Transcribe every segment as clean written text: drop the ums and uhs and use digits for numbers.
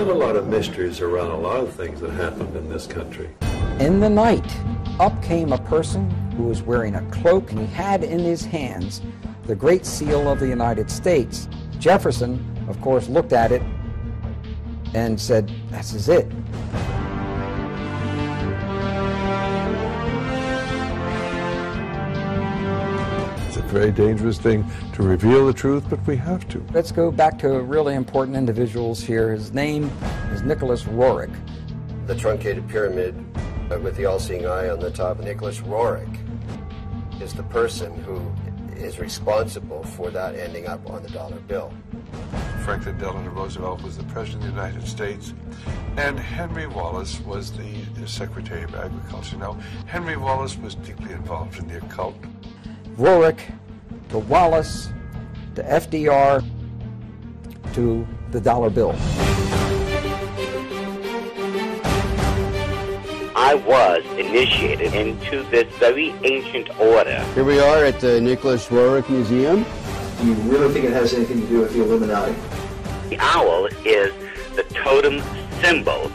still a lot of mysteries around a lot of things that happened in this country. In the night, up came a person who was wearing a cloak, and he had in his hands the Great Seal of the United States. Jefferson, of course, looked at it and said, "This is it." It's a very dangerous thing to reveal the truth, but we have to. Let's go back to really important individuals here. His name is Nicolas Roerich. The truncated pyramid with the all-seeing eye on the top. Nicolas Roerich is the person who is responsible for that ending up on the dollar bill. Franklin Delano Roosevelt was the President of the United States, and Henry Wallace was the Secretary of Agriculture. Now, Henry Wallace was deeply involved in the occult. Roerich to Wallace to FDR to the dollar bill. I was initiated into this very ancient order. Here we are at the Nicolas Roerich Museum. Do you really think it has anything to do with the Illuminati? The owl is the totem symbol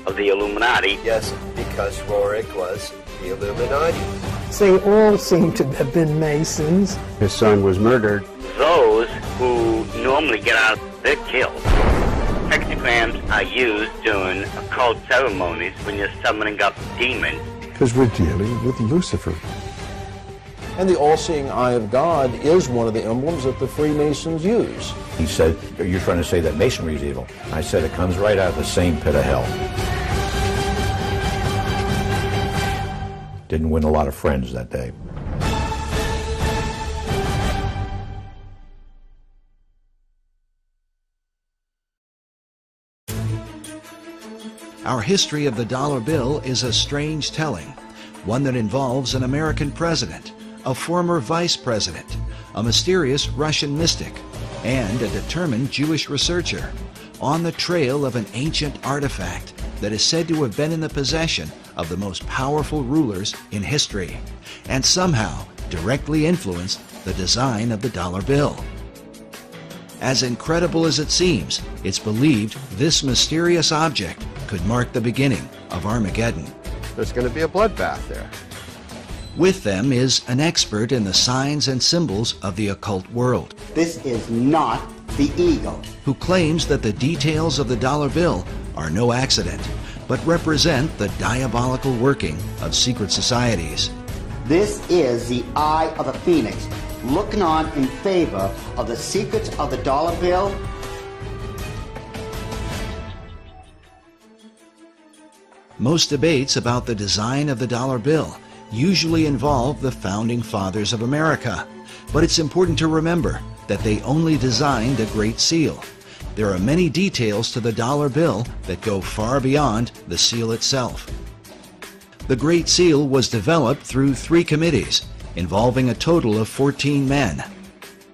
of the Illuminati. Yes, because Roerich was the Illuminati. They all seem to have been Masons. His son was murdered. Those who normally get out, they're killed. Hexagrams are used during occult ceremonies when you're summoning up demons. Because we're dealing with Lucifer. And the all-seeing eye of God is one of the emblems that the Freemasons use. He said, "You're trying to say that masonry is evil." I said, "It comes right out of the same pit of hell." Didn't win a lot of friends that day. Our history of the dollar bill is a strange telling, one that involves an American president, a former vice president, a mysterious Russian mystic, and a determined Jewish researcher on the trail of an ancient artifact that is said to have been in the possession of the most powerful rulers in history and somehow directly influenced the design of the dollar bill. As incredible as it seems, it's believed this mysterious object could mark the beginning of Armageddon. There's going to be a bloodbath there. With them is an expert in the signs and symbols of the occult world. This is not the eagle. Who claims that the details of the dollar bill are no accident, but represent the diabolical working of secret societies. This is the eye of a phoenix, looking on in favor of the secrets of the dollar bill. Most debates about the design of the dollar bill usually involve the founding fathers of America, but it's important to remember that they only designed the Great Seal. There are many details to the dollar bill that go far beyond the seal itself. The Great Seal was developed through 3 committees involving a total of 14 men.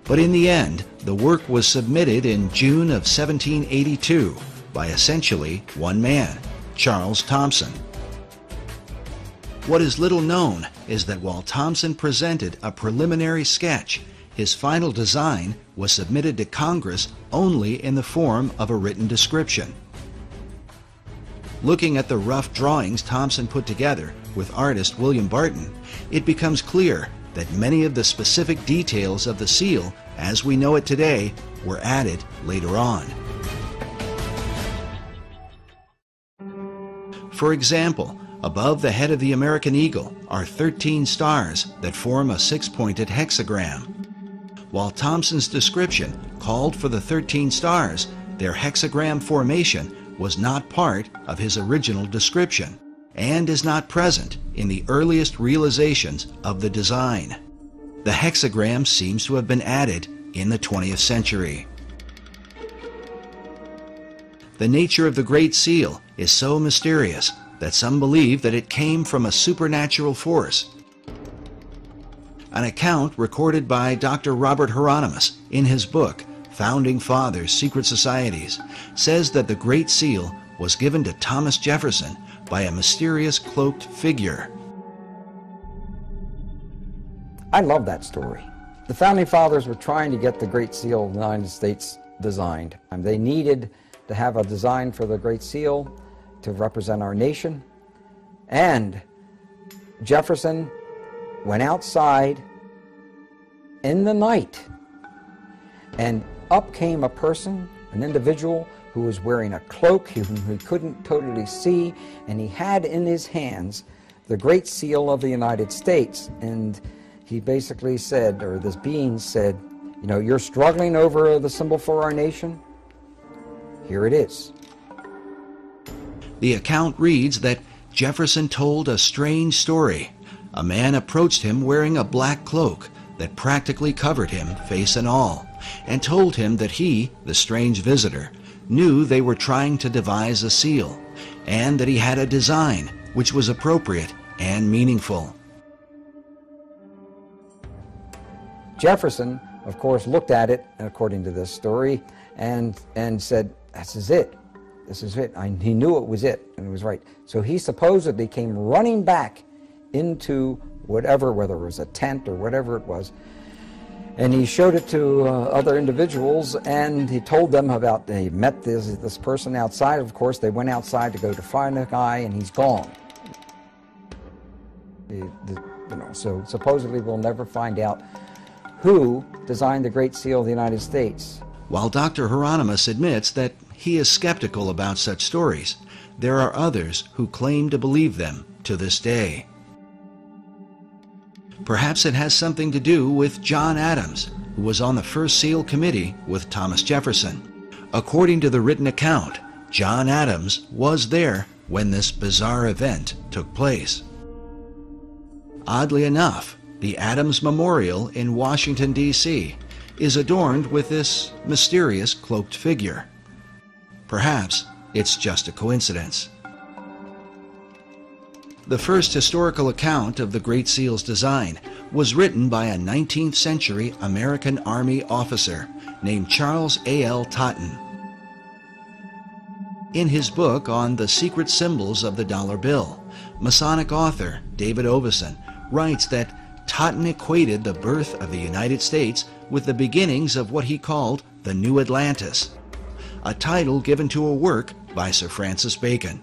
But in the end, the work was submitted in June of 1782 by essentially one man, Charles Thomson. What is little known is that while Thomson presented a preliminary sketch, his final design was submitted to Congress only in the form of a written description. Looking at the rough drawings Thomson put together with artist William Barton, it becomes clear that many of the specific details of the seal, as we know it today, were added later on. For example, above the head of the American eagle are 13 stars that form a 6-pointed hexagram. While Thomson's description called for the 13 stars, their hexagram formation was not part of his original description and is not present in the earliest realizations of the design. The hexagram seems to have been added in the 20th century. The nature of the Great Seal is so mysterious that some believe that it came from a supernatural force. An account recorded by Dr. Robert Hieronymus in his book, Founding Fathers, Secret Societies, says that the Great Seal was given to Thomas Jefferson by a mysterious cloaked figure. I love that story. The Founding Fathers were trying to get the Great Seal of the United States designed. They needed to have a design for the Great Seal to represent our nation. And Jefferson went outside in the night, and up came a person, an individual who was wearing a cloak whom he couldn't totally see, and he had in his hands the Great Seal of the United States. And he basically said, or this being said, you know, you're struggling over the symbol for our nation? Here it is. The account reads that Jefferson told a strange story. A man approached him wearing a black cloak that practically covered him, face and all, and told him that he, the strange visitor, knew they were trying to devise a seal, and that he had a design which was appropriate and meaningful. Jefferson, of course, looked at it, according to this story, and said, this is it. This is it. He knew it was it, and it was right. So he supposedly came running back into whatever, whether it was a tent or whatever it was, and he showed it to other individuals, and he told them about, he met this person outside. Of course, they went outside to go to find the guy, and he's gone. You know, so supposedly we'll never find out who designed the Great Seal of the United States. While Dr. Hieronymus admits that he is skeptical about such stories, there are others who claim to believe them to this day. Perhaps it has something to do with John Adams, who was on the first seal committee with Thomas Jefferson. According to the written account, John Adams was there when this bizarre event took place. Oddly enough, the Adams Memorial in Washington, D.C. is adorned with this mysterious cloaked figure. Perhaps it's just a coincidence. The first historical account of the Great Seal's design was written by a 19th century American Army officer named Charles A.L. Totten. In his book on the secret symbols of the dollar bill, Masonic author David Oveson writes that Totten equated the birth of the United States with the beginnings of what he called the New Atlantis, a title given to a work by Sir Francis Bacon,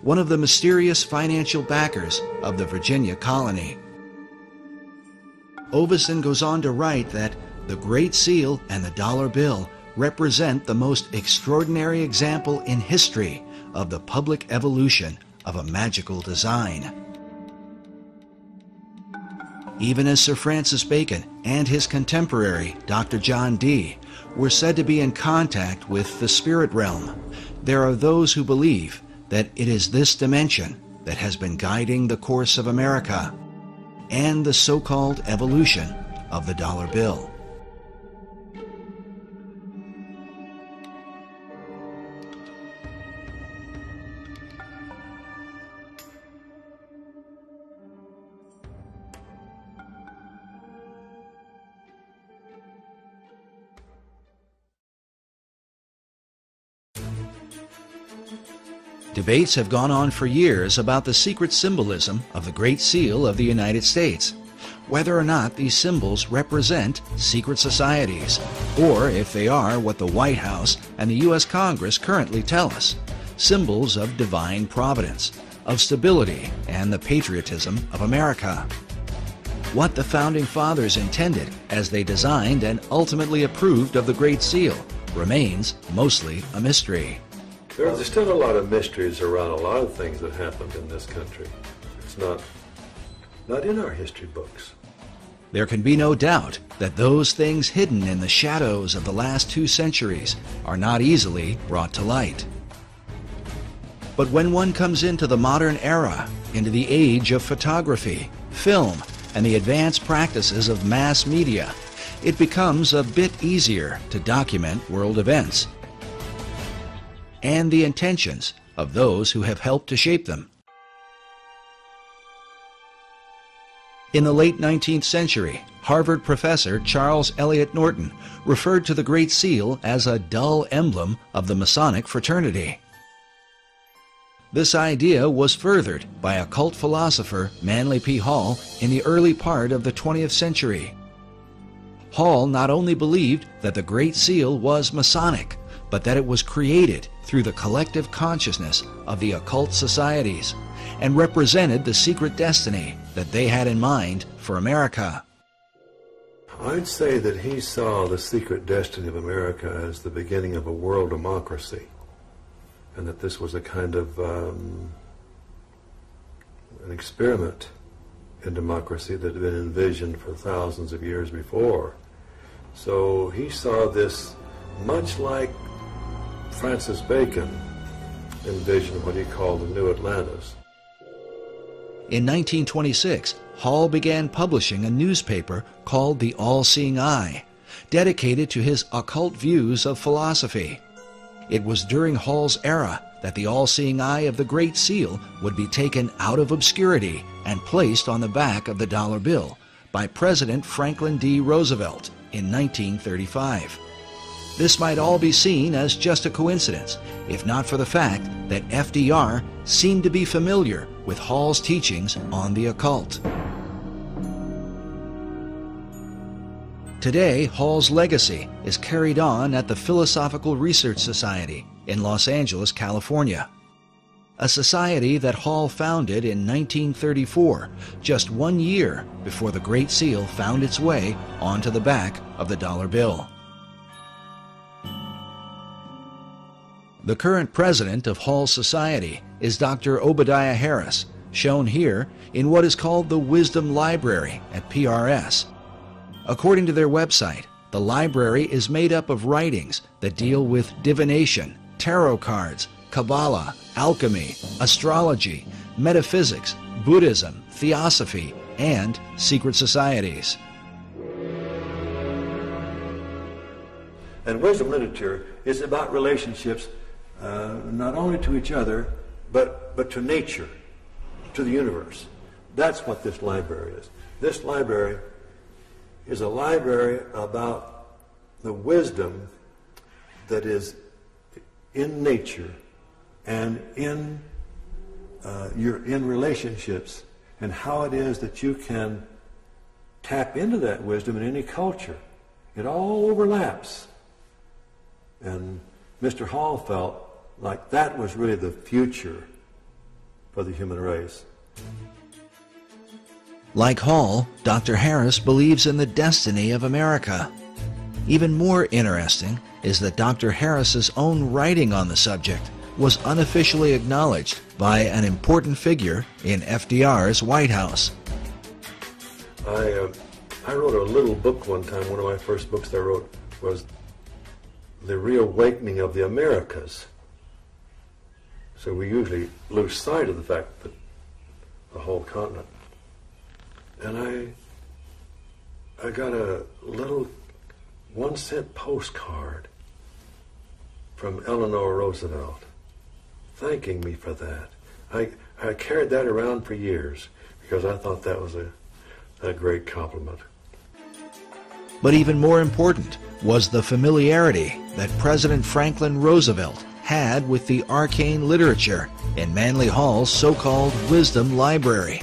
one of the mysterious financial backers of the Virginia colony. Oveson goes on to write that the Great Seal and the dollar bill represent the most extraordinary example in history of the public evolution of a magical design. Even as Sir Francis Bacon and his contemporary, Dr. John Dee, were said to be in contact with the spirit realm, there are those who believe that it is this dimension that has been guiding the course of America and the so-called evolution of the dollar bill. Debates have gone on for years about the secret symbolism of the Great Seal of the United States, whether or not these symbols represent secret societies, or if they are what the White House and the U.S. Congress currently tell us, symbols of divine providence, of stability, and the patriotism of America. What the Founding Fathers intended as they designed and ultimately approved of the Great Seal remains mostly a mystery. There's still a lot of mysteries around a lot of things that happened in this country. It's not in our history books. There can be no doubt that those things hidden in the shadows of the last 2 centuries are not easily brought to light. But when one comes into the modern era, into the age of photography, film, and the advanced practices of mass media, it becomes a bit easier to document world events and the intentions of those who have helped to shape them. In the late 19th century, Harvard professor Charles Eliot Norton referred to the Great Seal as a dull emblem of the Masonic fraternity. This idea was furthered by occult philosopher Manly P. Hall in the early part of the 20th century. Hall not only believed that the Great Seal was Masonic, but that it was created through the collective consciousness of the occult societies and represented the secret destiny that they had in mind for America. I'd say that he saw the secret destiny of America as the beginning of a world democracy, and that this was a kind of an experiment in democracy that had been envisioned for thousands of years before. So he saw this much like Francis Bacon envisioned what he called the New Atlantis. In 1926, Hall began publishing a newspaper called The All-Seeing Eye, dedicated to his occult views of philosophy. It was during Hall's era that the all-seeing eye of the Great Seal would be taken out of obscurity and placed on the back of the dollar bill by President Franklin D. Roosevelt in 1935. This might all be seen as just a coincidence, if not for the fact that FDR seemed to be familiar with Hall's teachings on the occult. Today, Hall's legacy is carried on at the Philosophical Research Society in Los Angeles, California, a society that Hall founded in 1934, just 1 year before the Great Seal found its way onto the back of the dollar bill. The current president of Hall Society is Dr. Obadiah Harris, shown here in what is called the Wisdom Library at PRS. According to their website, the library is made up of writings that deal with divination, tarot cards, Kabbalah, alchemy, astrology, metaphysics, Buddhism, theosophy, and secret societies. And wisdom literature is about relationships not only to each other, but to nature, to the universe. That's what this library is. This library is a library about the wisdom that is in nature and in relationships, and how it is that you can tap into that wisdom in any culture. It all overlaps. And Mr. Hall felt like that was really the future for the human race. Like Hall, Dr. Harris believes in the destiny of America. Even more interesting is that Dr. Harris's own writing on the subject was unofficially acknowledged by an important figure in FDR's White House. I wrote a little book one time. One of my first books I wrote was The Reawakening of the Americas. So we usually lose sight of the fact that the whole continent. And I got a little 1-cent postcard from Eleanor Roosevelt thanking me for that. I carried that around for years because I thought that was a great compliment. But even more important was the familiarity that President Franklin Roosevelt had with the arcane literature in Manly Hall's so-called Wisdom Library,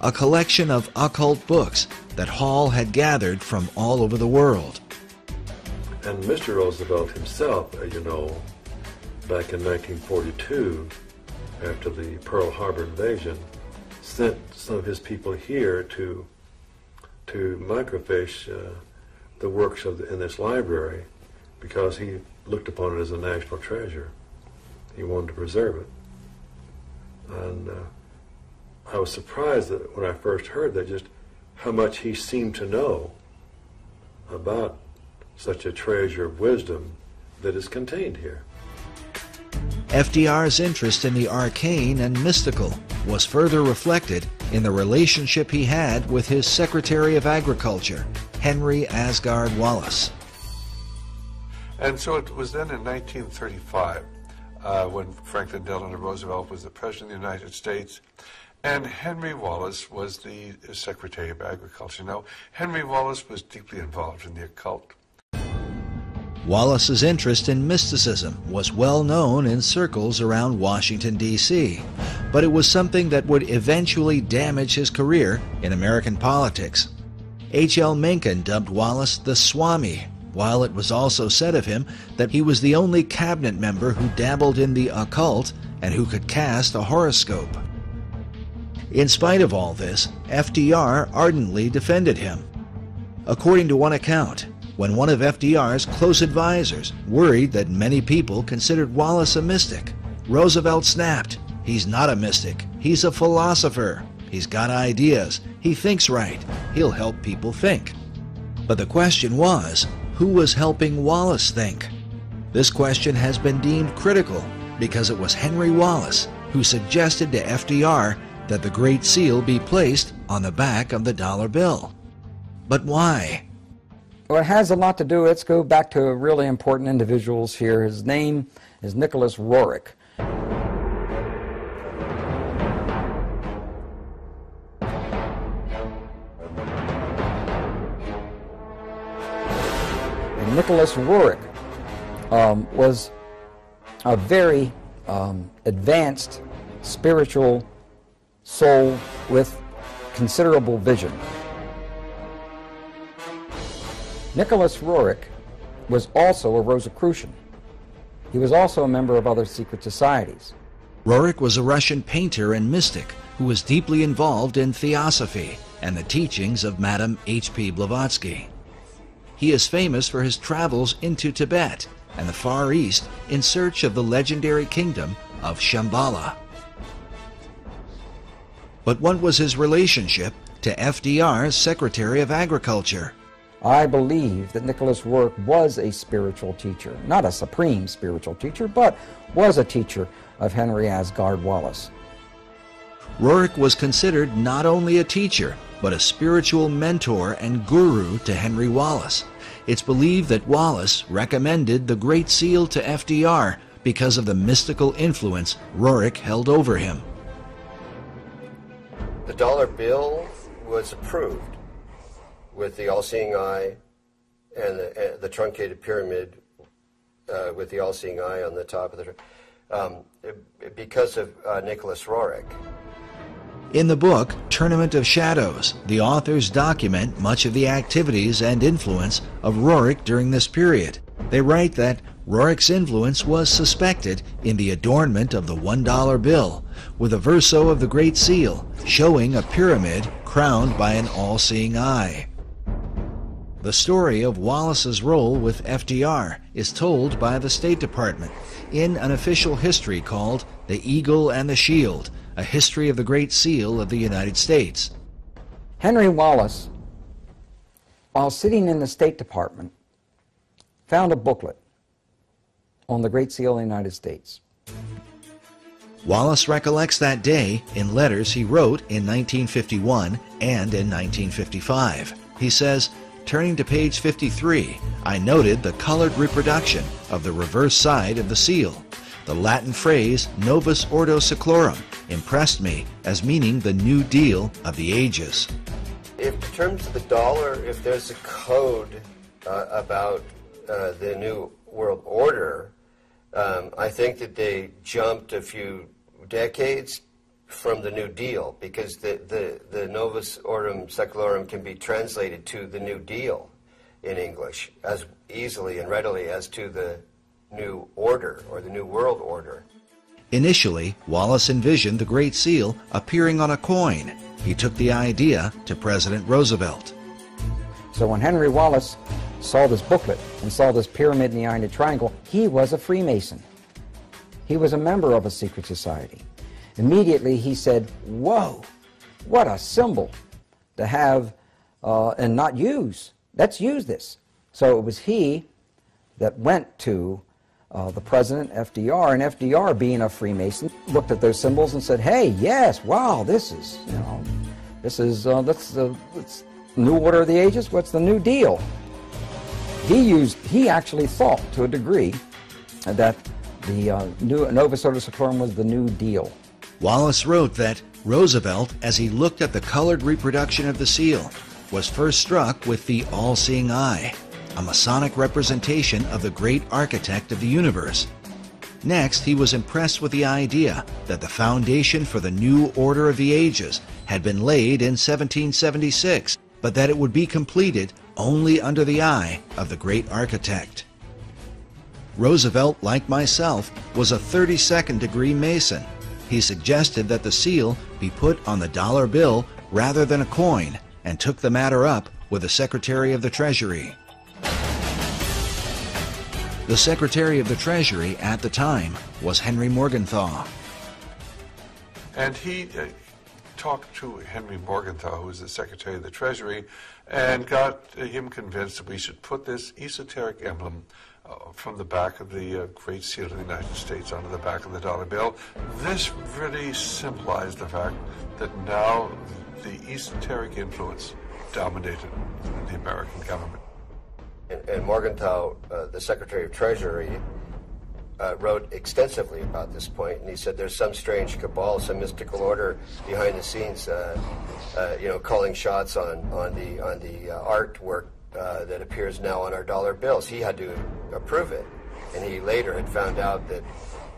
a collection of occult books that Hall had gathered from all over the world. And Mr. Roosevelt himself, you know, back in 1942, after the Pearl Harbor invasion, sent some of his people here to microfiche the works in this library because he looked upon it as a national treasure. He wanted to preserve it. And I was surprised that when I first heard that, just how much he seemed to know about such a treasure of wisdom that is contained here. FDR's interest in the arcane and mystical was further reflected in the relationship he had with his Secretary of Agriculture, Henry Asgard Wallace. And so it was then in 1935 when Franklin Delano Roosevelt was the President of the United States, and Henry Wallace was the Secretary of Agriculture. Now, Henry Wallace was deeply involved in the occult. Wallace's interest in mysticism was well known in circles around Washington, D.C., but it was something that would eventually damage his career in American politics. H.L. Mencken dubbed Wallace the Swami, while it was also said of him that he was the only cabinet member who dabbled in the occult and who could cast a horoscope. In spite of all this, FDR ardently defended him. According to one account, when one of FDR's close advisors worried that many people considered Wallace a mystic, Roosevelt snapped, "He's not a mystic, he's a philosopher. He's got ideas, he thinks right, he'll help people think." But the question was, who was helping Wallace think? This question has been deemed critical because it was Henry Wallace who suggested to FDR that the Great Seal be placed on the back of the dollar bill. But why? Well, it has a lot to do. Let's go back to really important individuals here. His name is Nicolas Roerich. And Nicolas Roerich was a very advanced spiritual soul with considerable vision. Nicolas Roerich was also a Rosicrucian. He was also a member of other secret societies. Roerich was a Russian painter and mystic who was deeply involved in theosophy and the teachings of Madame H.P. Blavatsky. He is famous for his travels into Tibet and the Far East in search of the legendary kingdom of Shambhala. But what was his relationship to FDR's Secretary of Agriculture? I believe that Nicolas Roerich was a spiritual teacher, not a supreme spiritual teacher, but was a teacher of Henry Asgard Wallace. Roerich was considered not only a teacher, but a spiritual mentor and guru to Henry Wallace. It's believed that Wallace recommended the Great Seal to FDR because of the mystical influence Roerich held over him. The dollar bill was approved with the all-seeing eye and the truncated pyramid with the all-seeing eye on the top of the because of Nicolas Roerich. In the book Tournament of Shadows, the authors document much of the activities and influence of Roerich during this period. They write that Roerich's influence was suspected in the adornment of the $1 bill, with a verso of the Great Seal showing a pyramid crowned by an all-seeing eye. The story of Wallace's role with FDR is told by the State Department in an official history called The Eagle and the Shield, a history of the Great Seal of the United States. Henry Wallace, while sitting in the State Department, found a booklet on the Great Seal of the United States. Wallace recollects that day in letters he wrote in 1951 and in 1955. He says, turning to page 53, I noted the colored reproduction of the reverse side of the seal. The Latin phrase Novus Ordo Seclorum impressed me as meaning the New Deal of the ages. In terms of the dollar, if there's a code about the New World Order, I think that they jumped a few decades from the New Deal, because the Novus Ordo Seclorum can be translated to the New Deal in English as easily and readily as to the New Order or the New World Order. Initially, Wallace envisioned the Great Seal appearing on a coin. He took the idea to President Roosevelt. So when Henry Wallace saw this booklet and saw this pyramid in the eye and the triangle, he was a Freemason. He was a member of a secret society. Immediately he said, whoa, what a symbol to have and not use. Let's use this. So it was he that went to the President, FDR, and FDR, being a Freemason, looked at those symbols and said, hey, yes, wow, this is, that's the New Order of the Ages, what's the New Deal? He actually thought, to a degree, that the Novus Ordo Seclorum was the New Deal. Wallace wrote that Roosevelt, as he looked at the colored reproduction of the seal, was first struck with the all-seeing eye, a Masonic representation of the great architect of the universe. Next, he was impressed with the idea that the foundation for the New Order of the Ages had been laid in 1776, but that it would be completed only under the eye of the great architect. Roosevelt, like myself, was a 32nd degree Mason. He suggested that the seal be put on the dollar bill rather than a coin, and took the matter up with the Secretary of the Treasury. The Secretary of the Treasury at the time was Henry Morgenthau. And he talked to Henry Morgenthau, who was the Secretary of the Treasury, and got him convinced that we should put this esoteric emblem from the back of the Great Seal of the United States onto the back of the dollar bill. This really symbolized the fact that now the esoteric influence dominated the American government. And Morgenthau, the Secretary of Treasury, wrote extensively about this point, and he said there's some strange cabal, some mystical order behind the scenes, calling shots on the artwork that appears now on our dollar bills. He had to approve it, and he later had found out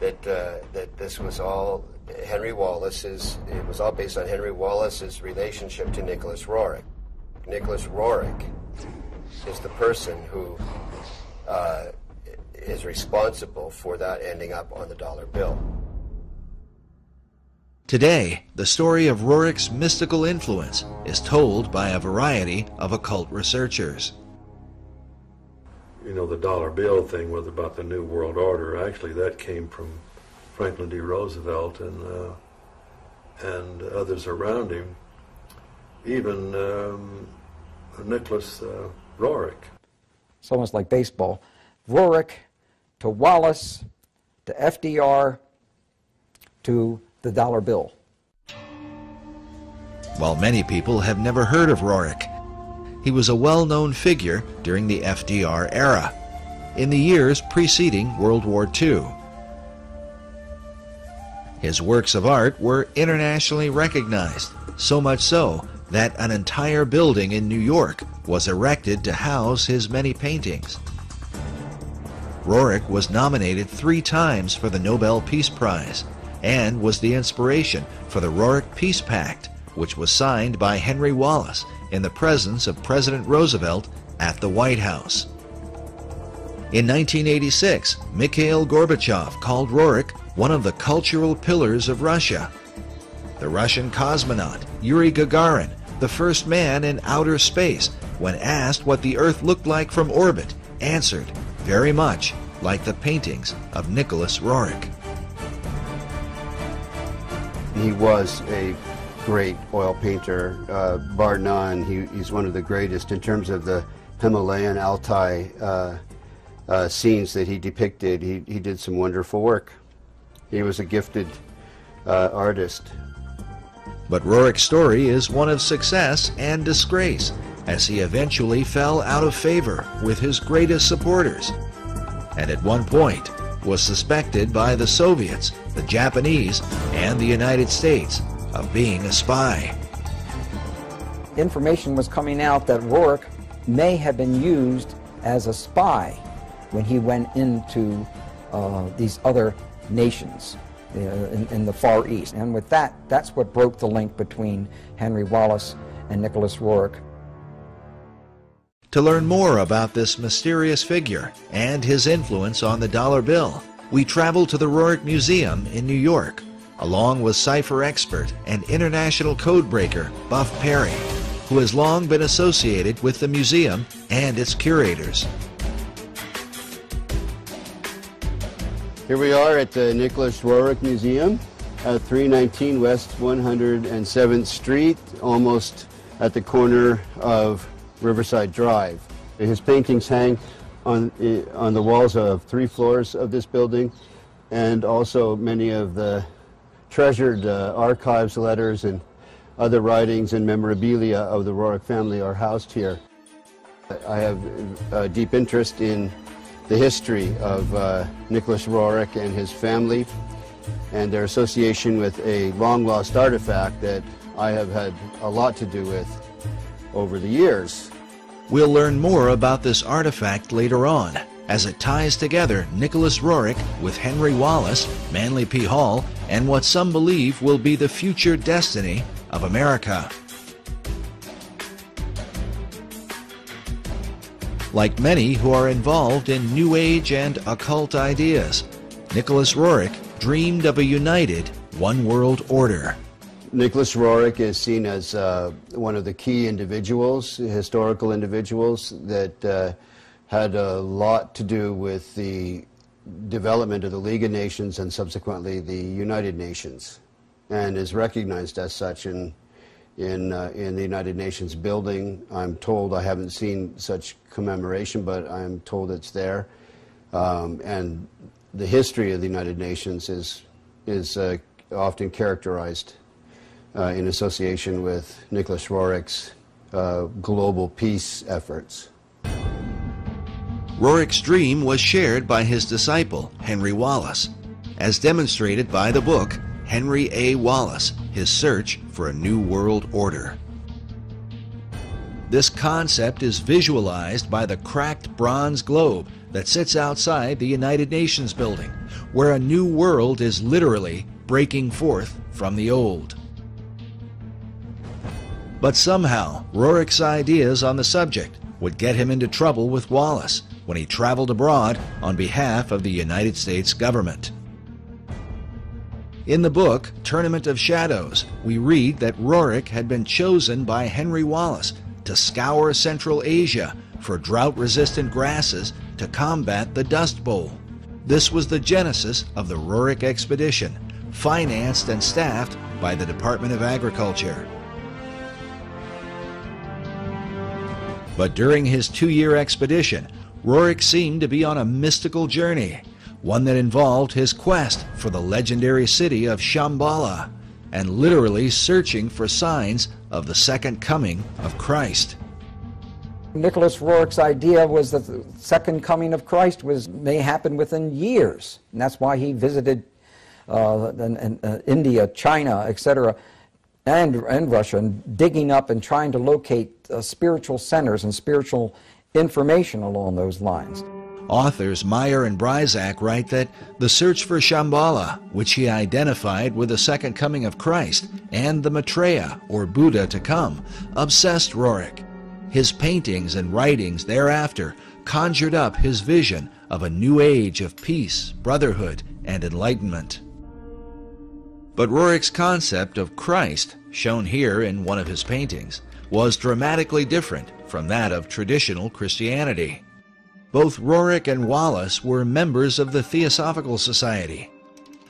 that this was all Henry Wallace's. It was all based on Henry Wallace's relationship to Nicolas Roerich. Nicolas Roerich is the person who is responsible for that ending up on the dollar bill. Today, the story of Roerich's mystical influence is told by a variety of occult researchers. You know, the dollar bill thing was about the New World Order. Actually, that came from Franklin D. Roosevelt and others around him, even Nicolas Roerich. It's almost like baseball. Roerich to Wallace to FDR to the dollar bill. While many people have never heard of Roerich, he was a well-known figure during the FDR era, in the years preceding World War II. His works of art were internationally recognized, so much so that an entire building in New York was erected to house his many paintings. Roerich was nominated 3 times for the Nobel Peace Prize and was the inspiration for the Roerich Peace Pact, which was signed by Henry Wallace in the presence of President Roosevelt at the White House. In 1986, Mikhail Gorbachev called Roerich one of the cultural pillars of Russia. The Russian cosmonaut Yuri Gagarin, the first man in outer space, when asked what the Earth looked like from orbit, answered, very much like the paintings of Nicolas Roerich. He was a great oil painter, bar none. He's one of the greatest in terms of the Himalayan Altai scenes that he depicted. He did some wonderful work. He was a gifted artist. But Roerich's story is one of success and disgrace, as he eventually fell out of favor with his greatest supporters, and at one point was suspected by the Soviets, the Japanese, and the United States of being a spy. Information was coming out that Roerich may have been used as a spy when he went into these other nations in the Far East. And with that, that's what broke the link between Henry Wallace and Nicolas Roerich. To learn more about this mysterious figure and his influence on the dollar bill, we traveled to the Roerich Museum in New York, along with cipher expert and international codebreaker Buff Perry, who has long been associated with the museum and its curators. Here we are at the Nicolas Roerich Museum at 319 West 107th Street, almost at the corner of Riverside Drive. His paintings hang on the walls of 3 floors of this building, and also many of the treasured archives, letters, and other writings and memorabilia of the Roerich family are housed here. I have a deep interest in the history of Nicolas Roerich and his family and their association with a long-lost artifact that I have had a lot to do with over the years. We'll learn more about this artifact later on, as it ties together Nicolas Roerich with Henry Wallace, Manly P. Hall, and what some believe will be the future destiny of America. like many who are involved in New Age and occult ideas, Nicolas Roerich dreamed of a united one-world order. Nicolas Roerich is seen as one of the key individuals, historical individuals, that had a lot to do with the development of the League of Nations and subsequently the United Nations, and is recognized as such in the United Nations building. I'm told, I haven't seen such commemoration, but I'm told it's there. And the history of the United Nations is often characterized in association with Nicolas Roerich's global peace efforts. Roerich's dream was shared by his disciple, Henry Wallace, as demonstrated by the book Henry A. Wallace, His Search for a New World Order. This concept is visualized by the cracked bronze globe that sits outside the United Nations building, where a new world is literally breaking forth from the old. But somehow, Roerich's ideas on the subject would get him into trouble with Wallace when he traveled abroad on behalf of the United States government. In the book, Tournament of Shadows, we read that Roerich had been chosen by Henry Wallace to scour Central Asia for drought-resistant grasses to combat the Dust Bowl. This was the genesis of the Roerich expedition, financed and staffed by the Department of Agriculture. But during his 2-year expedition, Roerich seemed to be on a mystical journey, one that involved his quest for the legendary city of Shambhala, and literally searching for signs of the second coming of Christ. Nicolas Roerich's idea was that the second coming of Christ may happen within years, and that's why he visited India, China, etc., and Russia, and digging up and trying to locate spiritual centers and spiritual information along those lines. Authors Meyer and Bryzak write that the search for Shambhala, which he identified with the second coming of Christ and the Maitreya, or Buddha to come, obsessed Roerich. His paintings and writings thereafter conjured up his vision of a new age of peace, brotherhood, and enlightenment. But Roerich's concept of Christ, shown here in one of his paintings, was dramatically different from that of traditional Christianity. Both Roerich and Wallace were members of the Theosophical Society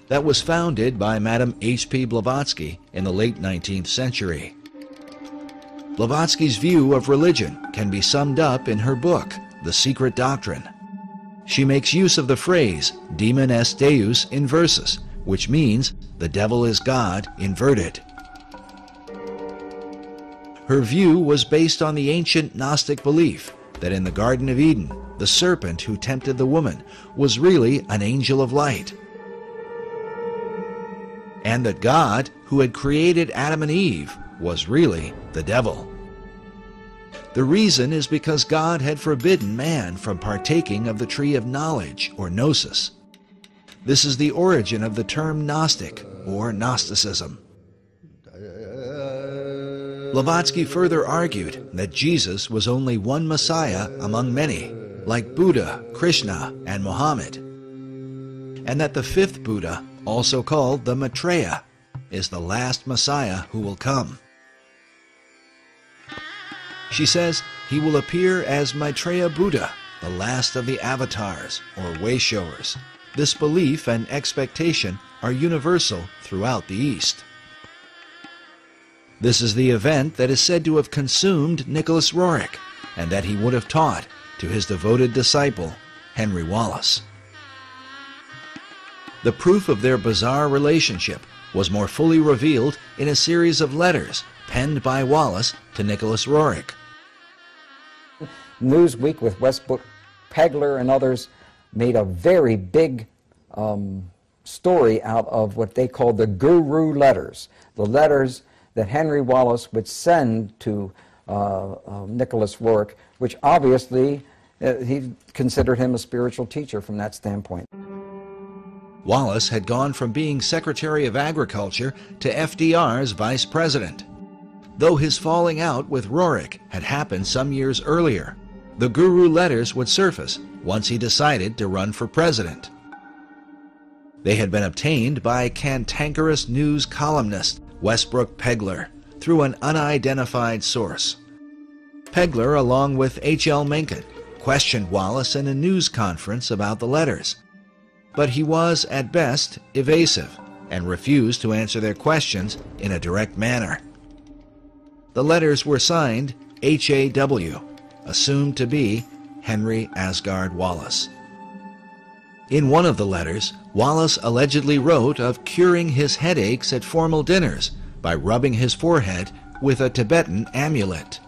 that was founded by Madame H.P. Blavatsky in the late 19th century. Blavatsky's view of religion can be summed up in her book, The Secret Doctrine. She makes use of the phrase, demon est deus inversus, which means the devil is God inverted. Her view was based on the ancient Gnostic belief that in the Garden of Eden, the serpent who tempted the woman was really an angel of light, and that God, who had created Adam and Eve, was really the devil. The reason is because God had forbidden man from partaking of the tree of knowledge, or gnosis. This is the origin of the term Gnostic, or Gnosticism. Blavatsky further argued that Jesus was only one Messiah among many, like Buddha, Krishna, and Muhammad, and that the fifth Buddha, also called the Maitreya, is the last Messiah who will come. She says he will appear as Maitreya Buddha, the last of the avatars, or way-showers. This belief and expectation are universal throughout the East. This is the event that is said to have consumed Nicolas Roerich, and that he would have taught to his devoted disciple, Henry Wallace. The proof of their bizarre relationship was more fully revealed in a series of letters penned by Wallace to Nicolas Roerich. Newsweek with Westbrook Pegler and others made a very big story out of what they called the guru letters, the letters that Henry Wallace would send to Nicolas Roerich, which obviously he considered him a spiritual teacher from that standpoint. Wallace had gone from being Secretary of Agriculture to FDR's Vice President. Though his falling out with Roerich had happened some years earlier, the guru letters would surface once he decided to run for president. They had been obtained by cantankerous news columnist Westbrook Pegler through an unidentified source. Pegler, along with H.L. Mencken, questioned Wallace in a news conference about the letters, but he was, at best, evasive and refused to answer their questions in a direct manner. The letters were signed H.A.W., assumed to be Henry Asgard Wallace. In one of the letters, Wallace allegedly wrote of curing his headaches at formal dinners by rubbing his forehead with a Tibetan amulet.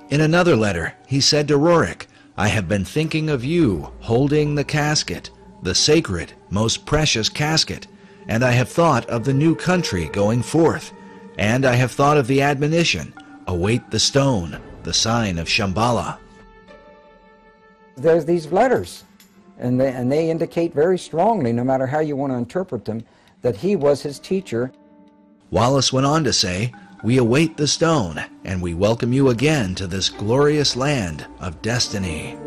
In another letter, he said to Roerich, "I have been thinking of you holding the casket, the sacred, most precious casket, and I have thought of the new country going forth, and I have thought of the admonition, await the stone, the sign of Shambhala." There's these letters, and they indicate very strongly, no matter how you want to interpret them, that he was his teacher. Wallace went on to say, "We await the stone, and we welcome you again to this glorious land of destiny."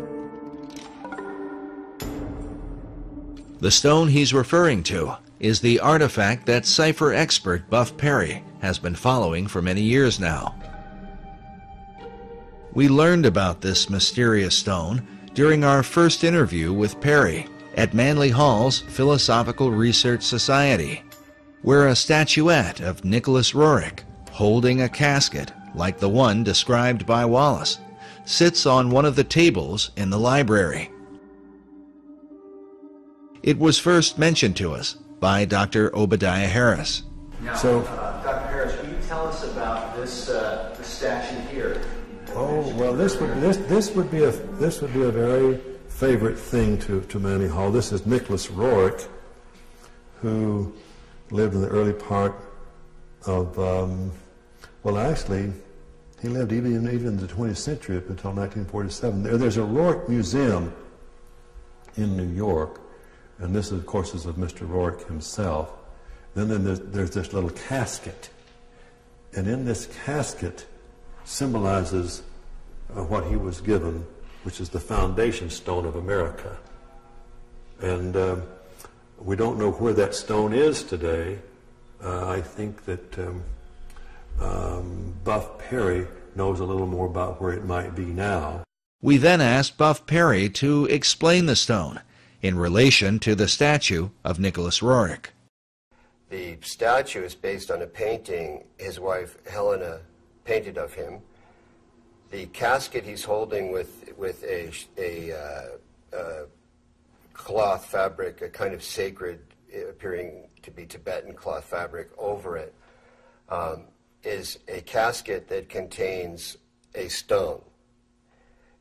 The stone he's referring to is the artifact that cipher expert Buff Perry has been following for many years now. We learned about this mysterious stone during our first interview with Perry at Manly Hall's Philosophical Research Society, where a statuette of Nicolas Roerich, holding a casket like the one described by Wallace, sits on one of the tables in the library. It was first mentioned to us by Dr. Obadiah Harris. Now, Dr. Harris, can you tell us about this statue here? Oh well, this would be a very favorite thing to Manly Hall. This is Nicolas Roerich, who lived in the early part of well, actually, he lived even in the 20th century up until 1947. There's a Roerich Museum in New York, and this, of course, is of Mr. Roerich himself. Then there's this little casket, and in this casket symbolizes what he was given, which is the foundation stone of America. And we don't know where that stone is today. I think that Buff Perry knows a little more about where it might be now. We then asked Buff Perry to explain the stone in relation to the statue of Nicolas Roerich. The statue is based on a painting his wife Helena painted of him. The casket he's holding with a cloth fabric, a kind of sacred, appearing to be Tibetan cloth fabric over it, is a casket that contains a stone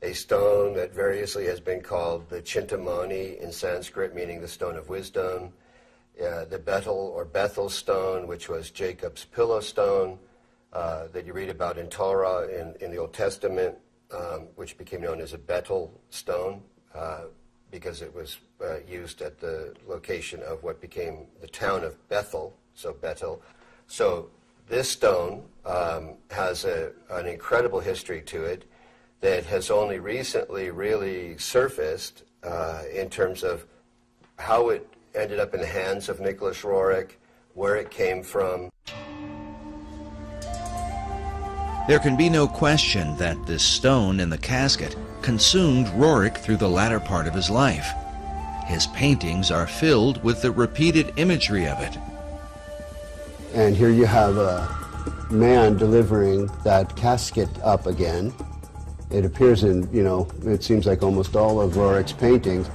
that variously has been called the Chintamani in Sanskrit, meaning the stone of wisdom, the Bethel or Bethel stone, which was Jacob's pillow stone, that you read about in Torah in the Old Testament, which became known as a Bethel stone, because it was used at the location of what became the town of Bethel, so Bethel. So this stone has an incredible history to it that has only recently really surfaced in terms of how it ended up in the hands of Nicolas Roerich, where it came from. There can be no question that this stone in the casket consumed Roerich through the latter part of his life. His paintings are filled with the repeated imagery of it. And here you have a man delivering that casket up again. It appears in, it seems like almost all of Roerich's paintings.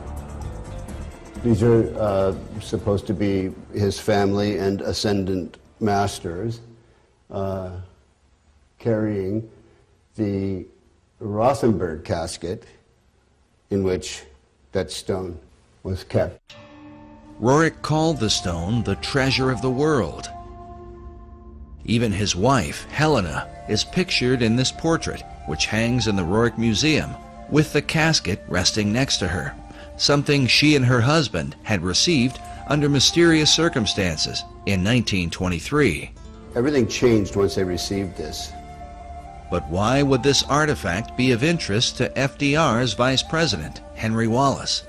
These are supposed to be his family and ascendant masters carrying the Rothenberg casket in which that stone was kept. Roerich called the stone the treasure of the world. Even his wife, Helena, is pictured in this portrait, which hangs in the Roerich Museum, with the casket resting next to her, something she and her husband had received under mysterious circumstances in 1923. Everything changed once they received this. But why would this artifact be of interest to FDR's Vice President, Henry Wallace?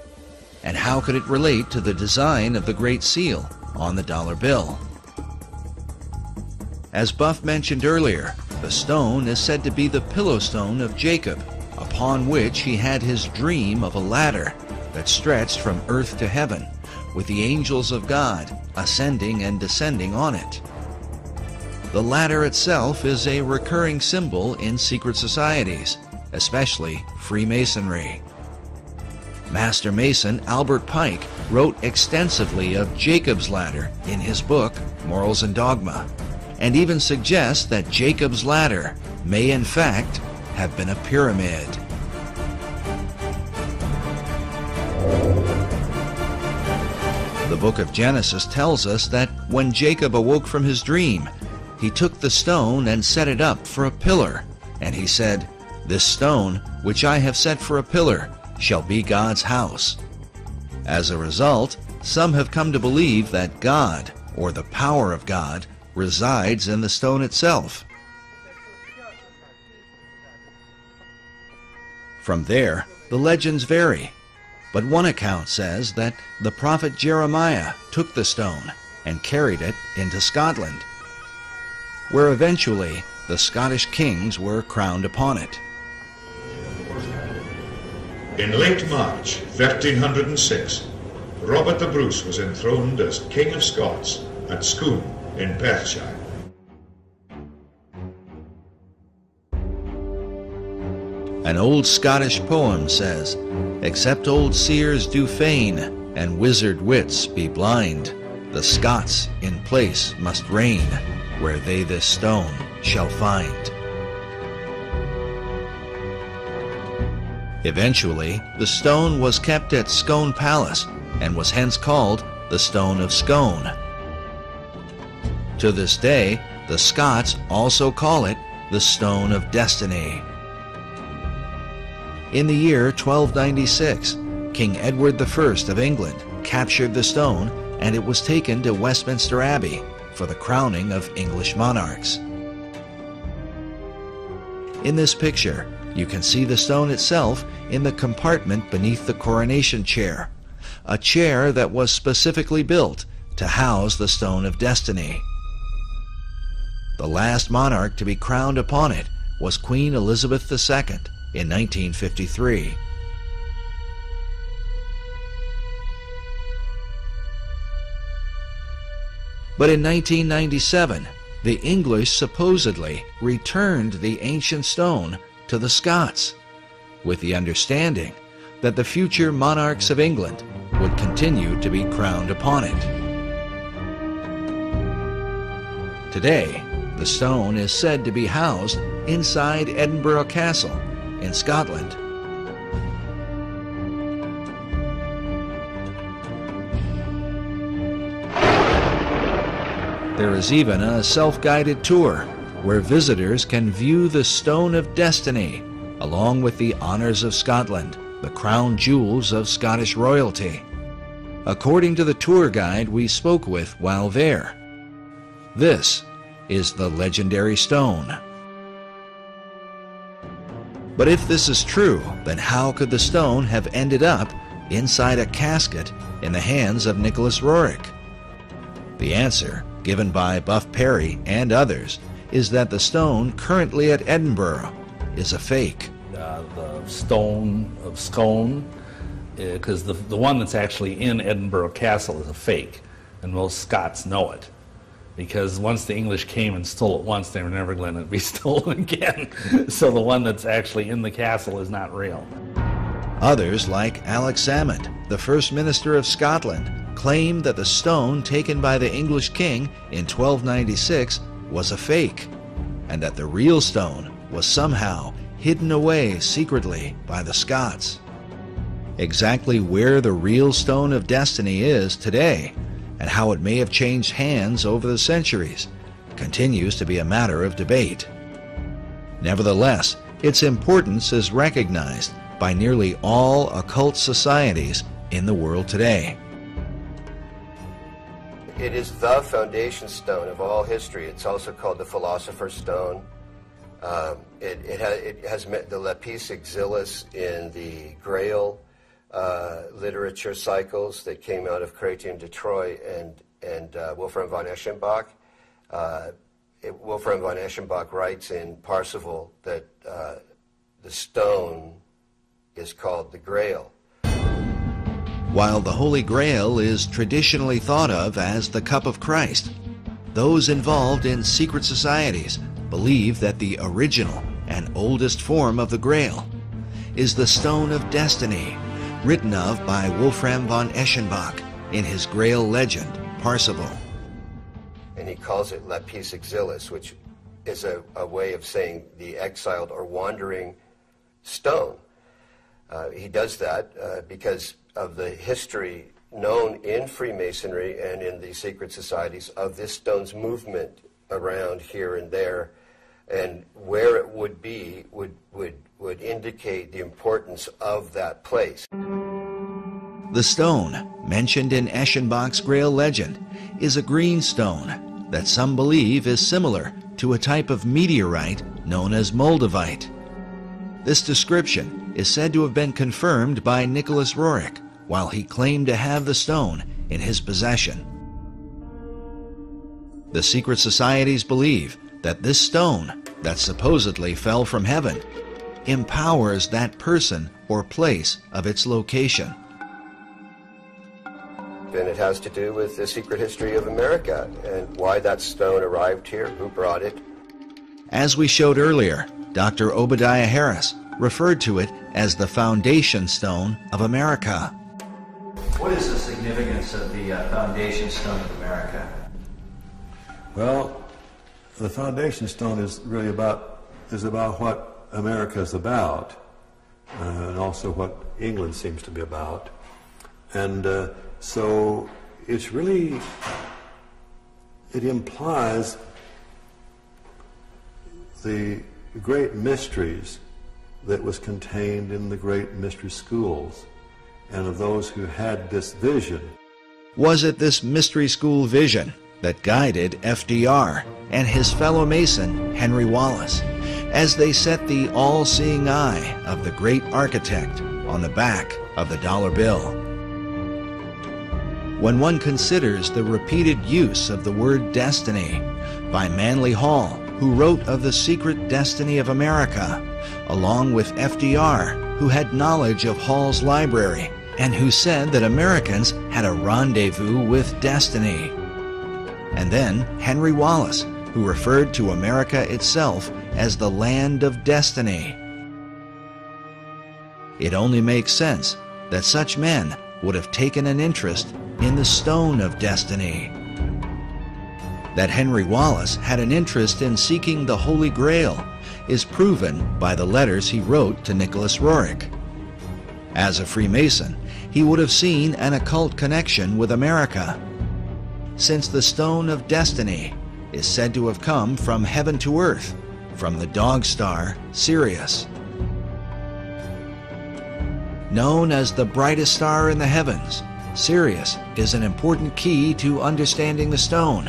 And how could it relate to the design of the Great Seal on the dollar bill? As Buff mentioned earlier, the stone is said to be the pillow stone of Jacob, upon which he had his dream of a ladder that stretched from earth to heaven, with the angels of God ascending and descending on it. The ladder itself is a recurring symbol in secret societies, especially Freemasonry. Master Mason Albert Pike wrote extensively of Jacob's ladder in his book, Morals and Dogma, and even suggests that Jacob's ladder may in fact have been a pyramid. The book of Genesis tells us that when Jacob awoke from his dream, he took the stone and set it up for a pillar, and he said, "This stone, which I have set for a pillar, shall be God's house." As a result, some have come to believe that God, or the power of God, resides in the stone itself. From there, the legends vary, but one account says that the prophet Jeremiah took the stone and carried it into Scotland, where eventually the Scottish kings were crowned upon it. In late March 1306, Robert the Bruce was enthroned as King of Scots at Scone in Perthshire. An old Scottish poem says, "Except old seers do feign, and wizard wits be blind, the Scots in place must reign, where they this stone shall find." Eventually, the stone was kept at Scone Palace and was hence called the Stone of Scone. To this day, the Scots also call it the Stone of Destiny. In the year 1296, King Edward I of England captured the stone, and it was taken to Westminster Abbey for the crowning of English monarchs. In this picture, you can see the stone itself in the compartment beneath the coronation chair, a chair that was specifically built to house the Stone of Destiny. The last monarch to be crowned upon it was Queen Elizabeth II in 1953. But in 1997, the English supposedly returned the ancient stone to the Scots, with the understanding that the future monarchs of England would continue to be crowned upon it. Today, the stone is said to be housed inside Edinburgh Castle in Scotland. There is even a self-guided tour where visitors can view the Stone of Destiny along with the honors of Scotland, the crown jewels of Scottish royalty. According to the tour guide we spoke with while there, this is the legendary stone. But if this is true, then how could the stone have ended up inside a casket in the hands of Nicolas Roerich? The answer, given by Buff Perry and others, is that the stone currently at Edinburgh is a fake. The stone of Scone, because the one that's actually in Edinburgh Castle is a fake, and most Scots know it. Because once the English came and stole it once, they were never going to be stolen again. So the one that's actually in the castle is not real. Others, like Alex Salmond, the First Minister of Scotland, claim that the stone taken by the English king in 1296 was a fake, and that the real stone was somehow hidden away secretly by the Scots. Exactly where the real Stone of Destiny is today, and how it may have changed hands over the centuries, continues to be a matter of debate. Nevertheless, its importance is recognized by nearly all occult societies in the world today. It is the foundation stone of all history. It's also called the Philosopher's Stone. It has the lapis exilis in the Graal literature cycles that came out of Chrétien de Troyes and Wolfram von Eschenbach. Wolfram von Eschenbach writes in Parsifal that the stone is called the Graal. While the Holy Grail is traditionally thought of as the cup of Christ, those involved in secret societies believe that the original and oldest form of the Grail is the Stone of Destiny, written of by Wolfram von Eschenbach in his Grail legend, Parsifal. And he calls it lapis exilis, which is a way of saying the exiled or wandering stone. He does that because of the history known in Freemasonry and in the secret societies of this stone's movement around here and there, and where it would be would indicate the importance of that place. The stone, mentioned in Eschenbach's Grail legend, is a green stone that some believe is similar to a type of meteorite known as moldavite. This description is said to have been confirmed by Nicolas Roerich while he claimed to have the stone in his possession. The secret societies believe that this stone, that supposedly fell from heaven, empowers that person or place of its location. And it has to do with the secret history of America and why that stone arrived here, who brought it. As we showed earlier, Dr. Obadiah Harris referred to it as the foundation stone of America. What is the significance of the foundation stone of America? Well, the foundation stone is really about what America is about, and also what England seems to be about. And so it's really, it implies the great mysteries that was contained in the great mystery schools and of those who had this vision. Was it this mystery school vision that guided FDR and his fellow Mason, Henry Wallace, as they set the all-seeing eye of the great architect on the back of the dollar bill? When one considers the repeated use of the word destiny by Manly Hall, who wrote of the secret destiny of America, along with FDR, who had knowledge of Hall's library and who said that Americans had a rendezvous with destiny, and then Henry Wallace, who referred to America itself as the land of destiny, it only makes sense that such men would have taken an interest in the stone of destiny. That Henry Wallace had an interest in seeking the Holy Grail is proven by the letters he wrote to Nicolas Roerich. As a Freemason, he would have seen an occult connection with America, since the stone of destiny is said to have come from heaven to earth, from the dog star Sirius. Known as the brightest star in the heavens, Sirius is an important key to understanding the stone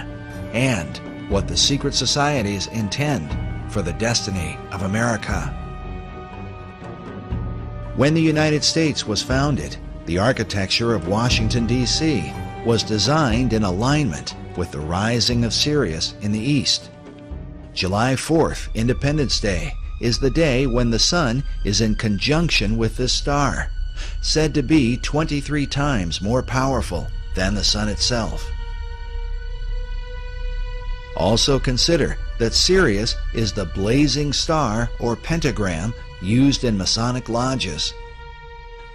and what the secret societies intend for the destiny of America. When the United States was founded, the architecture of Washington, D.C. was designed in alignment with the rising of Sirius in the east. July 4th, Independence Day, is the day when the sun is in conjunction with this star, said to be 23 times more powerful than the sun itself. Also consider that Sirius is the blazing star or pentagram used in Masonic lodges.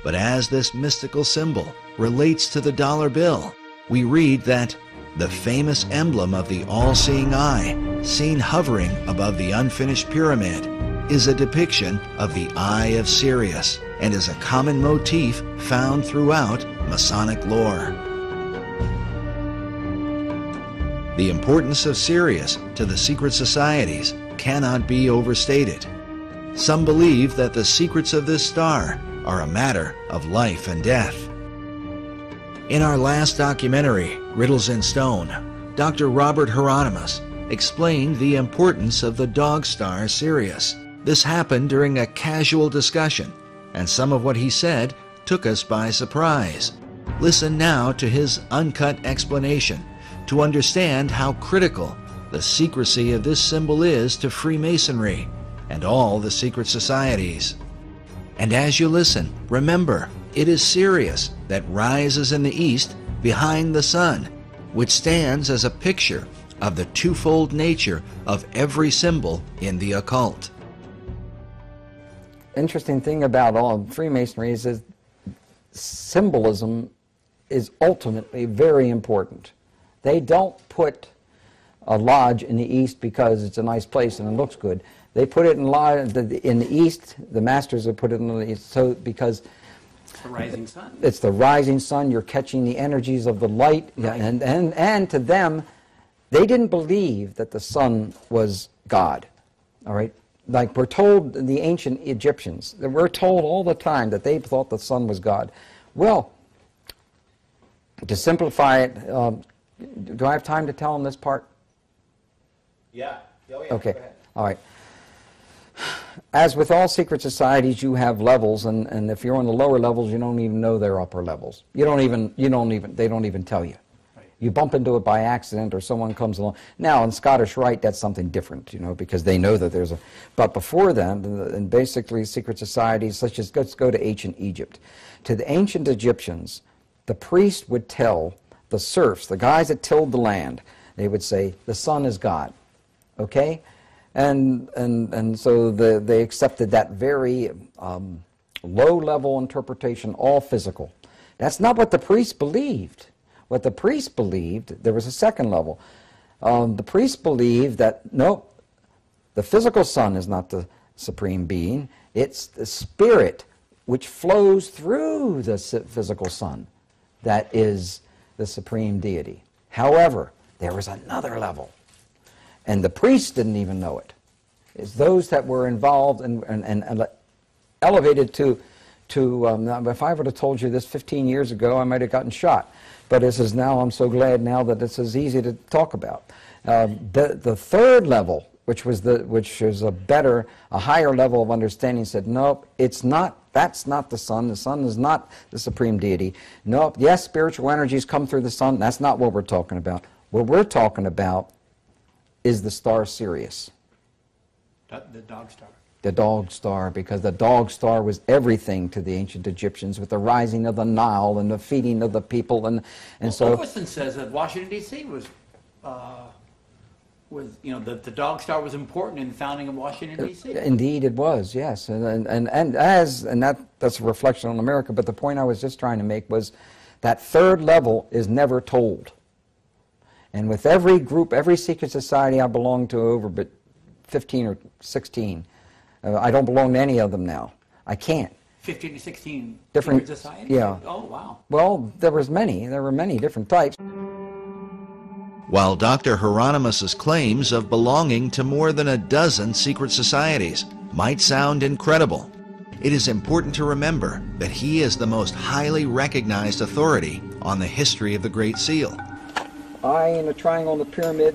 But as this mystical symbol relates to the dollar bill, we read that the famous emblem of the all-seeing eye, seen hovering above the unfinished pyramid, is a depiction of the Eye of Sirius and is a common motif found throughout Masonic lore. The importance of Sirius to the secret societies cannot be overstated. Some believe that the secrets of this star are a matter of life and death. In our last documentary, Riddles in Stone, Dr. Robert Hieronymus explained the importance of the dog star Sirius. This happened during a casual discussion, and some of what he said took us by surprise. Listen now to his uncut explanation to understand how critical the secrecy of this symbol is to Freemasonry and all the secret societies. And as you listen, remember, it is Sirius that rises in the east behind the sun, which stands as a picture of the twofold nature of every symbol in the occult. Interesting thing about all of Freemasonry is that symbolism is ultimately very important. They don't put a lodge in the east because it's a nice place and it looks good. They put it in the east. The masters have put it in the east because it's the rising sun. It's the rising sun. You're catching the energies of the light, right. and to them, they didn't believe that the sun was God. All right. Like we're told, the ancient Egyptians, we're told all the time that they thought the sun was God. Well, to simplify it, do I have time to tell them this part? Yeah. Oh, yeah. Okay. All right. As with all secret societies, you have levels, and if you're on the lower levels, you don't even know they're upper levels. They don't even tell you. You bump into it by accident, or someone comes along. Now, in Scottish Rite, that's something different, you know, because they know that there's a... But before then, and basically secret societies, such as, let's go to ancient Egypt. To the ancient Egyptians, the priest would tell the serfs, the guys that tilled the land, they would say, the sun is God, okay? And so they accepted that very low-level interpretation, all physical. That's not what the priests believed. What the priests believed, there was a second level. The priests believed that, no, the physical sun is not the supreme being. It's the spirit which flows through the physical sun that is the supreme deity. However, there was another level, and the priests didn't even know it. It's those that were involved and elevated to if I would have told you this 15 years ago, I might have gotten shot. But this is now, I'm so glad now that this is easy to talk about. The third level, which is a higher level of understanding, said, nope, it's not, that's not the sun. The sun is not the supreme deity. Nope, yes, spiritual energies come through the sun. That's not what we're talking about. What we're talking about is the star Sirius. The dog star. The dog star, because the dog star was everything to the ancient Egyptians, with the rising of the Nile and the feeding of the people, and so. Augustine says that Washington D.C. was you know, the dog star was important in the founding of Washington D.C. Indeed, it was, yes, and that's a reflection on America. But the point I was just trying to make was that third level is never told, and with every group, every secret society I belong to, over but 15 or 16. I don't belong to any of them now. I can't. 15 to 16 different societies? Yeah. Oh, wow. Well, there were many different types. While Dr. Hieronymus's claims of belonging to more than a dozen secret societies might sound incredible, it is important to remember that he is the most highly recognized authority on the history of the Great Seal. Eye in a triangle in the pyramid.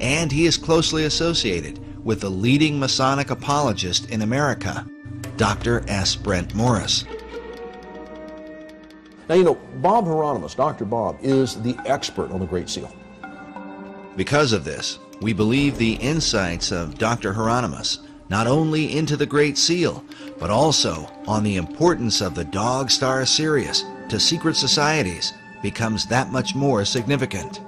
And he is closely associated with the leading Masonic apologist in America, Dr. S. Brent Morris. Now, you know, Bob Hieronymus, Dr. Bob, is the expert on the Great Seal. Because of this, we believe the insights of Dr. Hieronymus, not only into the Great Seal, but also on the importance of the dog star Sirius to secret societies, becomes that much more significant.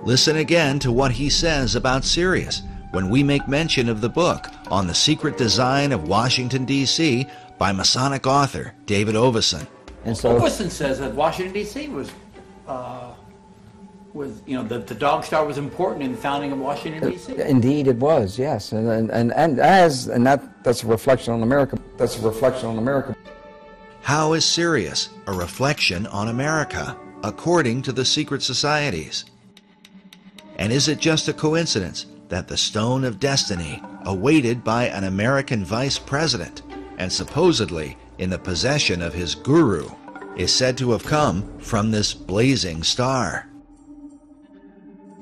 Listen again to what he says about Sirius when we make mention of the book on the secret design of Washington, D.C. by Masonic author David Oveson. And so Oveson says that Washington, D.C. was you know, the dog star was important in the founding of Washington, D.C. Indeed, it was, yes, and that's a reflection on America. That's a reflection on America. How is Sirius a reflection on America, according to the secret societies? And is it just a coincidence that the Stone of Destiny, awaited by an American vice president and supposedly in the possession of his guru, is said to have come from this blazing star?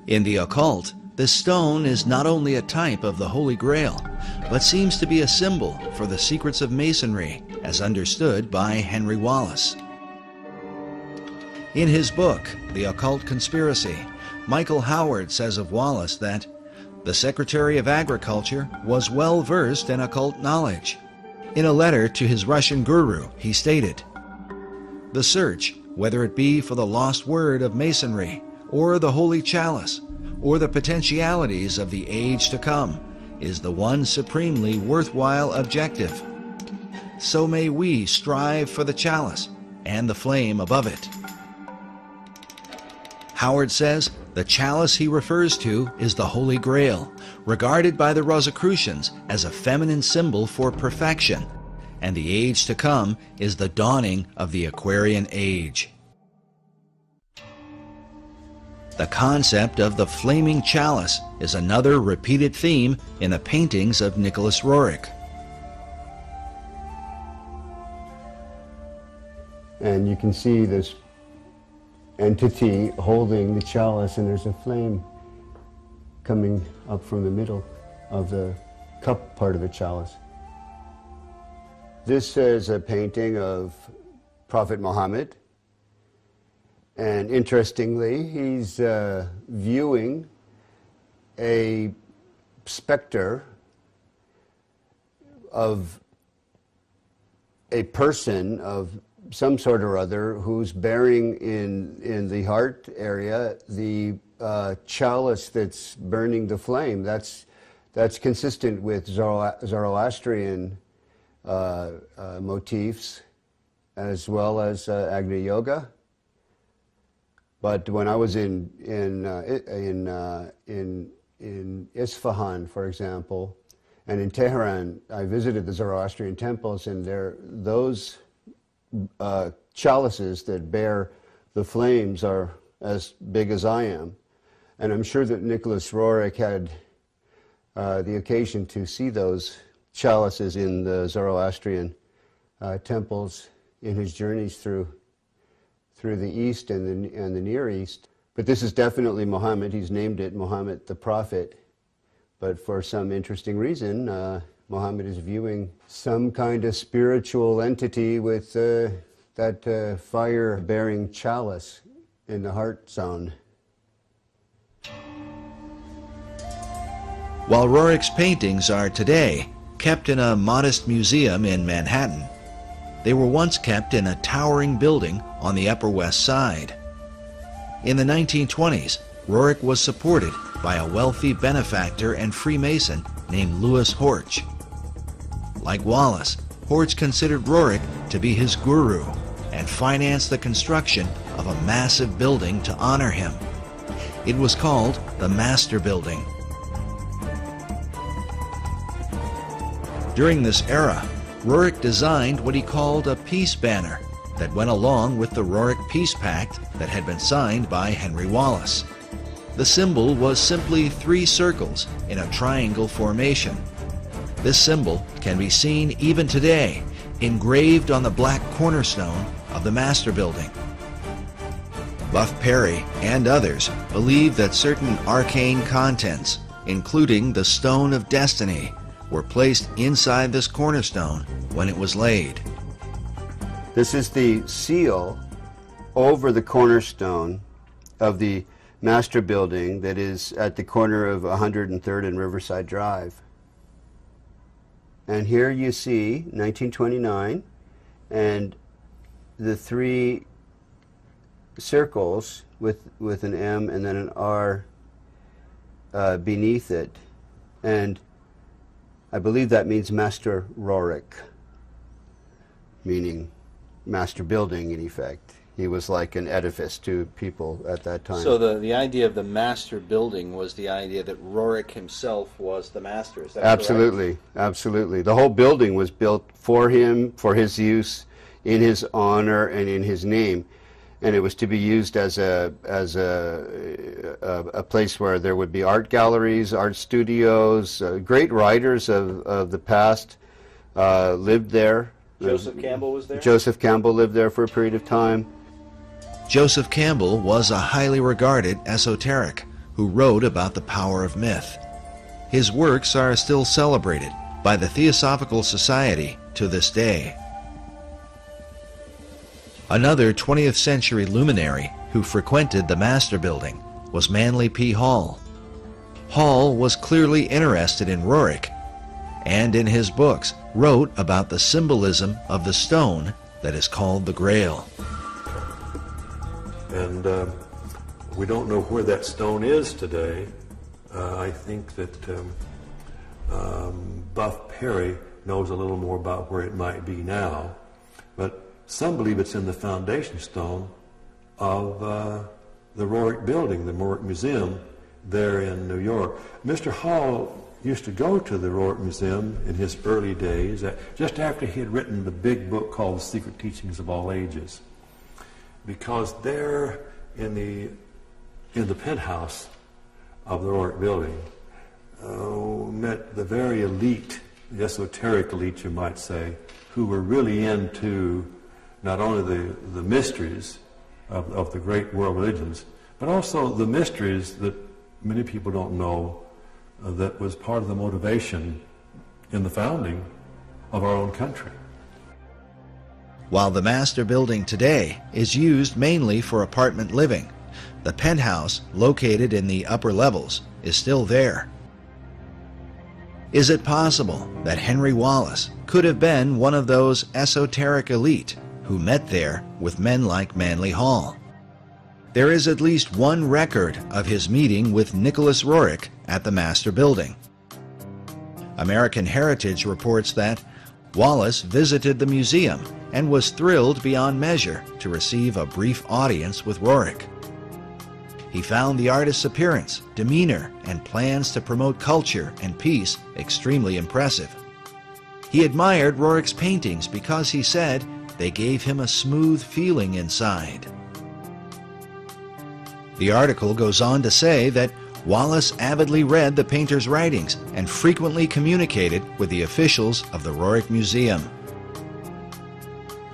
In the occult, this stone is not only a type of the Holy Grail, but seems to be a symbol for the secrets of Masonry, as understood by Henry Wallace. In his book, The Occult Conspiracy, Michael Howard says of Wallace that the Secretary of Agriculture was well versed in occult knowledge. In a letter to his Russian guru, he stated, "The search, whether it be for the lost word of Masonry, or the Holy Chalice, or the potentialities of the age to come, is the one supremely worthwhile objective. So may we strive for the chalice and the flame above it." Howard says the chalice he refers to is the Holy Grail, regarded by the Rosicrucians as a feminine symbol for perfection, and the age to come is the dawning of the Aquarian Age. The concept of the flaming chalice is another repeated theme in the paintings of Nicolas Roerich. And you can see this entity holding the chalice, and there's a flame coming up from the middle of the cup part of the chalice. This is a painting of Prophet Muhammad, and interestingly, he's viewing a specter of a person of some sort or other who's bearing in the heart area the chalice that's burning the flame. That's consistent with Zoroastrian motifs as well as Agni Yoga. But when I was in Isfahan, for example, and in Tehran, I visited the Zoroastrian temples, and those chalices that bear the flames are as big as I am. And I'm sure that Nicolas Roerich had the occasion to see those chalices in the Zoroastrian temples in his journeys through the East and the Near East. But this is definitely Muhammad. He's named it Muhammad the Prophet. But for some interesting reason, Muhammad is viewing some kind of spiritual entity with that fire-bearing chalice in the heart zone. While Roerich's paintings are today kept in a modest museum in Manhattan, they were once kept in a towering building on the Upper West Side. In the 1920s, Roerich was supported by a wealthy benefactor and Freemason named Louis Horch. Like Wallace, Horch considered Roerich to be his guru and financed the construction of a massive building to honor him. It was called the Master Building. During this era, Roerich designed what he called a peace banner that went along with the Roerich Peace Pact that had been signed by Henry Wallace. The symbol was simply 3 circles in a triangle formation. This symbol can be seen even today, engraved on the black cornerstone of the Master Building. Buff Perry and others believe that certain arcane contents, including the Stone of Destiny, were placed inside this cornerstone when it was laid. This is the seal over the cornerstone of the Master Building that is at the corner of 103rd and Riverside Drive. And here you see 1929 and the 3 circles with an M and then an R beneath it. And I believe that means Master Roerich, meaning master building in effect. He was like an edifice to people at that time. So the idea of the master building was the idea that Roerich himself was the master, is that absolutely, correct? Absolutely. The whole building was built for him, for his use, in his honor and in his name. And it was to be used as a place where there would be art galleries, art studios. Great writers of the past lived there. Joseph Campbell was there? Joseph Campbell lived there for a period of time. Joseph Campbell was a highly regarded esoteric who wrote about the power of myth. His works are still celebrated by the Theosophical Society to this day. Another 20th century luminary who frequented the Master Building was Manly P. Hall. Hall was clearly interested in Roerich, and in his books wrote about the symbolism of the stone that is called the Graal. And we don't know where that stone is today. I think that Buff Perry knows a little more about where it might be now, but some believe it's in the foundation stone of the Roerich Building, the Roerich Museum, there in New York. Mr. Hall used to go to the Roerich Museum in his early days, just after he had written the big book called The Secret Teachings of All Ages, because there in the penthouse of the Roerich Building met the very elite, the esoteric elite, you might say, who were really into not only the mysteries of the great world religions, but also the mysteries that many people don't know that was part of the motivation in the founding of our own country. While the Master Building today is used mainly for apartment living, the penthouse, located in the upper levels, is still there. Is it possible that Henry Wallace could have been one of those esoteric elite who met there with men like Manly Hall? There is at least one record of his meeting with Nicolas Roerich at the Master Building. American Heritage reports that Wallace visited the museum and was thrilled beyond measure to receive a brief audience with Roerich. He found the artist's appearance, demeanor, and plans to promote culture and peace extremely impressive. He admired Roerich's paintings because he said they gave him a smooth feeling inside. The article goes on to say that Wallace avidly read the painter's writings and frequently communicated with the officials of the Roerich Museum.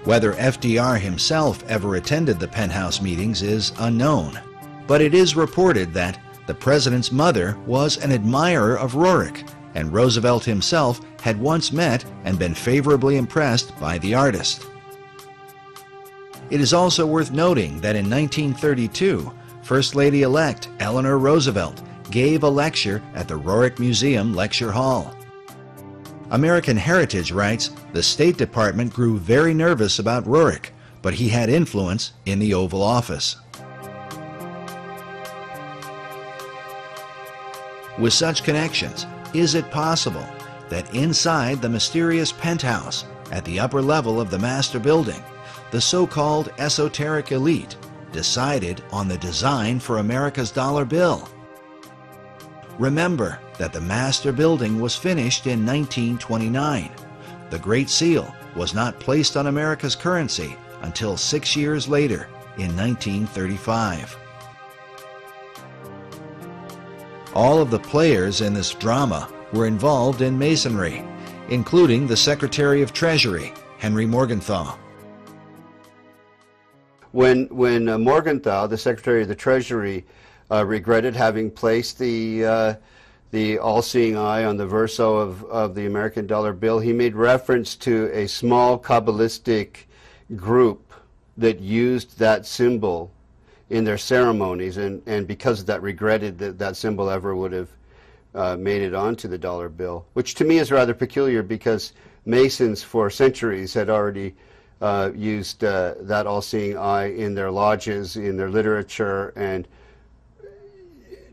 Whether FDR himself ever attended the penthouse meetings is unknown, but it is reported that the president's mother was an admirer of Roerich, and Roosevelt himself had once met and been favorably impressed by the artist. It is also worth noting that in 1932, First Lady-elect Eleanor Roosevelt gave a lecture at the Roerich Museum Lecture Hall. American Heritage writes, the State Department grew very nervous about Roerich, but he had influence in the Oval Office. With such connections, is it possible that inside the mysterious penthouse at the upper level of the Master Building, the so-called esoteric elite decided on the design for America's dollar bill? Remember that the Master Building was finished in 1929. The Great Seal was not placed on America's currency until 6 years later, in 1935. All of the players in this drama were involved in Masonry, including the Secretary of Treasury, Henry Morgenthau. When Morgenthau, the Secretary of the Treasury, regretted having placed the all-seeing eye on the verso of the American dollar bill, he made reference to a small Kabbalistic group that used that symbol in their ceremonies, and because of that regretted that that symbol ever would have made it onto the dollar bill, which to me is rather peculiar because Masons for centuries had already used that all-seeing eye in their lodges, in their literature, and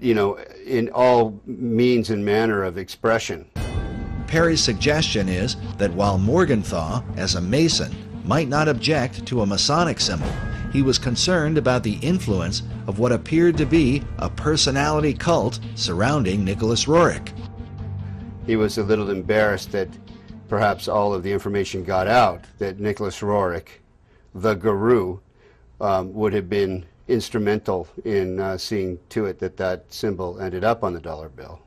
in all means and manner of expression. Perry's suggestion is that while Morgenthau, as a Mason, might not object to a Masonic symbol, he was concerned about the influence of what appeared to be a personality cult surrounding Nicolas Roerich. He was a little embarrassed that perhaps all of the information got out that Nicolas Roerich, the guru, would have been instrumental in seeing to it that that symbol ended up on the dollar bill.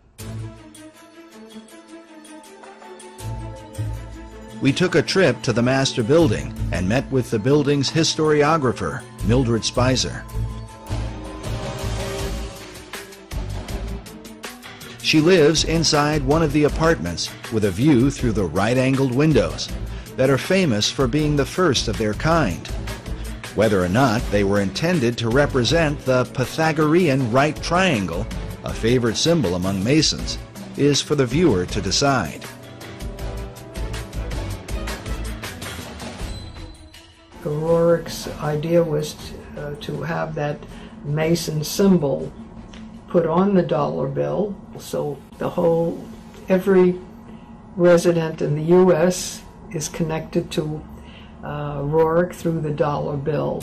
We took a trip to the Master Building and met with the building's historiographer, Mildred Spicer. She lives inside one of the apartments with a view through the right-angled windows that are famous for being the first of their kind. Whether or not they were intended to represent the Pythagorean right triangle, a favorite symbol among Masons, is for the viewer to decide. Roerich's idea was to have that Mason symbol put on the dollar bill, so every resident in the U.S. is connected to Roerich through the dollar bill.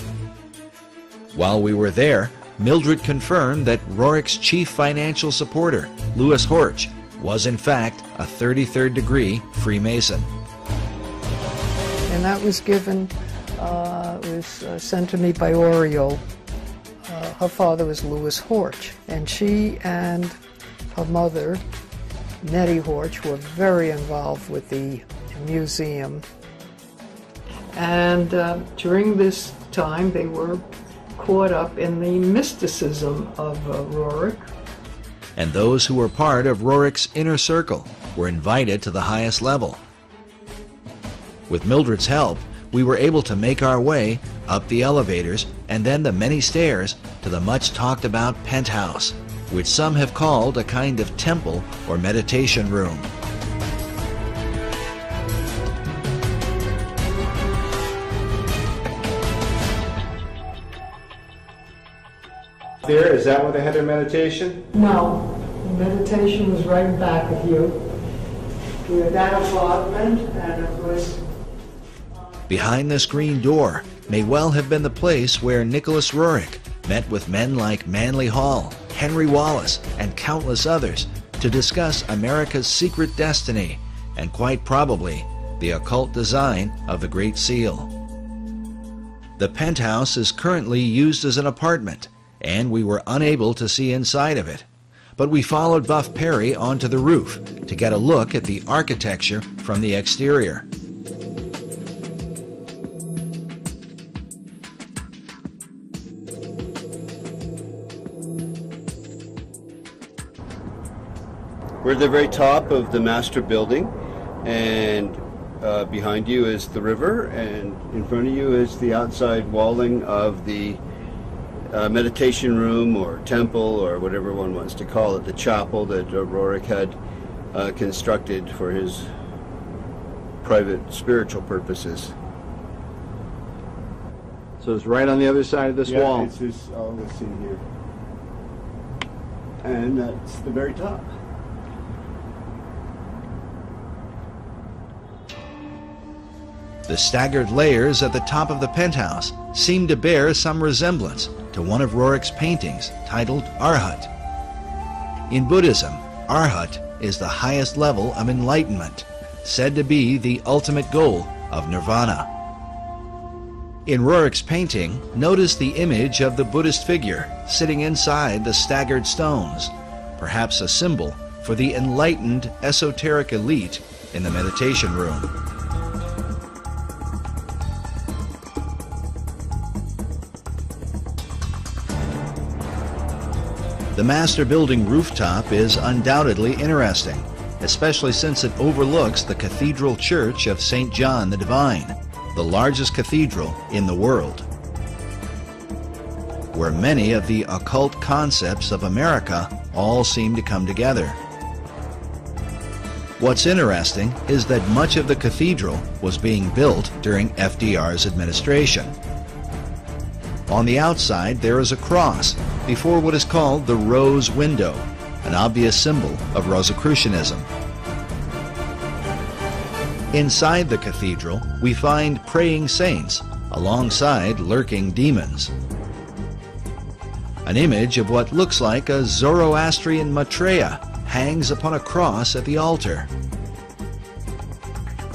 While we were there, Mildred confirmed that Roerich's chief financial supporter, Louis Horch, was in fact a 33rd degree Freemason. And that was given, sent to me by Oriole. Her father was Louis Horch, and she and her mother, Nettie Horch, were very involved with the museum. And during this time, they were caught up in the mysticism of Roerich. And those who were part of Roerich's inner circle were invited to the highest level. With Mildred's help, we were able to make our way up the elevators and then the many stairs to the much talked about penthouse, which some have called a kind of temple or meditation room. There, is that where they had their meditation? No, the meditation was right back of you. We had that apartment, and it was... Behind this green door may well have been the place where Nicolas Roerich met with men like Manly Hall, Henry Wallace, and countless others to discuss America's secret destiny and quite probably the occult design of the Great Seal. The penthouse is currently used as an apartment, and we were unable to see inside of it. But we followed Buff Perry onto the roof to get a look at the architecture from the exterior. We're at the very top of the master building, and behind you is the river, and in front of you is the outside walling of the meditation room or temple or whatever one wants to call it, the chapel that Roerich had constructed for his private spiritual purposes. So it's right on the other side of this wall. It's this, let's see here. And that's the very top. The staggered layers at the top of the penthouse seem to bear some resemblance to one of Roerich's paintings titled Arhat. In Buddhism, Arhat is the highest level of enlightenment, said to be the ultimate goal of nirvana. In Roerich's painting, notice the image of the Buddhist figure sitting inside the staggered stones, perhaps a symbol for the enlightened esoteric elite in the meditation room. The master building rooftop is undoubtedly interesting, especially since it overlooks the Cathedral Church of St. John the Divine, the largest cathedral in the world, where many of the occult concepts of America all seem to come together. What's interesting is that much of the cathedral was being built during FDR's administration. On the outside, there is a cross before what is called the Rose Window, an obvious symbol of Rosicrucianism. Inside the cathedral, we find praying saints alongside lurking demons. An image of what looks like a Zoroastrian Maitreya hangs upon a cross at the altar.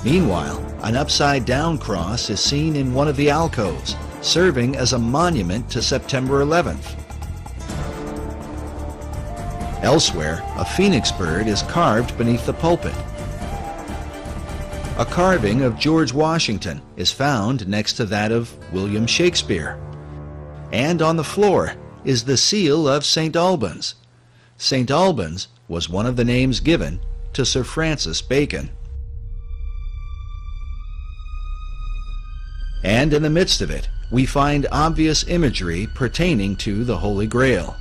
Meanwhile, an upside-down cross is seen in one of the alcoves, serving as a monument to September 11th. Elsewhere, a phoenix bird is carved beneath the pulpit. A carving of George Washington is found next to that of William Shakespeare. And on the floor is the seal of St. Albans. St. Albans was one of the names given to Sir Francis Bacon. And in the midst of it, we find obvious imagery pertaining to the Holy Grail.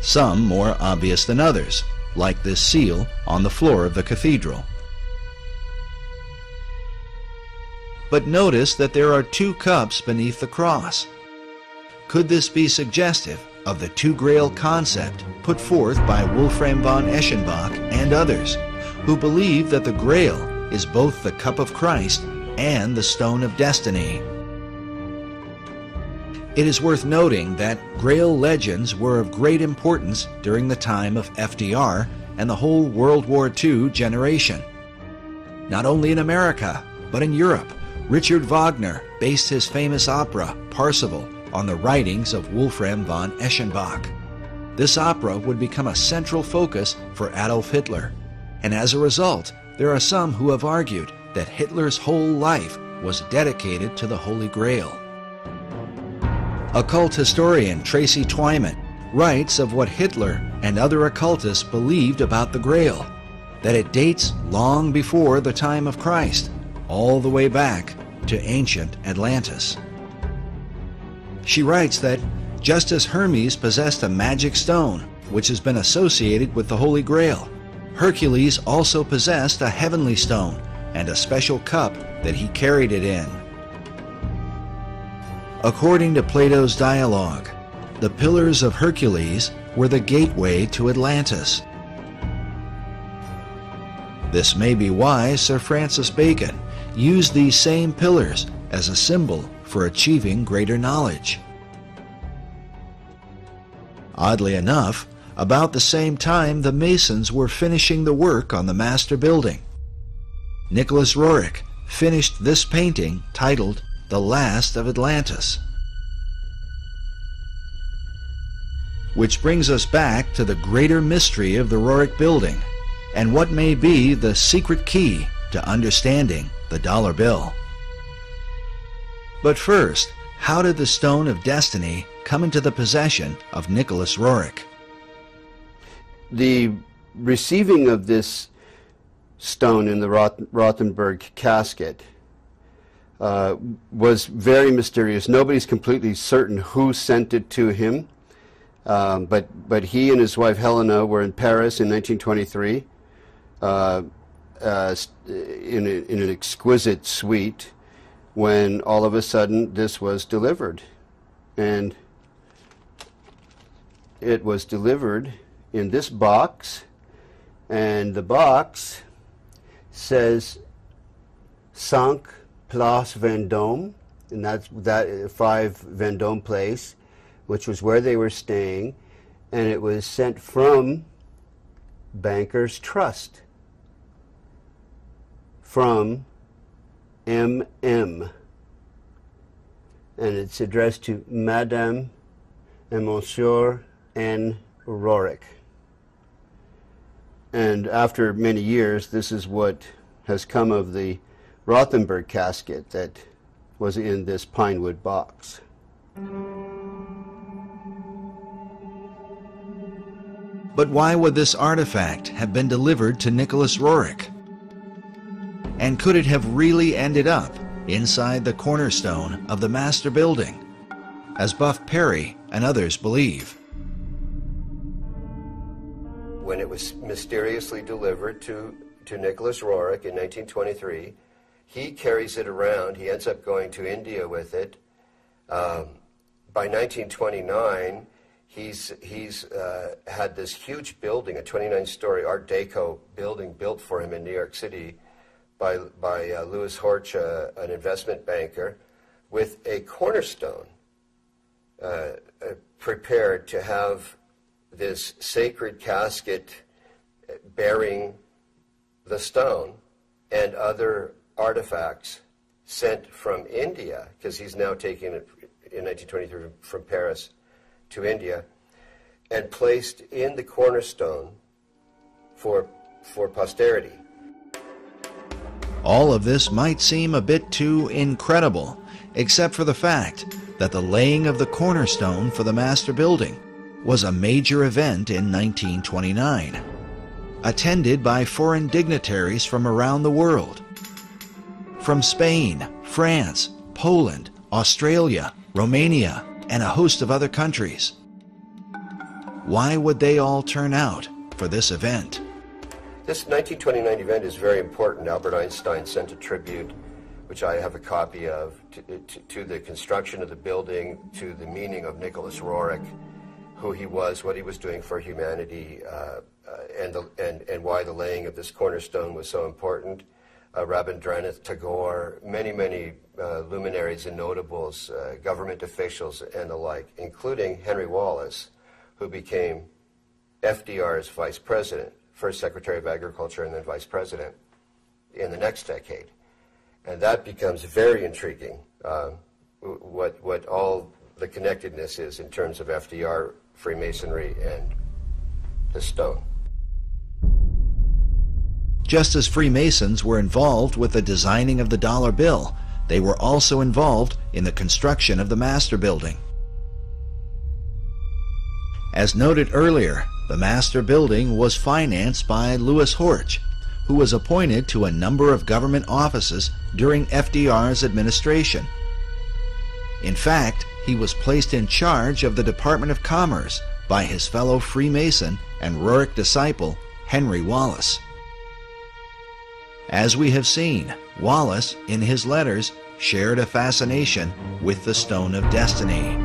Some more obvious than others, like this seal on the floor of the cathedral. But notice that there are two cups beneath the cross. Could this be suggestive of the two grail concept put forth by Wolfram von Eschenbach and others, who believe that the grail is both the cup of Christ and the stone of destiny? It is worth noting that grail legends were of great importance during the time of FDR and the whole World War II generation. Not only in America, but in Europe, Richard Wagner based his famous opera, Parsifal, on the writings of Wolfram von Eschenbach. This opera would become a central focus for Adolf Hitler, and as a result, there are some who have argued that Hitler's whole life was dedicated to the Holy Grail. Occult historian Tracy Twyman writes of what Hitler and other occultists believed about the Grail, that it dates long before the time of Christ, all the way back to ancient Atlantis. She writes that just as Hermes possessed a magic stone, which has been associated with the Holy Grail, Hercules also possessed a heavenly stone and a special cup that he carried it in. According to Plato's dialogue, the Pillars of Hercules were the gateway to Atlantis. This may be why Sir Francis Bacon used these same pillars as a symbol for achieving greater knowledge. Oddly enough, about the same time the Masons were finishing the work on the master building, Nicolas Roerich finished this painting titled The Last of Atlantis. Which brings us back to the greater mystery of the Roerich building and what may be the secret key to understanding the dollar bill. But first, how did the Stone of Destiny come into the possession of Nicolas Roerich? The receiving of this stone in the Rothenburg casket was very mysterious. Nobody's completely certain who sent it to him, but he and his wife Helena were in Paris in 1923 in an exquisite suite when all of a sudden this was delivered. And it was delivered in this box, and the box says 5 Place Vendôme, and that's 5 Vendôme Place, which was where they were staying, and it was sent from Bankers Trust, from MM, and it's addressed to Madame and Monsieur N. Roerich. And after many years, this is what has come of the Rothenburg casket that was in this pine wood box. But why would this artifact have been delivered to Nicolas Roerich? And could it have really ended up inside the cornerstone of the master building, as Buff Perry and others believe? When it was mysteriously delivered to Nicolas Roerich in 1923, he carries it around. He ends up going to India with it. By 1929, he's had this huge building, a 29-story Art Deco building built for him in New York City by Louis Horch, an investment banker, with a cornerstone prepared to have this sacred casket bearing the stone and other artifacts sent from India, because he's now taking it in 1923 from Paris to India, and placed in the cornerstone for posterity. All of this might seem a bit too incredible, except for the fact that the laying of the cornerstone for the master building was a major event in 1929, attended by foreign dignitaries from around the world. From Spain, France, Poland, Australia, Romania, and a host of other countries. Why would they all turn out for this event? This 1929 event is very important. Albert Einstein sent a tribute, which I have a copy of, to the construction of the building, to the meaning of Nicolas Roerich, who he was, what he was doing for humanity, and why the laying of this cornerstone was so important. Rabindranath Tagore, many luminaries and notables, government officials and the like, including Henry Wallace, who became FDR's vice president, first Secretary of Agriculture and then vice president in the next decade. And that becomes very intriguing, what all the connectedness is in terms of FDR, Freemasonry, and the stone. Just as Freemasons were involved with the designing of the dollar bill, they were also involved in the construction of the Master Building. As noted earlier, the Master Building was financed by Louis Horch, who was appointed to a number of government offices during FDR's administration. In fact, he was placed in charge of the Department of Commerce by his fellow Freemason and Roerich disciple, Henry Wallace. As we have seen, Wallace, in his letters, shared a fascination with the Stone of Destiny.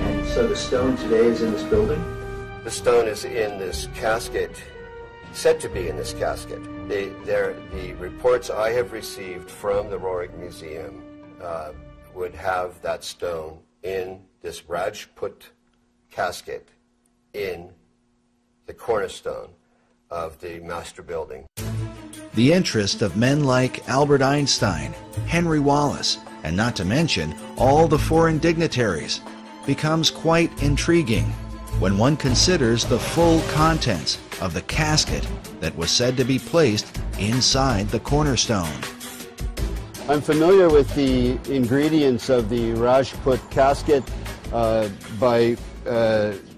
And so the stone today is in this building? The stone is in this casket, said to be in this casket. The reports I have received from the Roerich Museum would have that stone in this Rajput casket in the cornerstone of the Master Building. The interest of men like Albert Einstein, Henry Wallace, and not to mention all the foreign dignitaries becomes quite intriguing when one considers the full contents of the casket that was said to be placed inside the cornerstone. I'm familiar with the ingredients of the Rajput casket by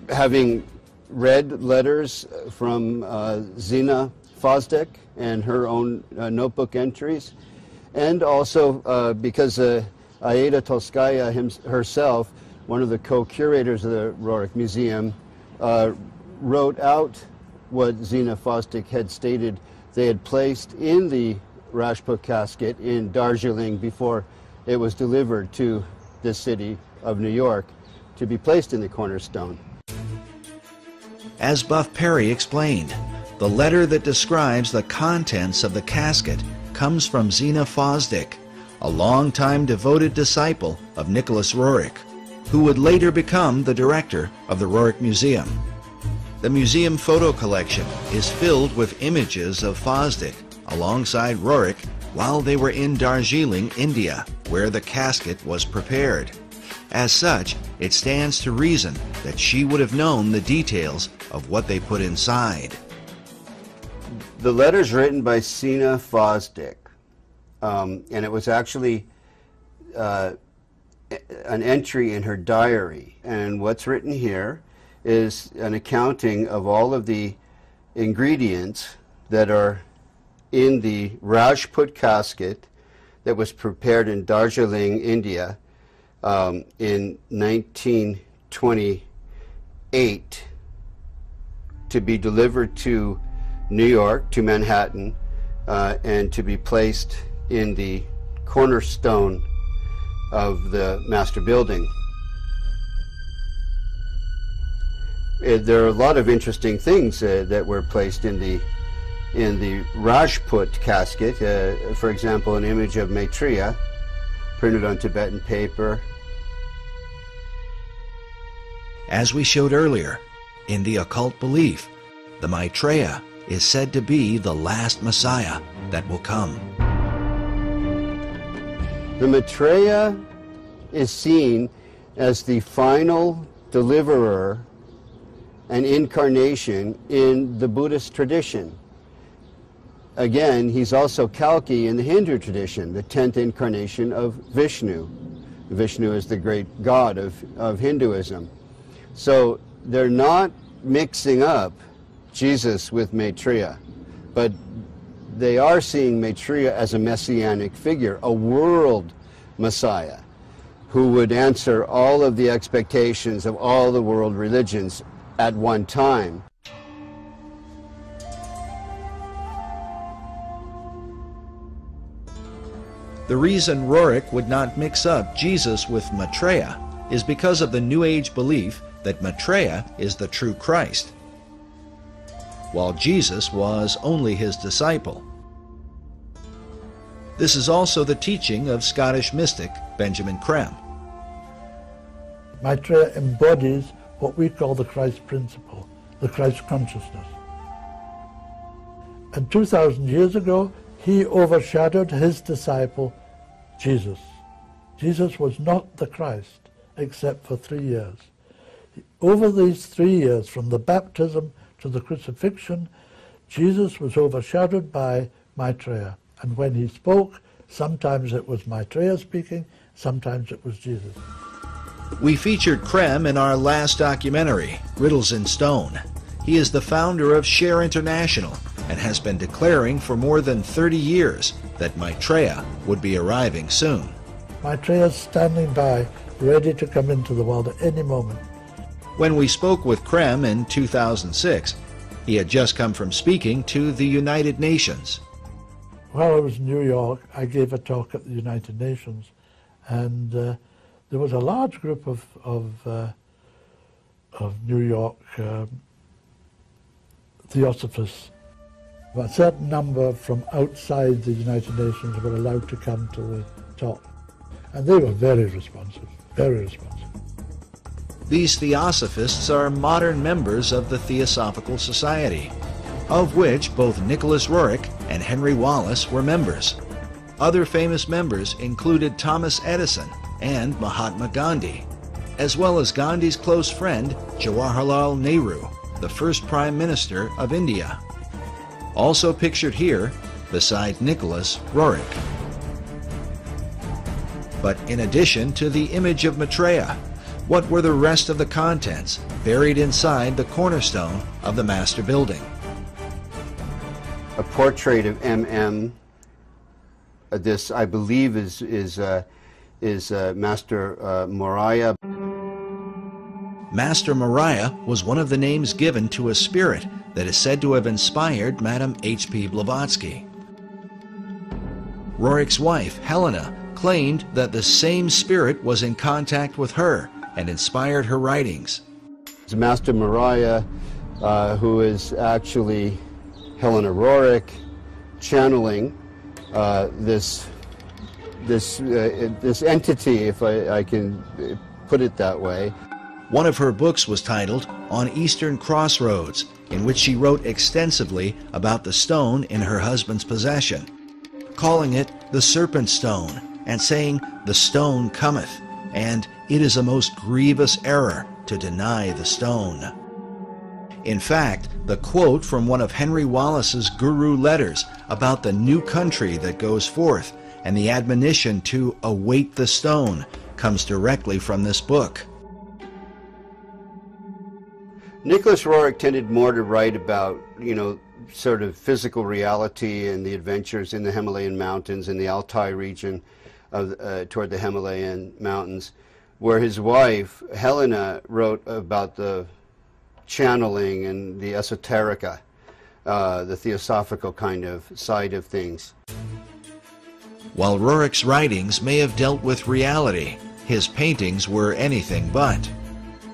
having read letters from Zina Fosdick and her own notebook entries, and also because Aida Tolskaya herself, one of the co-curators of the Roerich Museum, wrote out what Zina Fosdick had stated they had placed in the Rajput casket in Darjeeling before it was delivered to the city of New York to be placed in the cornerstone. As Buff Perry explained, the letter that describes the contents of the casket comes from Zina Fosdick, a longtime devoted disciple of Nicolas Roerich, who would later become the director of the Roerich Museum. The museum photo collection is filled with images of Fosdick alongside Roerich while they were in Darjeeling, India, where the casket was prepared. As such, it stands to reason that she would have known the details of what they put inside. The letter's written by Zina Fosdick, and it was actually an entry in her diary. And what's written here is an accounting of all of the ingredients that are in the Rajput casket that was prepared in Darjeeling, India, in 1928 to be delivered to New York, to Manhattan, and to be placed in the cornerstone of the Master Building. There are a lot of interesting things that were placed in the Rajput casket. For example, an image of Maitreya printed on Tibetan paper. As we showed earlier, in the occult belief, the Maitreya is said to be the last Messiah that will come. The Maitreya is seen as the final deliverer and incarnation in the Buddhist tradition. Again, he's also Kalki in the Hindu tradition, the 10th incarnation of Vishnu. Vishnu is the great god of Hinduism. So they're not mixing up Jesus with Maitreya, but they are seeing Maitreya as a messianic figure, a world Messiah, who would answer all of the expectations of all the world religions at one time. The reason Roerich would not mix up Jesus with Maitreya is because of the New Age belief that Maitreya is the true Christ, while Jesus was only his disciple. This is also the teaching of Scottish mystic Benjamin Creme. Maitreya embodies what we call the Christ principle, the Christ consciousness. And 2,000 years ago, he overshadowed his disciple, Jesus. Jesus was not the Christ, except for 3 years. Over these 3 years, from the baptism to the crucifixion, Jesus was overshadowed by Maitreya. And when he spoke, sometimes it was Maitreya speaking, sometimes it was Jesus. We featured Creme in our last documentary, Riddles in Stone. He is the founder of Share International and has been declaring for more than 30 years that Maitreya would be arriving soon. Maitreya is standing by, ready to come into the world at any moment. When we spoke with Creme in 2006, he had just come from speaking to the United Nations. While I was in New York, I gave a talk at the United Nations, and there was a large group of New York theosophists. A certain number from outside the United Nations were allowed to come to the talk, and they were very responsive, very responsive. These theosophists are modern members of the Theosophical Society, of which both Nicolas Roerich and Henry Wallace were members. Other famous members included Thomas Edison and Mahatma Gandhi, as well as Gandhi's close friend Jawaharlal Nehru, the first Prime Minister of India. Also pictured here, beside Nicolas Roerich. But in addition to the image of Maitreya, what were the rest of the contents buried inside the cornerstone of the master building? A portrait of M.M. This, I believe, is Master Moriah. Master Moriah was one of the names given to a spirit that is said to have inspired Madame H.P. Blavatsky. Roerich's wife, Helena, claimed that the same spirit was in contact with her and inspired her writings. It's Master Moriah, who is actually Helena Roerich, channeling this entity, if I can put it that way. One of her books was titled On Eastern Crossroads, in which she wrote extensively about the stone in her husband's possession, calling it the Serpent Stone, and saying, "The stone cometh," and "It is a most grievous error to deny the stone." In fact, the quote from one of Henry Wallace's guru letters about the new country that goes forth and the admonition to await the stone comes directly from this book. Nicolas Roerich tended more to write about, sort of physical reality and the adventures in the Himalayan mountains, in the Altai region toward the Himalayan mountains, where his wife, Helena, wrote about the channeling and the esoterica, the theosophical kind of side of things. While Roerich's writings may have dealt with reality, his paintings were anything but.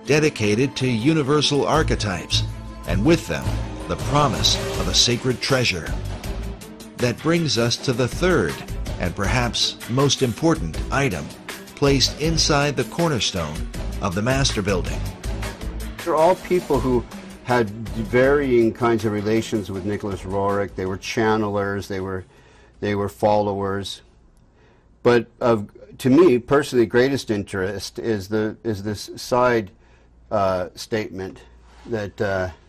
Dedicated to universal archetypes, and with them, the promise of a sacred treasure. That brings us to the third, and perhaps most important item, placed inside the cornerstone of the master building. They're all people who had varying kinds of relations with Nicolas Roerich. They were channelers, they were followers. But to me, personally, greatest interest is this side statement that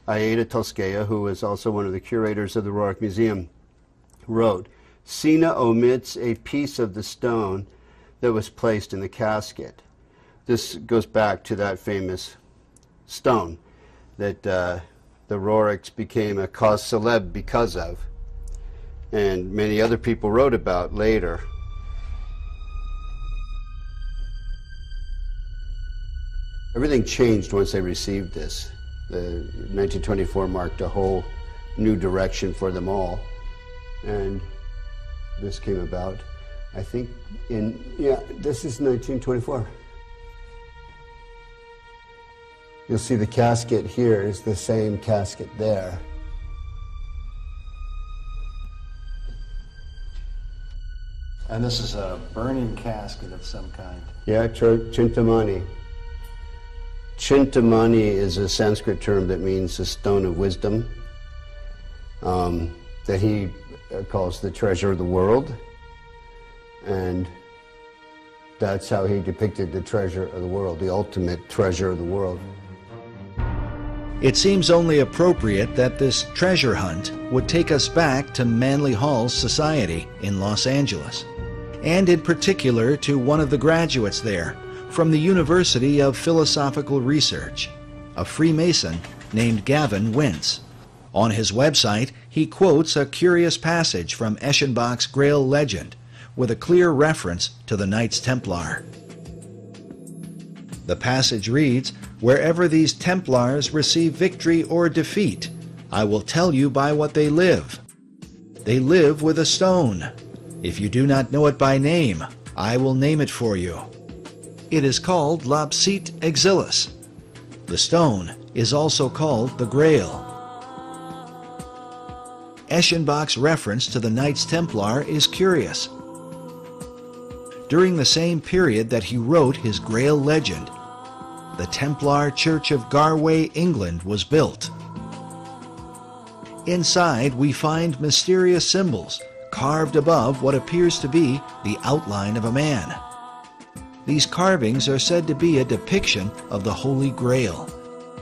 Aida Tolskaya, who is also one of the curators of the Roerich Museum, wrote. Sina omits a piece of the stone that was placed in the casket. This goes back to that famous stone that the Roerichs became a cause célèbre because of, and many other people wrote about later. Everything changed once they received this. The 1924 marked a whole new direction for them all, and this came about, I think, this is 1924. You'll see the casket here is the same casket there. And this is a burning casket of some kind. Yeah, Chintamani. Chintamani is a Sanskrit term that means the stone of wisdom, that he calls the treasure of the world, and that's how he depicted the treasure of the world, the ultimate treasure of the world. It seems only appropriate that this treasure hunt would take us back to Manly Hall's society in Los Angeles, and in particular to one of the graduates there from the University of Philosophical Research, a Freemason named Gavin Wentz. On his website, he quotes a curious passage from Eschenbach's Graal legend with a clear reference to the Knights Templar. The passage reads, "Wherever these Templars receive victory or defeat, I will tell you by what they live. They live with a stone. If you do not know it by name, I will name it for you. It is called lapsit exilis. The stone is also called the Graal." Eschenbach's reference to the Knights Templar is curious. During the same period that he wrote his Graal legend, the Templar Church of Garway, England was built. Inside we find mysterious symbols carved above what appears to be the outline of a man. These carvings are said to be a depiction of the Holy Grail,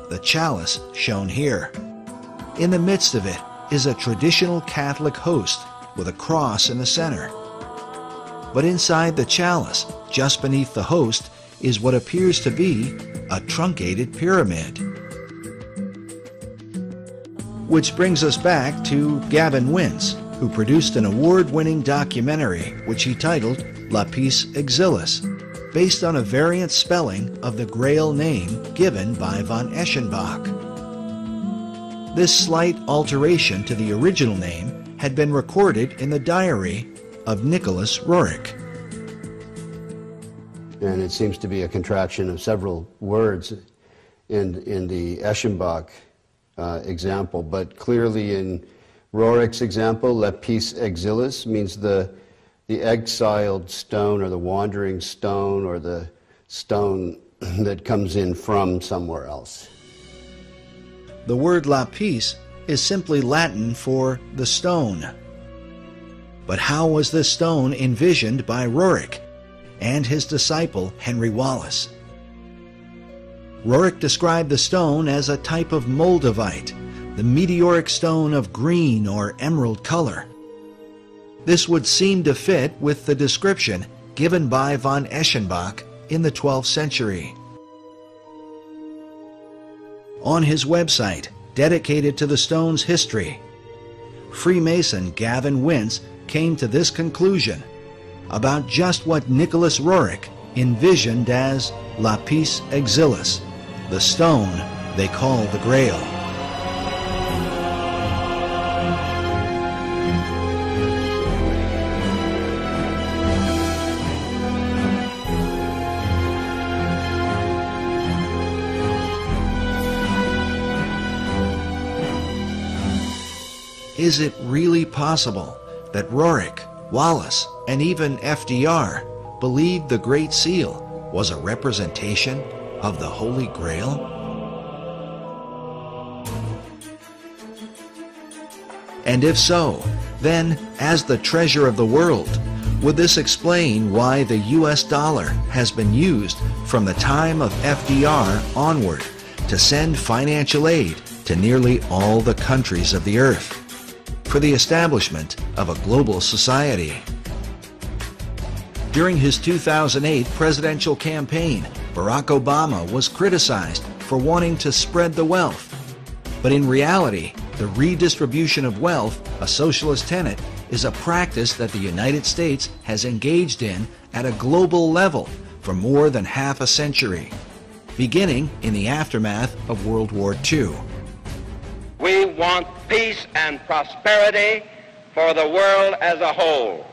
the chalice shown here. In the midst of it is a traditional Catholic host with a cross in the center. But inside the chalice, just beneath the host, is what appears to be a truncated pyramid. Which brings us back to Gavin Wentz, who produced an award-winning documentary which he titled Lapis Exilis, based on a variant spelling of the Grail name given by von Eschenbach. This slight alteration to the original name had been recorded in the diary of Nicolas Roerich. And it seems to be a contraction of several words in the Eschenbach example, but clearly in Roerich's example, lapis exilis means the exiled stone, or the wandering stone, or the stone that comes in from somewhere else. The word lapis is simply Latin for the stone. But how was this stone envisioned by Roerich and his disciple Henry Wallace? Roerich described the stone as a type of moldavite, the meteoric stone of green or emerald color. This would seem to fit with the description given by von Eschenbach in the 12th century. On his website, dedicated to the stone's history, Freemason Gavin Wentz came to this conclusion about just what Nicolas Roerich envisioned as lapis exilis, the stone they call the Grail. Is it really possible that Roerich, Wallace, and even FDR believed the Great Seal was a representation of the Holy Grail? And if so, then, as the treasure of the world, would this explain why the US dollar has been used from the time of FDR onward to send financial aid to nearly all the countries of the earth, for the establishment of a global society? During his 2008 presidential campaign, Barack Obama was criticized for wanting to spread the wealth. But in reality, the redistribution of wealth, a socialist tenet, is a practice that the United States has engaged in at a global level for more than half a century, beginning in the aftermath of World War II. We want peace and prosperity for the world as a whole.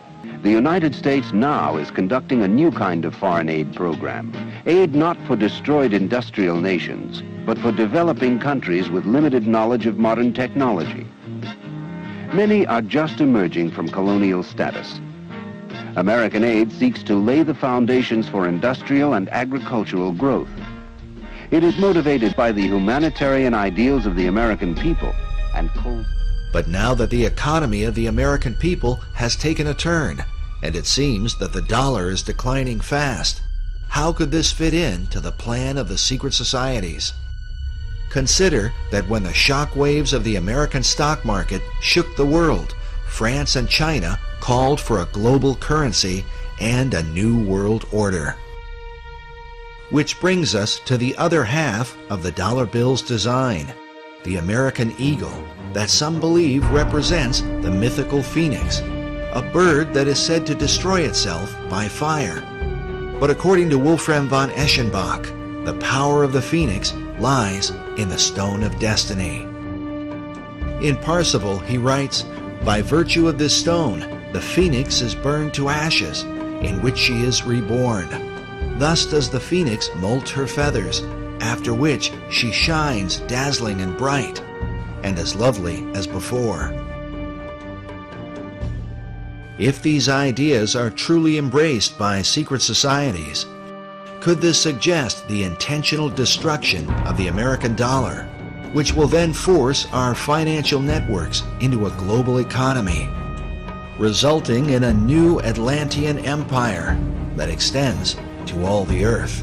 The United States now is conducting a new kind of foreign aid program. Aid not for destroyed industrial nations, but for developing countries with limited knowledge of modern technology. Many are just emerging from colonial status. American aid seeks to lay the foundations for industrial and agricultural growth. It is motivated by the humanitarian ideals of the American people and cold. But now that the economy of the American people has taken a turn, and it seems that the dollar is declining fast, how could this fit in to the plan of the secret societies? Consider that when the shock waves of the American stock market shook the world, France and China called for a global currency and a new world order. Which brings us to the other half of the dollar bill's design, the American eagle, that some believe represents the mythical phoenix, a bird that is said to destroy itself by fire. But according to Wolfram von Eschenbach, the power of the phoenix lies in the stone of destiny. In Parsifal, he writes, "By virtue of this stone, the phoenix is burned to ashes, in which she is reborn. Thus does the phoenix molt her feathers, after which she shines dazzling and bright, and as lovely as before." If these ideas are truly embraced by secret societies, could this suggest the intentional destruction of the American dollar, which will then force our financial networks into a global economy, resulting in a new Atlantean empire that extends to all the earth?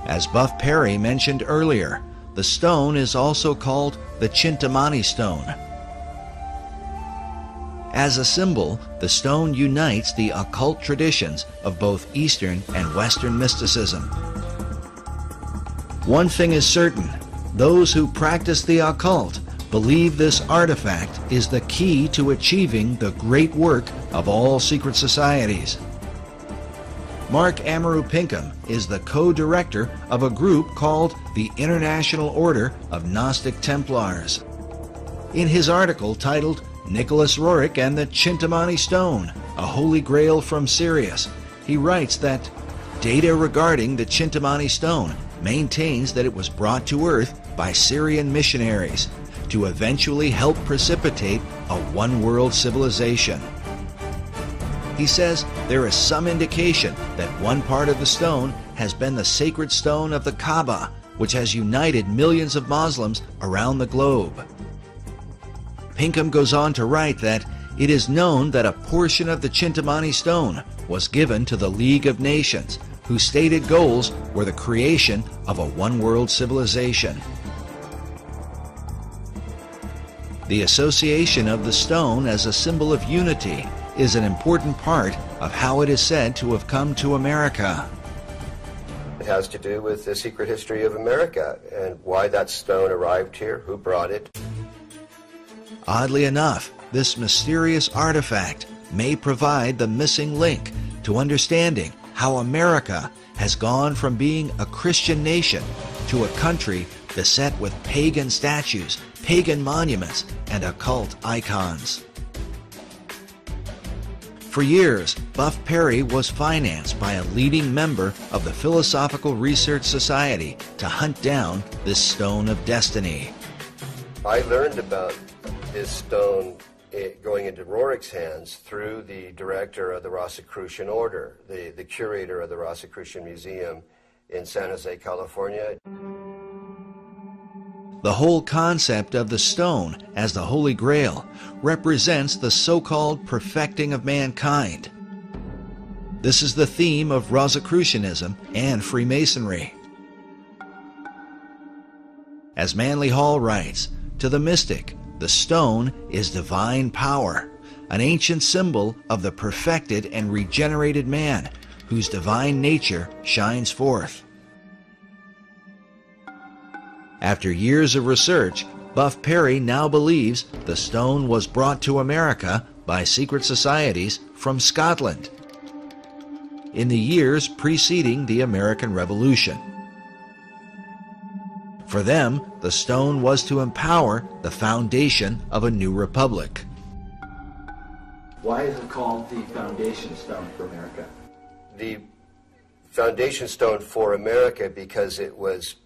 As Buff Perry mentioned earlier, the stone is also called the Chintamani stone. As a symbol, the stone unites the occult traditions of both Eastern and Western mysticism. One thing is certain, those who practice the occult believe this artifact is the key to achieving the great work of all secret societies. Mark Amaru Pinkham is the co-director of a group called the International Order of Gnostic Templars. In his article titled Nicolas Roerich and the Chintamani Stone, a Holy Grail from Sirius, he writes that data regarding the Chintamani Stone maintains that it was brought to Earth by Syrian missionaries to eventually help precipitate a one-world civilization. He says there is some indication that one part of the stone has been the sacred stone of the Kaaba, which has united millions of Muslims around the globe. Pinkham goes on to write that it is known that a portion of the Chintamani stone was given to the League of Nations, whose stated goals were the creation of a one-world civilization. The association of the stone as a symbol of unity is an important part of how it is said to have come to America. It has to do with the secret history of America and why that stone arrived here, who brought it. Oddly enough, this mysterious artifact may provide the missing link to understanding how America has gone from being a Christian nation to a country beset with pagan statues, pagan monuments, and occult icons. For years, Buff Perry was financed by a leading member of the Philosophical Research Society to hunt down this stone of destiny. I learned about this stone going into Roerich's hands through the director of the Rosicrucian Order, the curator of the Rosicrucian Museum in San Jose, California. The whole concept of the stone as the Holy Grail represents the so-called perfecting of mankind. This is the theme of Rosicrucianism and Freemasonry. As Manly Hall writes, to the mystic, the stone is divine power, an ancient symbol of the perfected and regenerated man, whose divine nature shines forth. After years of research, Buff Perry now believes the stone was brought to America by secret societies from Scotland in the years preceding the American Revolution. For them, the stone was to empower the foundation of a new republic. Why is it called the foundation stone for America? The foundation stone for America because it was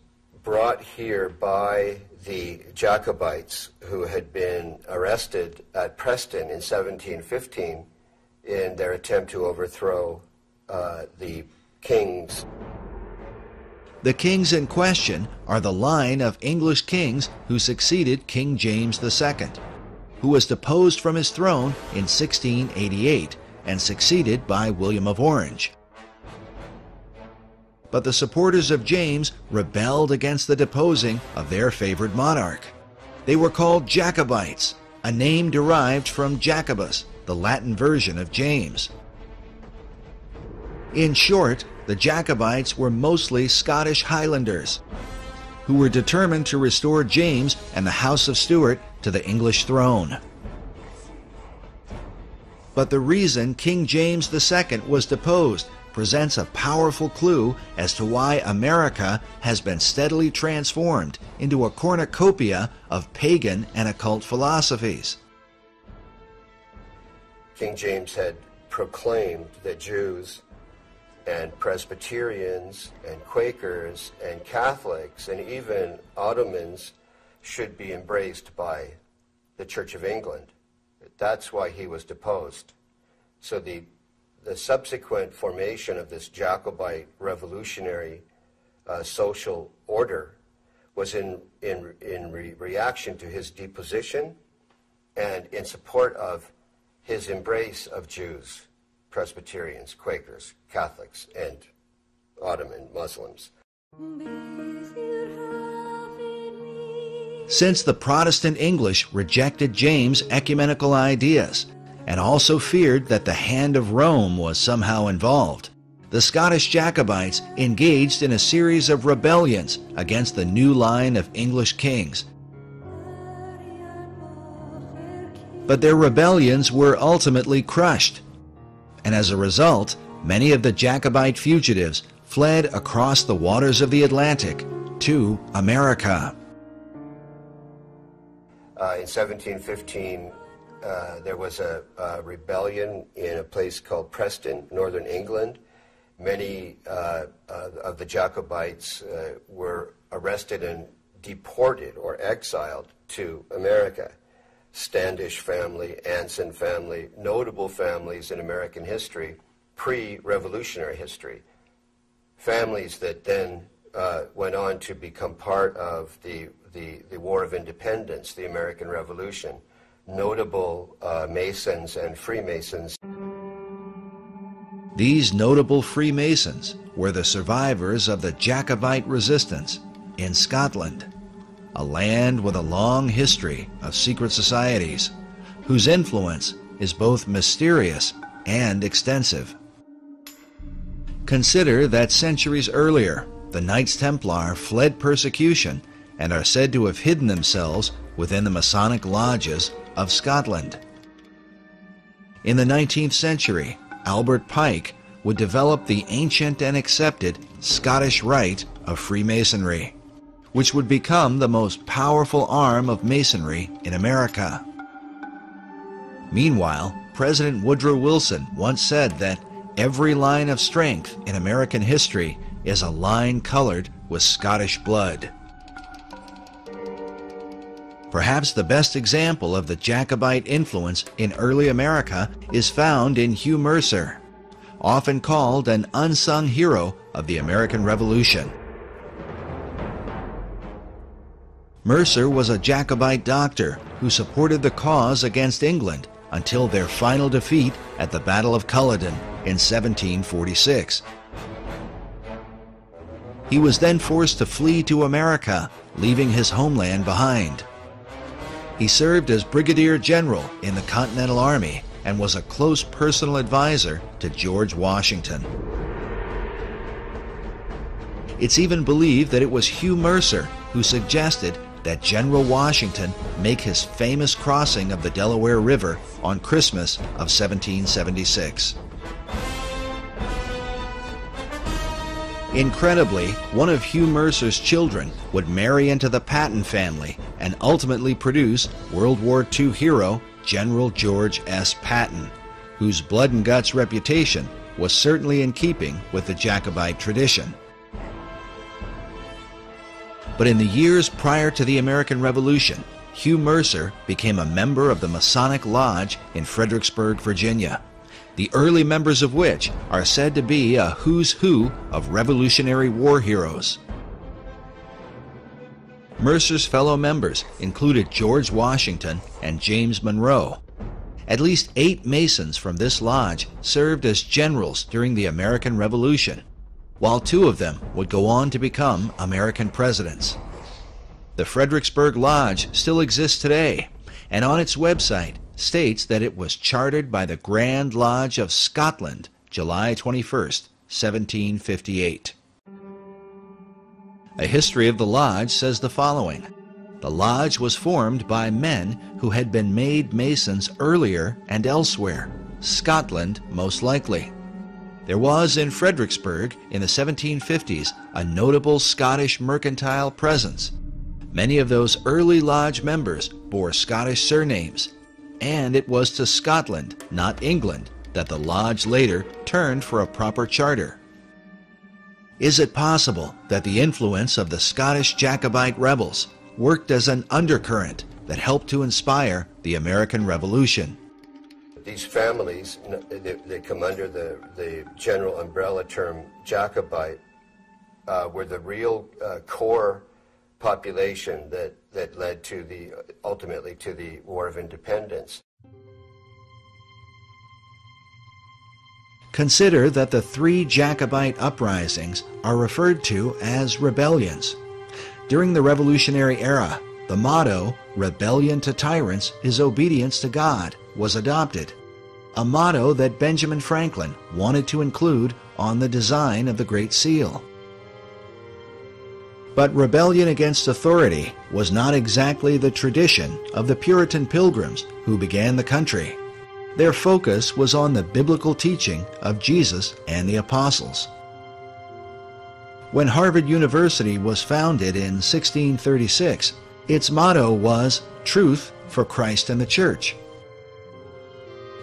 brought here by the Jacobites who had been arrested at Preston in 1715 in their attempt to overthrow the kings. The kings in question are the line of English kings who succeeded King James II, who was deposed from his throne in 1688 and succeeded by William of Orange. But the supporters of James rebelled against the deposing of their favored monarch. They were called Jacobites, a name derived from Jacobus, the Latin version of James. In short, the Jacobites were mostly Scottish Highlanders who were determined to restore James and the House of Stuart to the English throne. But the reason King James II was deposed presents a powerful clue as to why America has been steadily transformed into a cornucopia of pagan and occult philosophies. King James had proclaimed that Jews and Presbyterians and Quakers and Catholics and even Ottomans should be embraced by the Church of England. That's why he was deposed. So the subsequent formation of this Jacobite revolutionary social order was in reaction to his deposition and in support of his embrace of Jews, Presbyterians, Quakers, Catholics, and Ottoman Muslims. Since the Protestant English rejected James' ecumenical ideas and also feared that the hand of Rome was somehow involved, the Scottish Jacobites engaged in a series of rebellions against the new line of English kings. But their rebellions were ultimately crushed, and as a result, many of the Jacobite fugitives fled across the waters of the Atlantic to America. In 1715, there was a rebellion in a place called Preston, northern England. Many of the Jacobites were arrested and deported or exiled to America. Standish family, Anson family, notable families in American history, pre-revolutionary history. Families that then went on to become part of the War of Independence, the American Revolution. Notable Masons and Freemasons. These notable Freemasons were the survivors of the Jacobite resistance in Scotland, a land with a long history of secret societies, whose influence is both mysterious and extensive. Consider that centuries earlier, the Knights Templar fled persecution and are said to have hidden themselves within the Masonic lodges of Scotland. In the 19th century, Albert Pike would develop the ancient and accepted Scottish Rite of Freemasonry, which would become the most powerful arm of Masonry in America. Meanwhile, President Woodrow Wilson once said that every line of strength in American history is a line colored with Scottish blood. Perhaps the best example of the Jacobite influence in early America is found in Hugh Mercer, often called an unsung hero of the American Revolution. Mercer was a Jacobite doctor who supported the cause against England until their final defeat at the Battle of Culloden in 1746. He was then forced to flee to America, leaving his homeland behind. He served as brigadier general in the Continental Army and was a close personal advisor to George Washington. It's even believed that it was Hugh Mercer who suggested that General Washington make his famous crossing of the Delaware River on Christmas of 1776. Incredibly, one of Hugh Mercer's children would marry into the Patton family and ultimately produce World War II hero General George S. Patton, whose blood and guts reputation was certainly in keeping with the Jacobite tradition. But in the years prior to the American Revolution, Hugh Mercer became a member of the Masonic Lodge in Fredericksburg, Virginia, the early members of which are said to be a who's who of Revolutionary War heroes. Mercer's fellow members included George Washington and James Monroe. At least 8 Masons from this lodge served as generals during the American Revolution, while 2 of them would go on to become American presidents. The Fredericksburg Lodge still exists today, and on its website states that it was chartered by the Grand Lodge of Scotland, July 21st, 1758. A history of the lodge says the following. The lodge was formed by men who had been made Masons earlier and elsewhere, Scotland most likely. There was in Fredericksburg in the 1750s a notable Scottish mercantile presence. Many of those early lodge members bore Scottish surnames, and it was to Scotland, not England, that the lodge later turned for a proper charter. Is it possible that the influence of the Scottish Jacobite rebels worked as an undercurrent that helped to inspire the American Revolution? These families, they come under the general umbrella term Jacobite, were the real core population that led to ultimately to the War of Independence. Consider that the 3 Jacobite uprisings are referred to as rebellions. During the Revolutionary era, the motto, "Rebellion to tyrants is obedience to God," was adopted, a motto that Benjamin Franklin wanted to include on the design of the Great Seal. But rebellion against authority was not exactly the tradition of the Puritan Pilgrims who began the country. Their focus was on the biblical teaching of Jesus and the apostles. When Harvard University was founded in 1636, its motto was "Truth for Christ and the Church."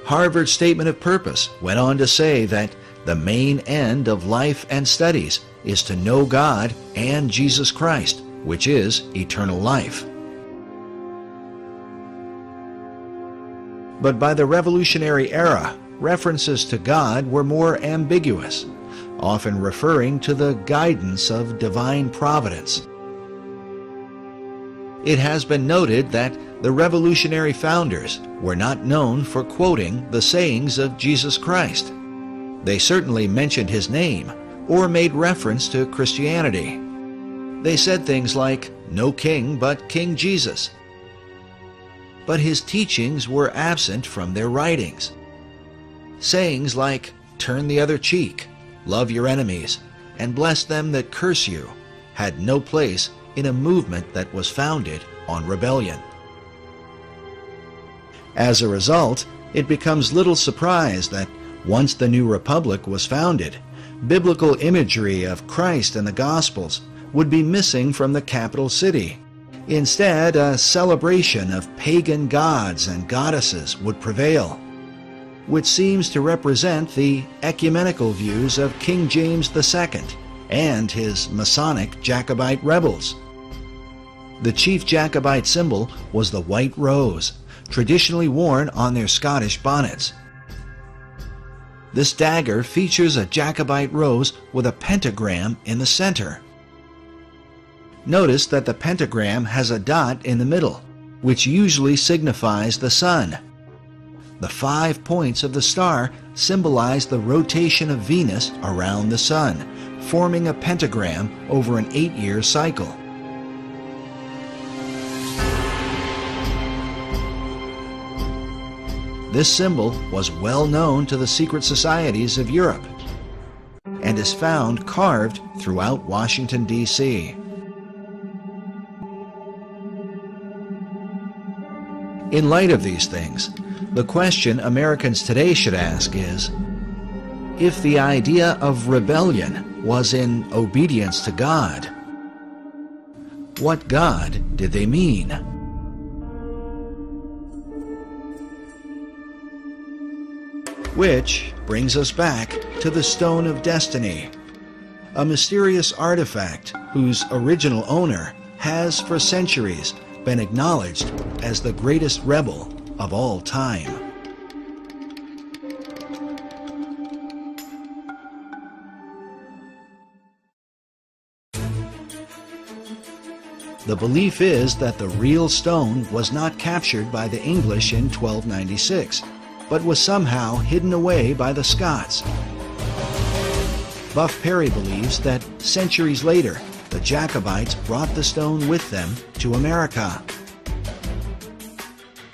Harvard's statement of purpose went on to say that the main end of life and studies is to know God and Jesus Christ, which is eternal life. But by the Revolutionary era, references to God were more ambiguous, often referring to the guidance of divine providence. It has been noted that the revolutionary founders were not known for quoting the sayings of Jesus Christ. They certainly mentioned his name or made reference to Christianity. They said things like, "No king but King Jesus." But his teachings were absent from their writings. Sayings like, "Turn the other cheek," "Love your enemies," and "Bless them that curse you," had no place in a movement that was founded on rebellion. As a result, it becomes little surprise that once the new republic was founded, biblical imagery of Christ and the Gospels would be missing from the capital city. Instead, a celebration of pagan gods and goddesses would prevail, which seems to represent the ecumenical views of King James II and his Masonic Jacobite rebels. The chief Jacobite symbol was the white rose, traditionally worn on their Scottish bonnets. This dagger features a Jacobite rose with a pentagram in the center. Notice that the pentagram has a dot in the middle, which usually signifies the sun. The 5 points of the star symbolize the rotation of Venus around the sun, forming a pentagram over an 8-year cycle. This symbol was well known to the secret societies of Europe and is found carved throughout Washington, D.C. In light of these things, the question Americans today should ask is, if the idea of rebellion was in obedience to God, what God did they mean? Which brings us back to the Stone of Destiny, a mysterious artifact whose original owner has for centuries been acknowledged as the greatest rebel of all time. The belief is that the real stone was not captured by the English in 1296, but was somehow hidden away by the Scots. Buff Perry believes that centuries later, the Jacobites brought the stone with them to America.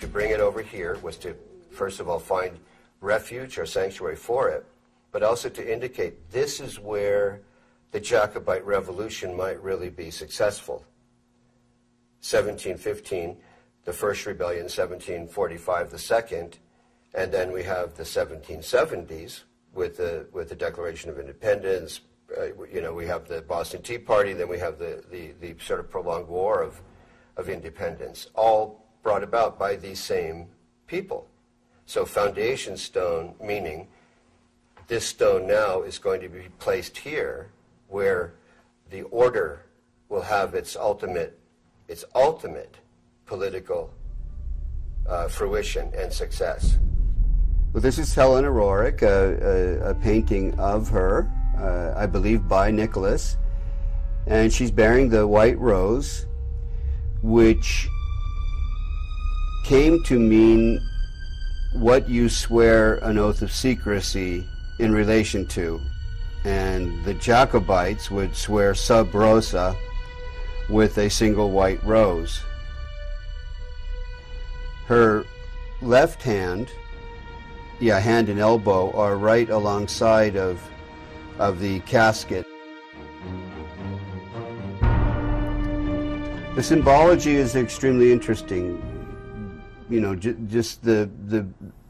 To bring it over here was to, first of all, find refuge or sanctuary for it, but also to indicate this is where the Jacobite revolution might really be successful. 1715, the first rebellion, 1745, the second, and then we have the 1770s with the Declaration of Independence. We have the Boston Tea Party, then we have the sort of prolonged war of independence, all brought about by these same people. So foundation stone, meaning this stone now is going to be placed here where the order will have its ultimate political fruition and success. Well, this is Helena Roerich, a painting of her, I believe by Nicholas, and she's bearing the white rose, which came to mean what you swear an oath of secrecy in relation to. And the Jacobites would swear sub rosa with a single white rose. Her left hand, hand and elbow, are right alongside of the casket. The symbology is extremely interesting. Just the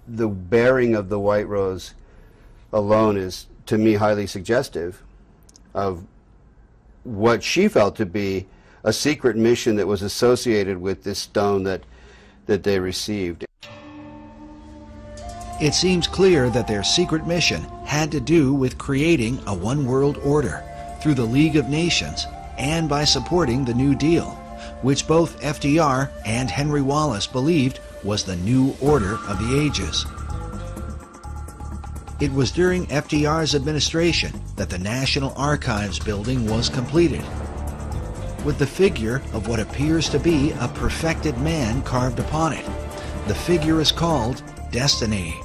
bearing of the white rose alone is, to me, highly suggestive of what she felt to be a secret mission that was associated with this stone that they received. It seems clear that their secret mission had to do with creating a one-world order through the League of Nations and by supporting the New Deal, which both FDR and Henry Wallace believed was the new order of the ages. It was during FDR's administration that the National Archives building was completed, with the figure of what appears to be a perfected man carved upon it. The figure is called Destiny,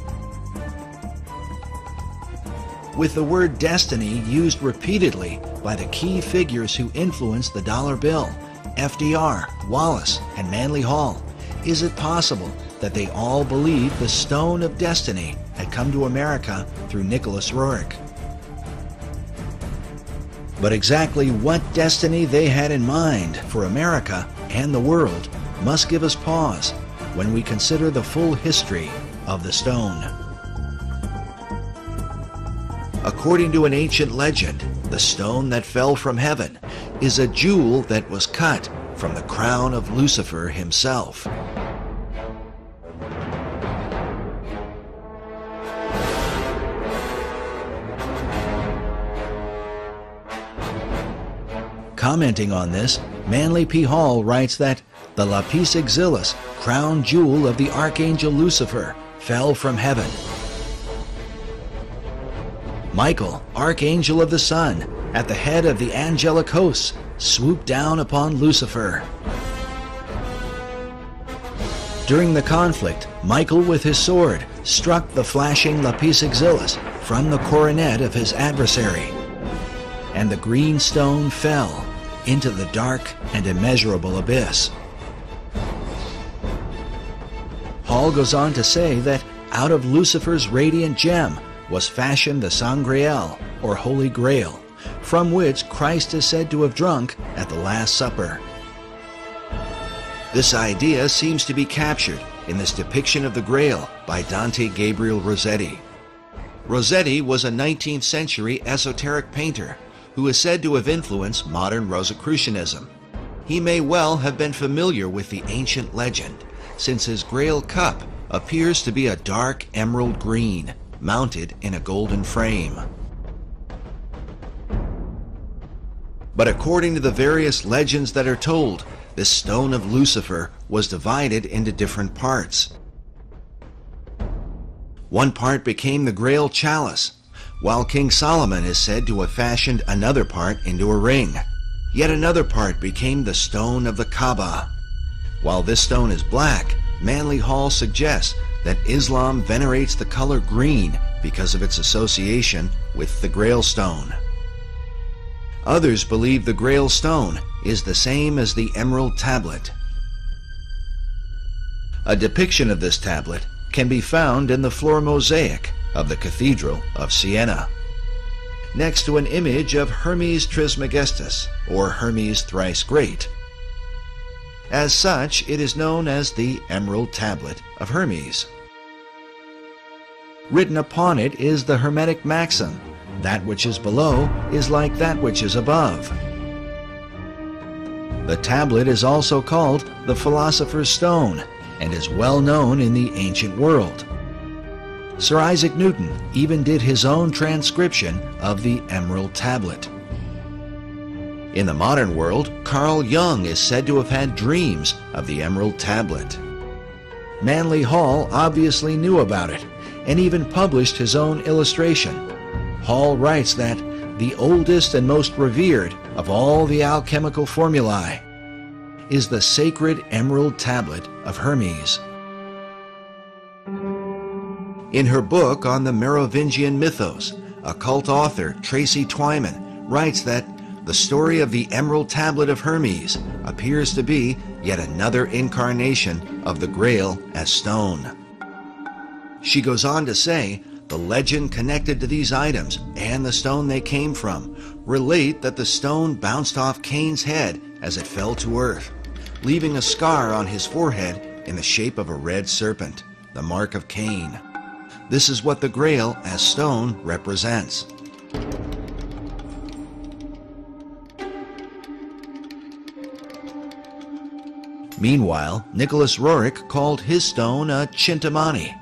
with the word destiny used repeatedly by the key figures who influenced the dollar bill, FDR, Wallace, and Manly Hall. Is it possible that they all believed the Stone of Destiny had come to America through Nicolas Roerich? But exactly what destiny they had in mind for America and the world must give us pause when we consider the full history of the stone. According to an ancient legend, the stone that fell from heaven is a jewel that was cut from the crown of Lucifer himself. Commenting on this, Manly P. Hall writes that the lapis exilis, crown jewel of the archangel Lucifer, fell from heaven. Michael, archangel of the sun, at the head of the angelic hosts, swooped down upon Lucifer. During the conflict, Michael with his sword struck the flashing lapis exilis from the coronet of his adversary, and the green stone fell into the dark and immeasurable abyss. Hall goes on to say that out of Lucifer's radiant gem was fashioned the Sangreal, or Holy Grail, from which Christ is said to have drunk at the Last Supper. This idea seems to be captured in this depiction of the Grail by Dante Gabriel Rossetti. Rossetti was a 19th century esoteric painter who is said to have influenced modern Rosicrucianism. He may well have been familiar with the ancient legend, since his Grail cup appears to be a dark emerald green, mounted in a golden frame. But according to the various legends that are told, this stone of Lucifer was divided into different parts. One part became the Grail chalice, while King Solomon is said to have fashioned another part into a ring. Yet another part became the stone of the Kaaba. While this stone is black, Manly Hall suggests that Islam venerates the color green because of its association with the Grail stone. Others believe the Grail stone is the same as the Emerald Tablet. A depiction of this tablet can be found in the floor mosaic of the Cathedral of Siena, next to an image of Hermes Trismegistus, or Hermes Thrice Great. As such, it is known as the Emerald Tablet of Hermes. Written upon it is the Hermetic maxim, "That which is below is like that which is above." The tablet is also called the Philosopher's Stone and is well known in the ancient world. Sir Isaac Newton even did his own transcription of the Emerald Tablet. In the modern world, Carl Jung is said to have had dreams of the Emerald Tablet. Manly Hall obviously knew about it and even published his own illustration. Hall writes that the oldest and most revered of all the alchemical formulae is the sacred Emerald Tablet of Hermes. In her book on the Merovingian mythos, occult author Tracy Twyman writes that the story of the Emerald Tablet of Hermes appears to be yet another incarnation of the Grail as stone. She goes on to say, the legend connected to these items and the stone they came from relate that the stone bounced off Cain's head as it fell to earth, leaving a scar on his forehead in the shape of a red serpent, the mark of Cain. This is what the Grail as stone represents. Meanwhile, Nicolas Roerich called his stone a Chintamani,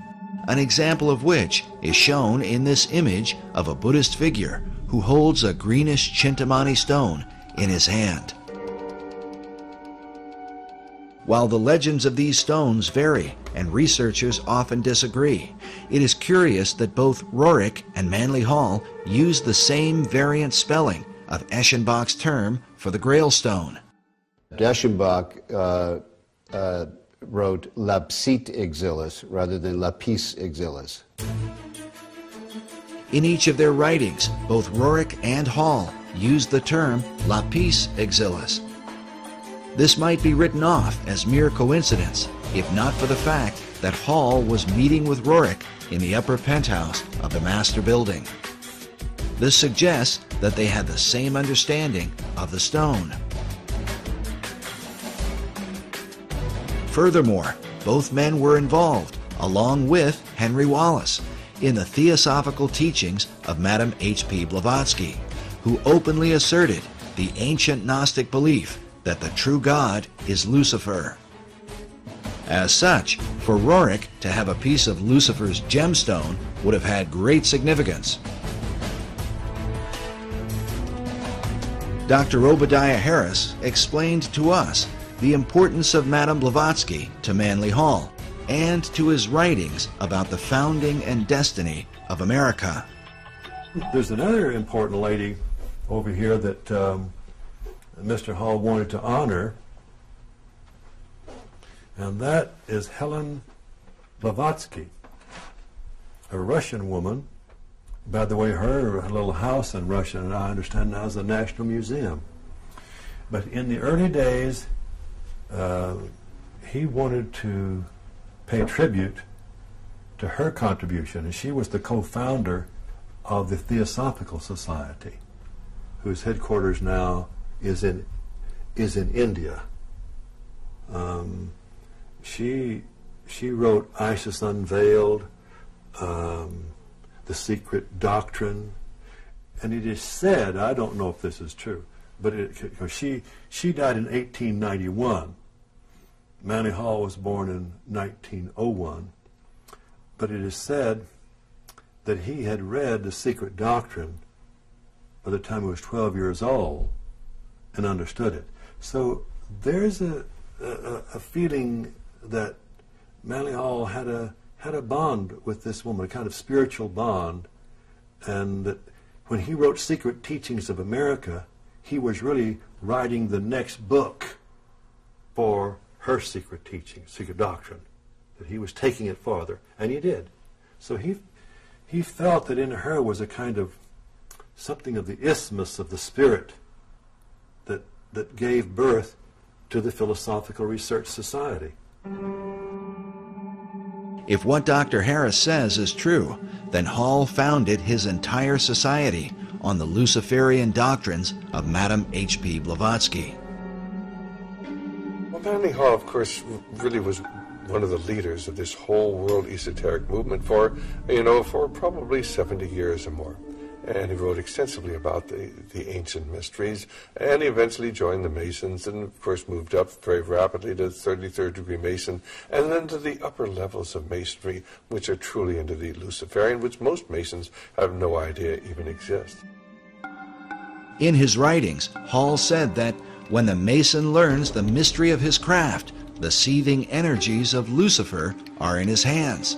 an example of which is shown in this image of a Buddhist figure who holds a greenish Chintamani stone in his hand. While the legends of these stones vary and researchers often disagree, it is curious that both Roerich and Manly Hall use the same variant spelling of Eschenbach's term for the Grail stone. Eschenbach wrote lapsit exilis rather than lapis exilis. In each of their writings, both Roerich and Hall used the term lapis exilis. This might be written off as mere coincidence, if not for the fact that Hall was meeting with Roerich in the upper penthouse of the master building. This suggests that they had the same understanding of the stone. Furthermore, both men were involved, along with Henry Wallace, in the theosophical teachings of Madame H.P. Blavatsky, who openly asserted the ancient Gnostic belief that the true God is Lucifer. As such, for Roerich to have a piece of Lucifer's gemstone would have had great significance. Dr. Obadiah Harris explained to us the importance of Madame Blavatsky to Manly Hall and to his writings about the founding and destiny of America. There's another important lady over here that Mr. Hall wanted to honor, and that is Helen Blavatsky, a Russian woman. By the way, her little house in Russia, and I understand now, is the National Museum. But in the early days, he wanted to pay tribute to her contribution, and she was the co-founder of the Theosophical Society, whose headquarters now is in India. She wrote Isis Unveiled, The Secret Doctrine, and it is said, I don't know if this is true, but she died in 1891. Manly Hall was born in 1901, but it is said that he had read The Secret Doctrine by the time he was 12 years old and understood it. So there's a feeling that Manly Hall had a bond with this woman, a kind of spiritual bond, and that when he wrote Secret Teachings of America, he was really writing the next book for her secret teaching, secret doctrine, that he was taking it farther, and he did. So he felt that in her was a kind of something of the isthmus of the spirit that gave birth to the Philosophical Research Society. If what Dr. Harris says is true, then Hall founded his entire society on the Luciferian doctrines of Madame H.P. Blavatsky. Well, Manly Hall, of course, really was one of the leaders of this whole world esoteric movement for probably 70 years or more. And he wrote extensively about the ancient mysteries, and he eventually joined the Masons, and of course moved up very rapidly to 33rd degree Mason, and then to the upper levels of Masonry, which are truly into the Luciferian, which most Masons have no idea even exist. In his writings, Hall said that when the Mason learns the mystery of his craft, the seething energies of Lucifer are in his hands.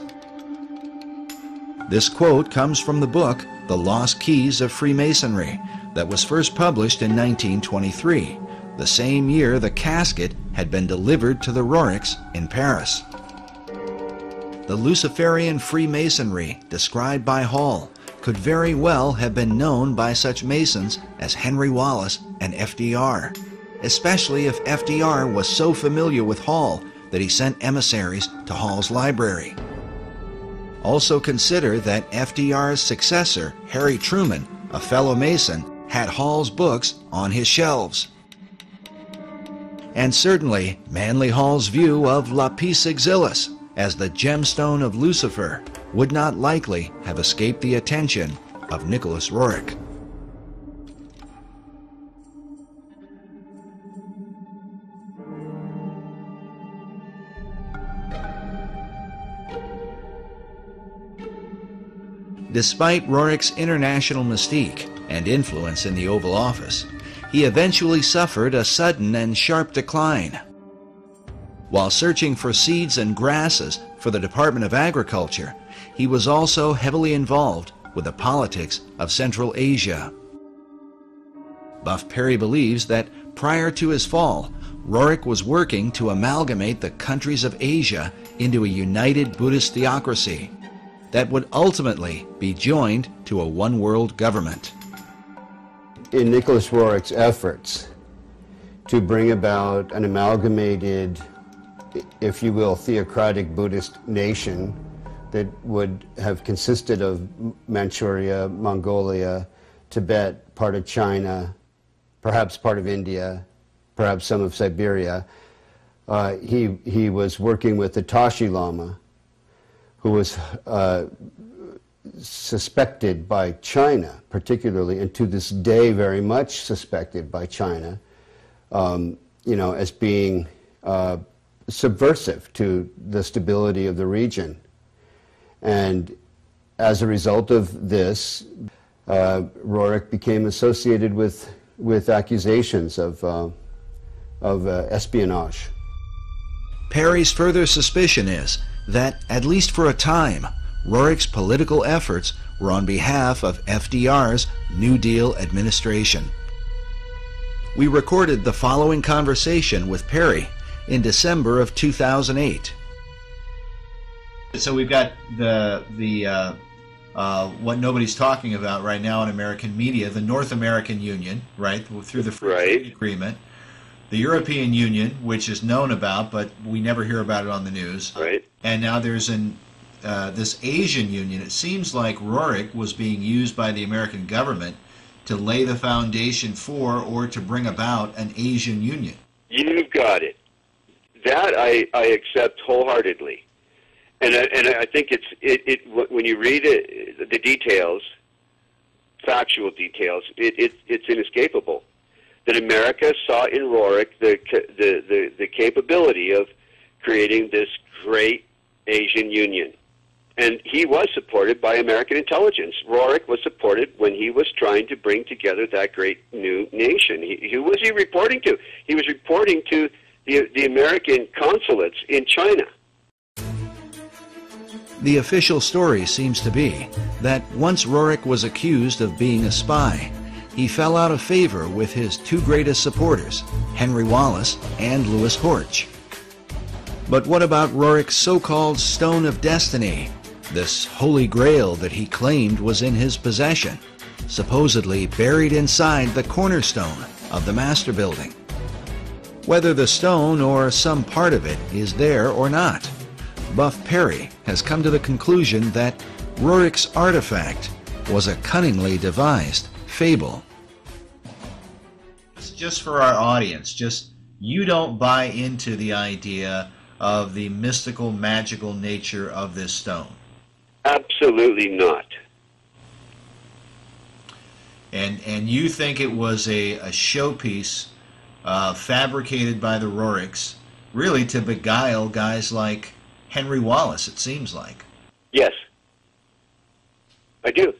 This quote comes from the book The Lost Keys of Freemasonry that was first published in 1923, the same year the casket had been delivered to the Roerichs in Paris. The Luciferian Freemasonry described by Hall could very well have been known by such Masons as Henry Wallace and FDR, especially if FDR was so familiar with Hall that he sent emissaries to Hall's library. Also consider that FDR's successor, Harry Truman, a fellow Mason, had Hall's books on his shelves. And certainly, Manly Hall's view of Lapis Exilis as the gemstone of Lucifer would not likely have escaped the attention of Nicolas Roerich. Despite Roerich's international mystique and influence in the Oval Office, he eventually suffered a sudden and sharp decline. While searching for seeds and grasses for the Department of Agriculture, he was also heavily involved with the politics of Central Asia. Buff Perry believes that prior to his fall, Roerich was working to amalgamate the countries of Asia into a united Buddhist theocracy that would ultimately be joined to a one-world government. In Nicolas Roerich's efforts to bring about an amalgamated, if you will, theocratic Buddhist nation that would have consisted of Manchuria, Mongolia, Tibet, part of China, perhaps part of India, perhaps some of Siberia, he was working with the Tashi Lama, who was suspected by China, particularly, and to this day very much suspected by China, as being subversive to the stability of the region. And as a result of this, Roerich became associated with accusations of espionage. Perry's further suspicion is that, at least for a time, Roerich's political efforts were on behalf of FDR's New Deal administration. We recorded the following conversation with Perry in December of 2008. So we've got the what nobody's talking about right now in American media, the North American Union, right, through the Free Trade Agreement. The European Union, which is known about, but we never hear about it on the news. Right. And now there's this Asian Union, it seems like Roerich was being used by the American government to lay the foundation for or to bring about an Asian Union. You've got it. That I accept wholeheartedly. And I think when you read it, the details, factual details, it's inescapable that America saw in Roerich the capability of creating this great Asian Union. And he was supported by American intelligence. Roerich was supported when he was trying to bring together that great new nation. Who was he reporting to? He was reporting to the American consulates in China. The official story seems to be that once Roerich was accused of being a spy, he fell out of favor with his two greatest supporters, Henry Wallace and Louis Horch. But what about Roerich's so-called Stone of Destiny, this holy grail that he claimed was in his possession, supposedly buried inside the cornerstone of the Master Building? Whether the stone or some part of it is there or not, Buff Perry has come to the conclusion that Roerich's artifact was a cunningly devised fable. Just for our audience, you don't buy into the idea of the mystical, magical nature of this stone? Absolutely not. And you think it was a showpiece fabricated by the Roerichs, really to beguile guys like Henry Wallace, it seems like. Yes. I do.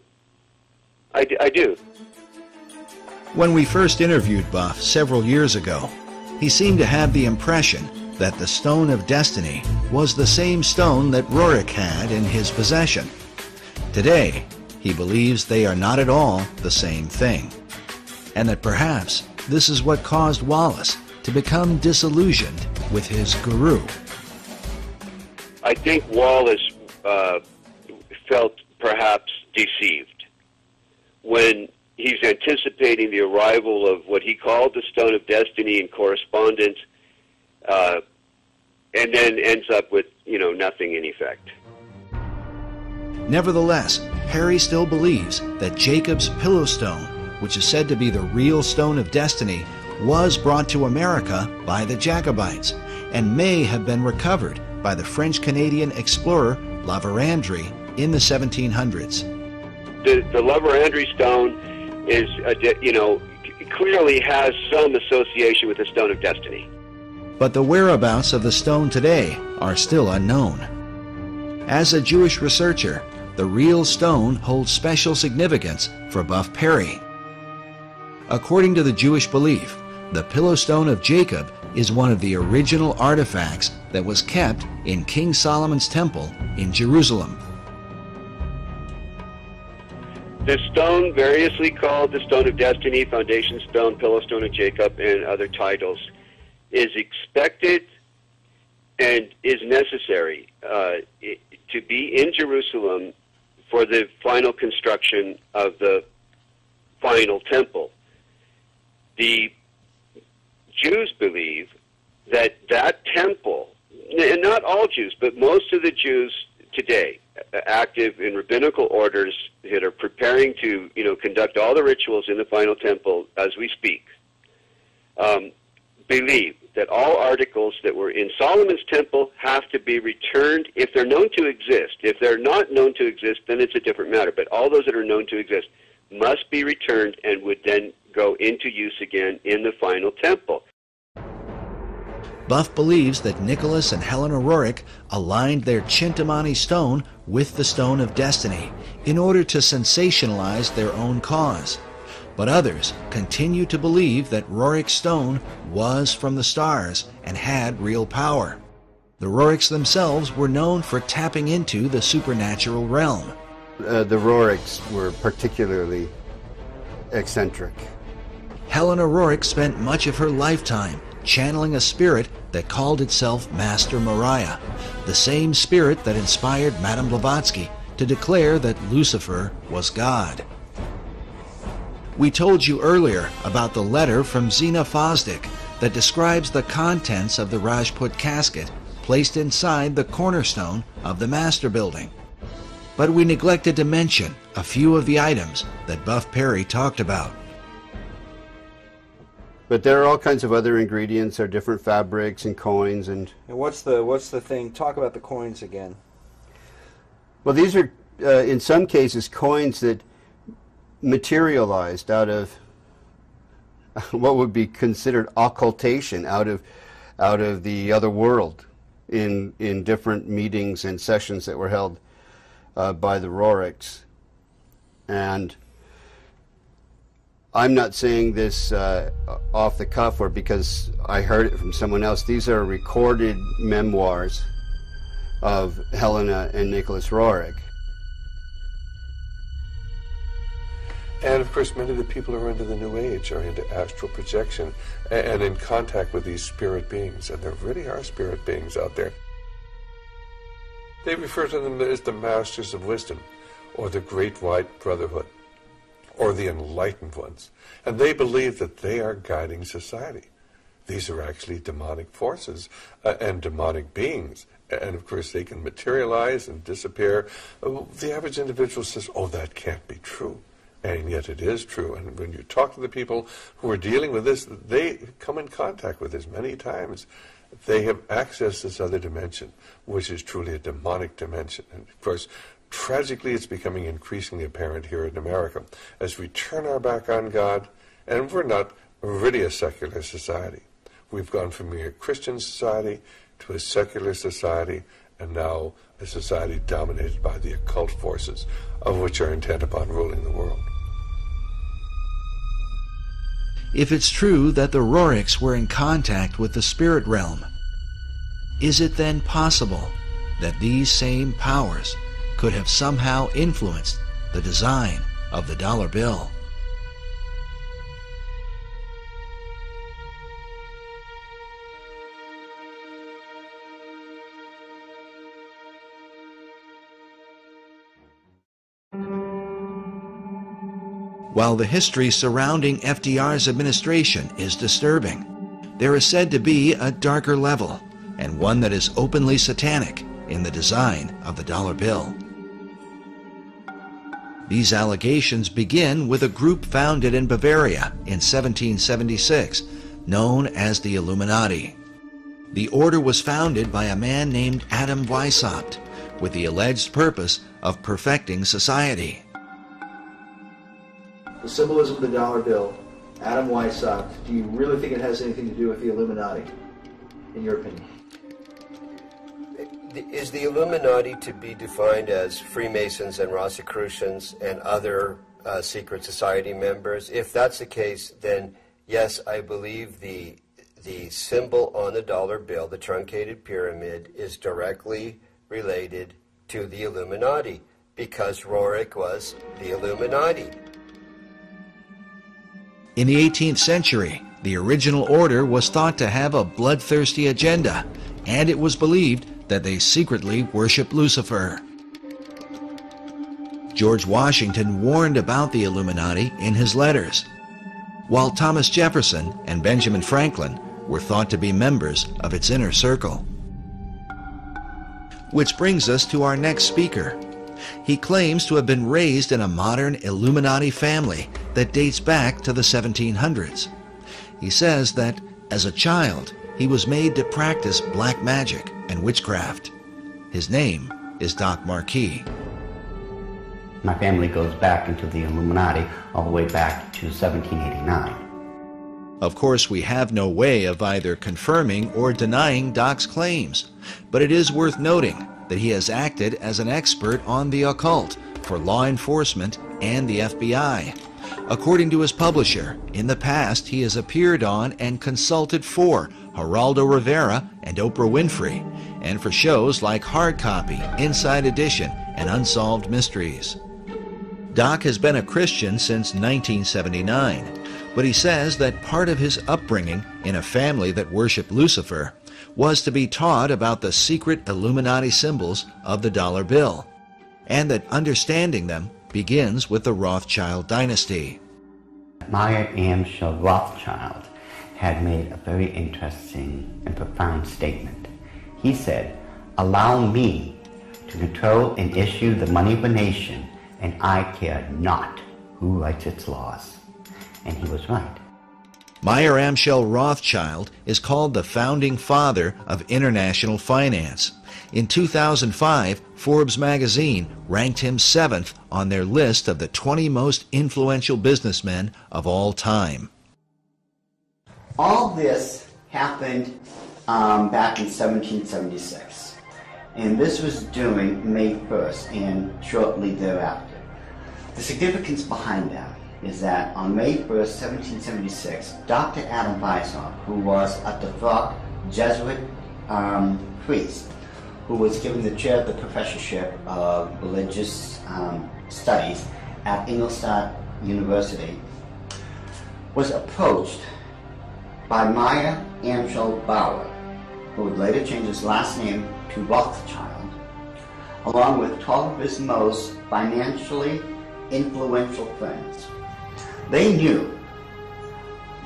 I do. When we first interviewed Buff several years ago, he seemed to have the impression that the Stone of Destiny was the same stone that Roerich had in his possession. Today, he believes they are not at all the same thing, and that perhaps this is what caused Wallace to become disillusioned with his guru. I think Wallace felt perhaps deceived when he's anticipating the arrival of what he called the Stone of Destiny in correspondence, and then ends up with, nothing in effect. Nevertheless, Perry still believes that Jacob's pillow stone, which is said to be the real Stone of Destiny, was brought to America by the Jacobites and may have been recovered by the French-Canadian explorer La Vérendrye in the 1700s. The La Vérendrye stone is, clearly has some association with the Stone of Destiny. But the whereabouts of the stone today are still unknown. As a Jewish researcher, the real stone holds special significance for Buff Perry. According to the Jewish belief, the Pillow Stone of Jacob is one of the original artifacts that was kept in King Solomon's temple in Jerusalem. The stone, variously called the Stone of Destiny, Foundation Stone, Pillow Stone of Jacob, and other titles, is expected and is necessary to be in Jerusalem for the final construction of the final temple. The Jews believe that that temple, and not all Jews, but most of the Jews today, active in rabbinical orders that are preparing to, conduct all the rituals in the final temple as we speak, believe that all articles that were in Solomon's temple have to be returned if they're known to exist. If they're not known to exist, then it's a different matter. But all those that are known to exist must be returned and would then go into use again in the final temple. Buff believes that Nicholas and Helena Roerich aligned their Chintamani stone with the Stone of Destiny in order to sensationalize their own cause. But others continue to believe that Roerich's stone was from the stars and had real power. The Roerichs themselves were known for tapping into the supernatural realm. The Roerichs were particularly eccentric. Helena Roerich spent much of her lifetime channeling a spirit that called itself Master Mariah, the same spirit that inspired Madame Blavatsky to declare that Lucifer was God. We told you earlier about the letter from Zena Fosdick that describes the contents of the Rajput casket placed inside the cornerstone of the master building. But we neglected to mention a few of the items that Buff Perry talked about. But there are all kinds of other ingredients. There are different fabrics and coins and what's the thing? Talk about the coins again. Well, these are in some cases coins that materialized out of what would be considered occultation, out of the other world, in different meetings and sessions that were held by the Roerichs. And I'm not saying this off the cuff or because I heard it from someone else. These are recorded memoirs of Helena and Nicolas Roerich. And of course, many of the people who are into the New Age are into astral projection and in contact with these spirit beings. And there really are spirit beings out there. They refer to them as the Masters of Wisdom, or the Great White Brotherhood, or the Enlightened Ones. And they believe that they are guiding society. These are actually demonic forces and demonic beings. And of course, they can materialize and disappear. The average individual says, oh, that can't be true. And yet it is true. And when you talk to the people who are dealing with this, they come in contact with this many times. They have accessed this other dimension, which is truly a demonic dimension. And of course, tragically, it's becoming increasingly apparent here in America as we turn our back on God, and we're not really a secular society. We've gone from being a Christian society to a secular society, and now a society dominated by the occult forces, of which are intent upon ruling the world. If it's true that the Roerichs were in contact with the spirit realm, is it then possible that these same powers could have somehow influenced the design of the dollar bill? While the history surrounding FDR's administration is disturbing, there is said to be a darker level, and one that is openly satanic, in the design of the dollar bill. These allegations begin with a group founded in Bavaria in 1776, known as the Illuminati. The order was founded by a man named Adam Weishaupt, with the alleged purpose of perfecting society. The symbolism of the dollar bill, Adam Weishaupt, do you really think it has anything to do with the Illuminati, in your opinion? Is the Illuminati to be defined as Freemasons and Rosicrucians and other secret society members? If that's the case, then yes, I believe the symbol on the dollar bill, the truncated pyramid, is directly related to the Illuminati, because Roerich was the Illuminati. In the 18th century, the original order was thought to have a bloodthirsty agenda, and it was believed that they secretly worshiped Lucifer. George Washington warned about the Illuminati in his letters, while Thomas Jefferson and Benjamin Franklin were thought to be members of its inner circle. Which brings us to our next speaker. He claims to have been raised in a modern Illuminati family that dates back to the 1700s. He says that, as a child, he was made to practice black magic and witchcraft. His name is Doc Marquis. My family goes back into the Illuminati all the way back to 1789. Of course, we have no way of either confirming or denying Doc's claims, but it is worth noting that he has acted as an expert on the occult for law enforcement and the FBI. According to his publisher, in the past he has appeared on and consulted for Geraldo Rivera and Oprah Winfrey, and for shows like Hard Copy, Inside Edition, and Unsolved Mysteries. Doc has been a Christian since 1979, but he says that part of his upbringing in a family that worshiped Lucifer was to be taught about the secret Illuminati symbols of the dollar bill, and that understanding them begins with the Rothschild dynasty. Meyer Amschel Rothschild had made a very interesting and profound statement. He said, "Allow me to control and issue the money of a nation, and I care not who writes its laws." And he was right. Mayer Amschel Rothschild is called the founding father of international finance. In 2005, Forbes magazine ranked him 7th on their list of the 20 most influential businessmen of all time. All this happened back in 1776, and this was during May 1st and shortly thereafter. The significance behind that is that on May 1st, 1776, Dr. Adam Weishaupt, who was a devout Jesuit priest, who was given the chair of the professorship of religious studies at Ingolstadt University, was approached by Mayer Amschel Bauer, who would later change his last name to Rothschild, along with 12 of his most financially influential friends. They knew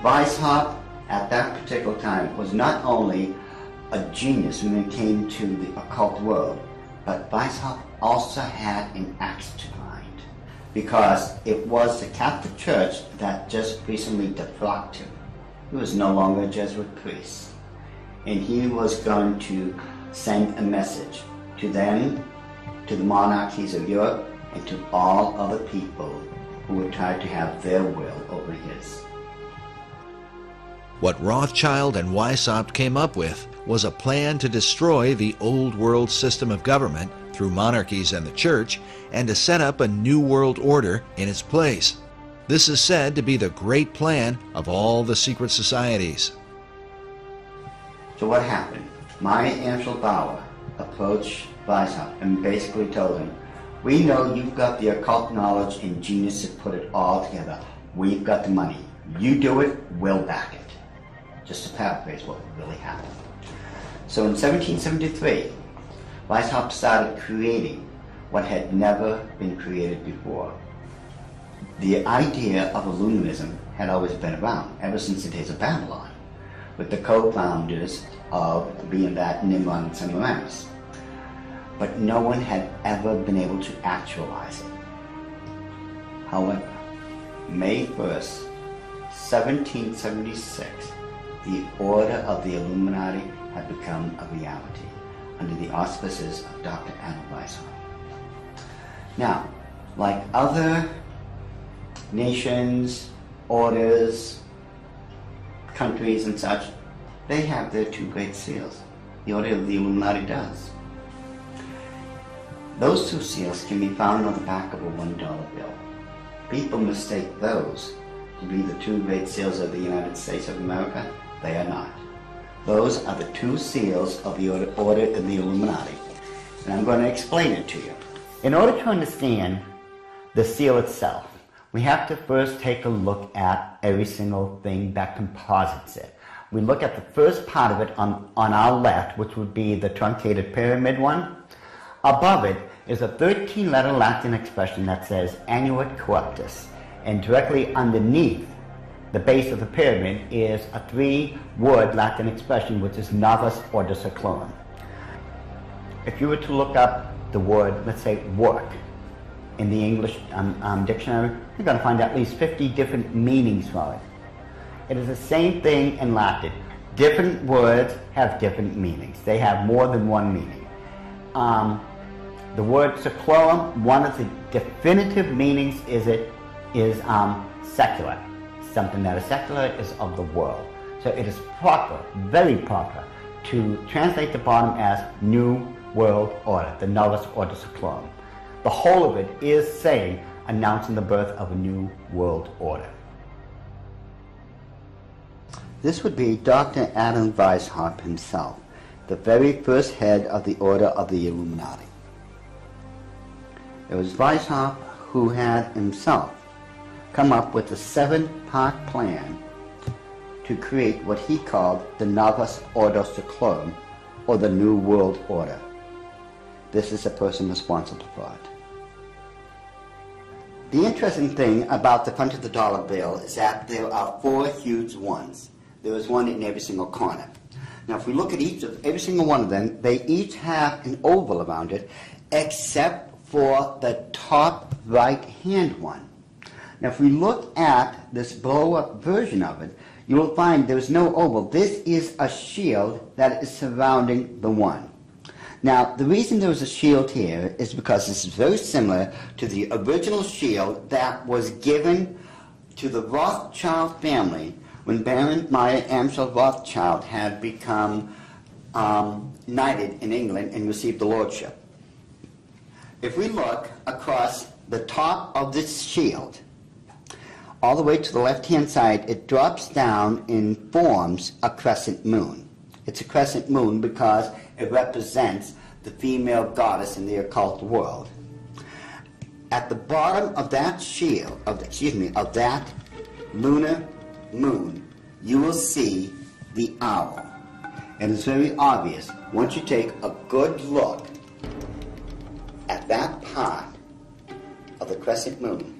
Weishaupt at that particular time was not only a genius when it came to the occult world, but Weishaupt also had an axe to grind, because it was the Catholic Church that just recently defrocked him. He was no longer a Jesuit priest, and he was going to send a message to them, to the monarchies of Europe, and to all other people who would try to have their will over his. What Rothschild and Weishaupt came up with was a plan to destroy the old world system of government through monarchies and the church, and to set up a new world order in its place. This is said to be the great plan of all the secret societies. So what happened? Mayer Amschel Bauer approached Weishaupt and basically told him, "We know you've got the occult knowledge and genius to put it all together. We've got the money. You do it, we'll back it." Just to paraphrase what really happened. So in 1773, Weishaupt started creating what had never been created before. The idea of Illuminism had always been around, ever since the days of Babylon, with the co-founders of being that Nimrod and Semiramis. But no one had ever been able to actualize it. However, May 1st, 1776, the Order of the Illuminati had become a reality under the auspices of Dr. Adam Weishaupt. Now, like other nations, orders, countries and such, they have their two great seals. The Order of the Illuminati does. Those two seals can be found on the back of a $1 bill. People mistake those to be the two great seals of the United States of America. They are not. Those are the two seals of the Order of the Illuminati. And I'm going to explain it to you. In order to understand the seal itself, we have to first take a look at every single thing that composites it. We look at the first part of it on our left, which would be the truncated pyramid one. Above it is a 13-letter Latin expression that says Annuit Corruptus, and directly underneath the base of the pyramid is a 3-word Latin expression which is Novus Ordo Seclorum. If you were to look up the word, let's say, work, in the English dictionary, you're going to find at least 50 different meanings for it. It is the same thing in Latin. Different words have different meanings. They have more than one meaning. The word seclorum, one of the definitive meanings is secular. Something that is secular is of the world. So it is proper, very proper, to translate the bottom as New World Order, the Novus Ordo Seclorum. The whole of it is saying, announcing the birth of a new world order. This would be Dr. Adam Weishaupt himself, the very first head of the Order of the Illuminati. It was Weishaupt who had himself come up with a 7-part plan to create what he called the Novus Ordo Seclorum, or the New World Order. This is the person responsible for it. The interesting thing about the front of the dollar bill is that there are 4 huge ones. There is one in every single corner. Now, if we look at every single one of them, they each have an oval around it, except for the top right-hand one. Now, if we look at this blow-up version of it, you will find there's no oval. This is a shield that is surrounding the one. Now, the reason there was a shield here is because this is very similar to the original shield that was given to the Rothschild family when Baron Meyer Amschel Rothschild had become knighted in England and received the lordship. If we look across the top of this shield, all the way to the left-hand side, it drops down and forms a crescent moon. It's a crescent moon because it represents the female goddess in the occult world. At the bottom of that shield, of that lunar moon, you will see the owl. And it's very obvious once you take a good look at that part of the crescent moon.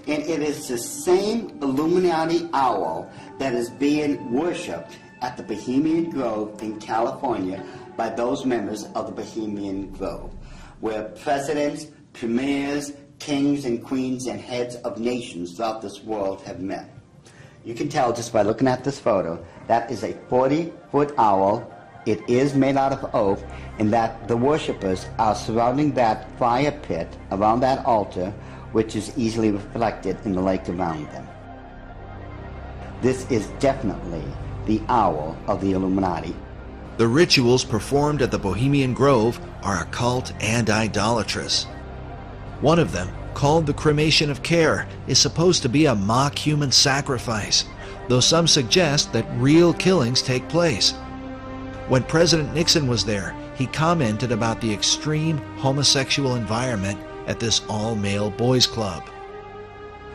And it is the same Illuminati owl that is being worshipped at the Bohemian Grove in California by those members of the Bohemian Grove, where presidents, premiers, kings and queens and heads of nations throughout this world have met. You can tell just by looking at this photo, that is a 40-foot owl. It is made out of oak, and that the worshippers are surrounding that fire pit around that altar, which is easily reflected in the lake around them. This is definitely the owl of the Illuminati. The rituals performed at the Bohemian Grove are occult and idolatrous. One of them, called the cremation of care, is supposed to be a mock human sacrifice, though some suggest that real killings take place. When President Nixon was there, he commented about the extreme homosexual environment at this all-male boys' club.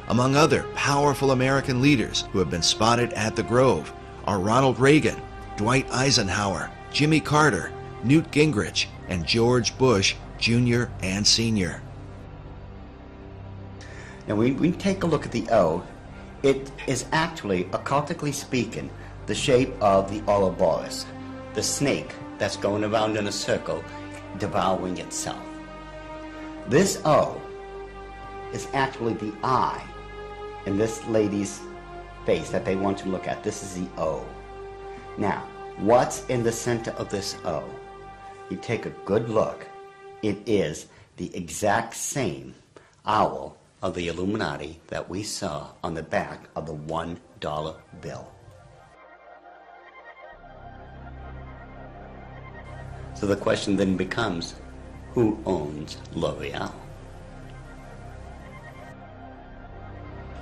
Among other powerful American leaders who have been spotted at the Grove are Ronald Reagan, Dwight Eisenhower, Jimmy Carter, Newt Gingrich, and George Bush Jr. and Sr. Now, when we take a look at the O, it is actually, occultically speaking, the shape of the Ouroboros, the snake that's going around in a circle, devouring itself. This O is actually the eye in this lady's face that they want to look at. This is the O. Now, what's in the center of this O? You take a good look. It is the exact same owl of the Illuminati that we saw on the back of the $1 bill. So the question then becomes, who owns L'Oreal?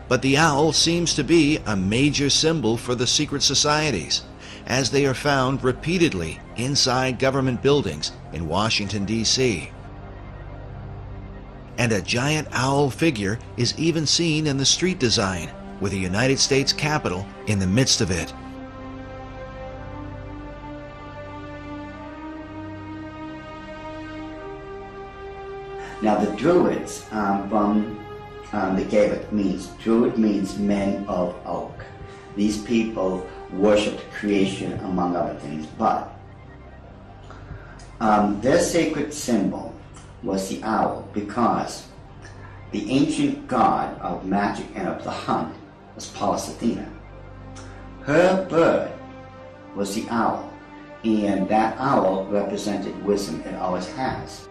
But the owl seems to be a major symbol for the secret societies, as they are found repeatedly inside government buildings in Washington, D.C. And a giant owl figure is even seen in the street design, with the United States Capitol in the midst of it. Now the Druids from the Gaelic means, Druid means men of oak. These people worshipped creation among other things, but their sacred symbol was the owl because the ancient god of magic and of the hunt was Pallas Athena. Her bird was the owl, and that owl represented wisdom. It always has.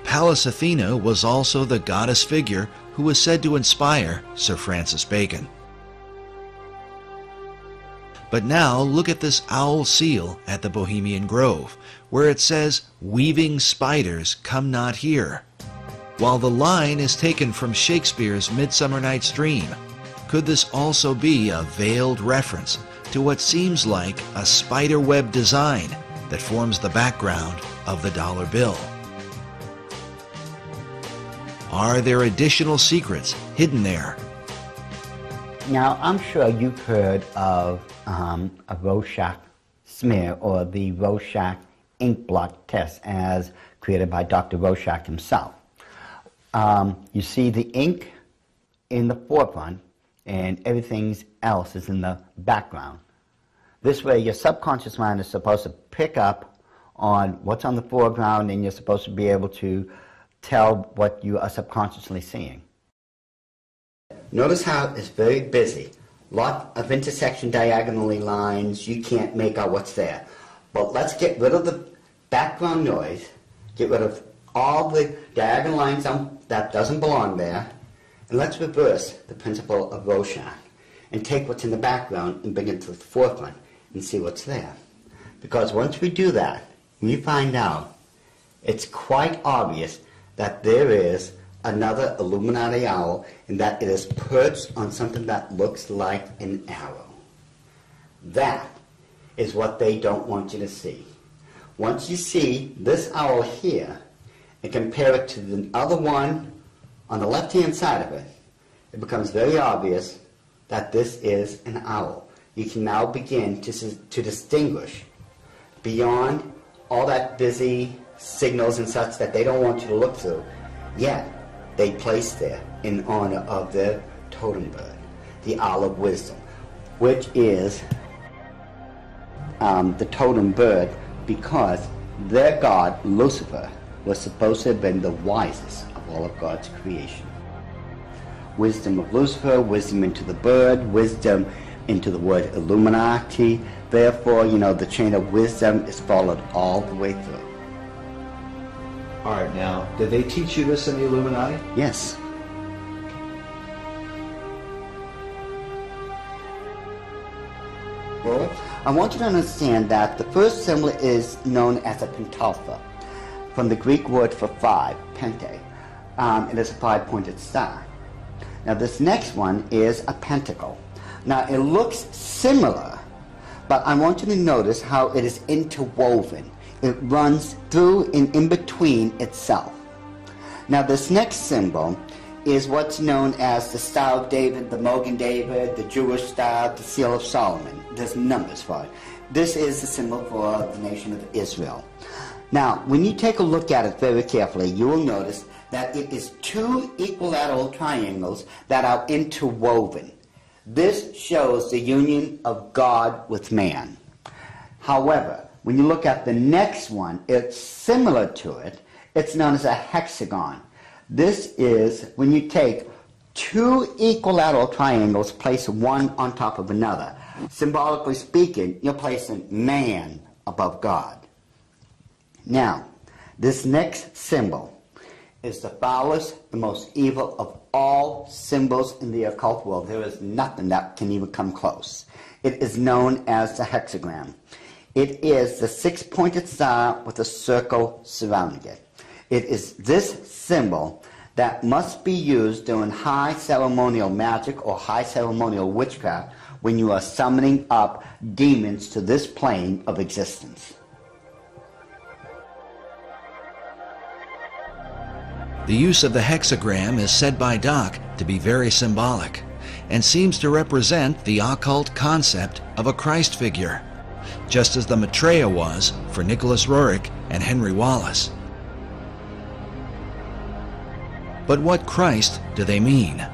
Pallas Athena was also the goddess figure who was said to inspire Sir Francis Bacon. But now look at this owl seal at the Bohemian Grove, where it says, "Weaving spiders come not here." While the line is taken from Shakespeare's Midsummer Night's Dream, could this also be a veiled reference to what seems like a spider web design that forms the background of the dollar bill? Are there additional secrets hidden there? Now, I'm sure you've heard of a Rorschach smear, or the Rorschach ink blot test as created by Dr. Rorschach himself. You see the ink in the forefront and everything else is in the background. This way your subconscious mind is supposed to pick up on what's on the foreground, and you're supposed to be able to tell what you are subconsciously seeing. Notice how it's very busy. Lot of intersection diagonally lines, you can't make out what's there. But let's get rid of the background noise, get rid of all the diagonal lines that doesn't belong there, and let's reverse the principle of Rorschach and take what's in the background and bring it to the forefront and see what's there. Because once we do that, we find out it's quite obvious that there is another Illuminati owl, and that it is perched on something that looks like an arrow. That is what they don't want you to see. Once you see this owl here and compare it to the other one on the left-hand side of it, it becomes very obvious that this is an owl. You can now begin to distinguish beyond all that busy signals and such that they don't want you to look through. Yet, they place there in honor of their totem bird, the owl of wisdom, which is the totem bird because their god, Lucifer, was supposed to have been the wisest of all of God's creation. Wisdom of Lucifer, wisdom into the bird, wisdom into the word Illuminati. Therefore, you know, the chain of wisdom is followed all the way through. All right, now, did they teach you this in the Illuminati? Yes. Well, I want you to understand that the first symbol is known as a pentalpha, from the Greek word for five, pente. It is a five-pointed star. Now, this next one is a pentacle. Now, it looks similar, but I want you to notice how it is interwoven. It runs through and in between itself. Now this next symbol is what's known as the Star of David, the Mogan David, the Jewish Star, the Seal of Solomon. There's numbers for it. This is the symbol for the nation of Israel. Now, when you take a look at it very carefully, you will notice that it is two equilateral triangles that are interwoven. This shows the union of God with man. However, when you look at the next one, it's similar to it. It's known as a hexagon. This is when you take two equilateral triangles, place one on top of another. Symbolically speaking, you're placing man above God. Now, this next symbol is the foulest, the most evil of all symbols in the occult world. There is nothing that can even come close. It is known as the hexagram. It is the six-pointed star with a circle surrounding it. It is this symbol that must be used during high ceremonial magic or high ceremonial witchcraft when you are summoning up demons to this plane of existence. The use of the hexagram is said by Doc to be very symbolic and seems to represent the occult concept of a Christ figure, just as the Maitreya was for Nicolas Roerich and Henry Wallace. But what Christ do they mean?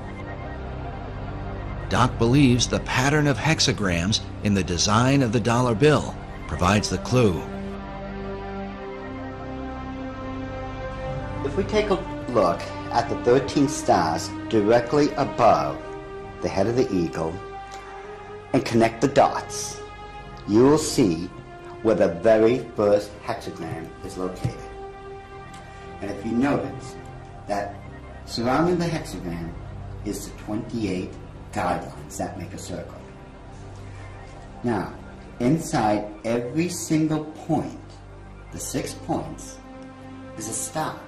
Doc believes the pattern of hexagrams in the design of the dollar bill provides the clue. If we take a look at the 13 stars directly above the head of the eagle and connect the dots, you will see where the very first hexagram is located. And if you notice that surrounding the hexagram is the 28 guidelines that make a circle. Now, inside every single point, the 6 points, is a star.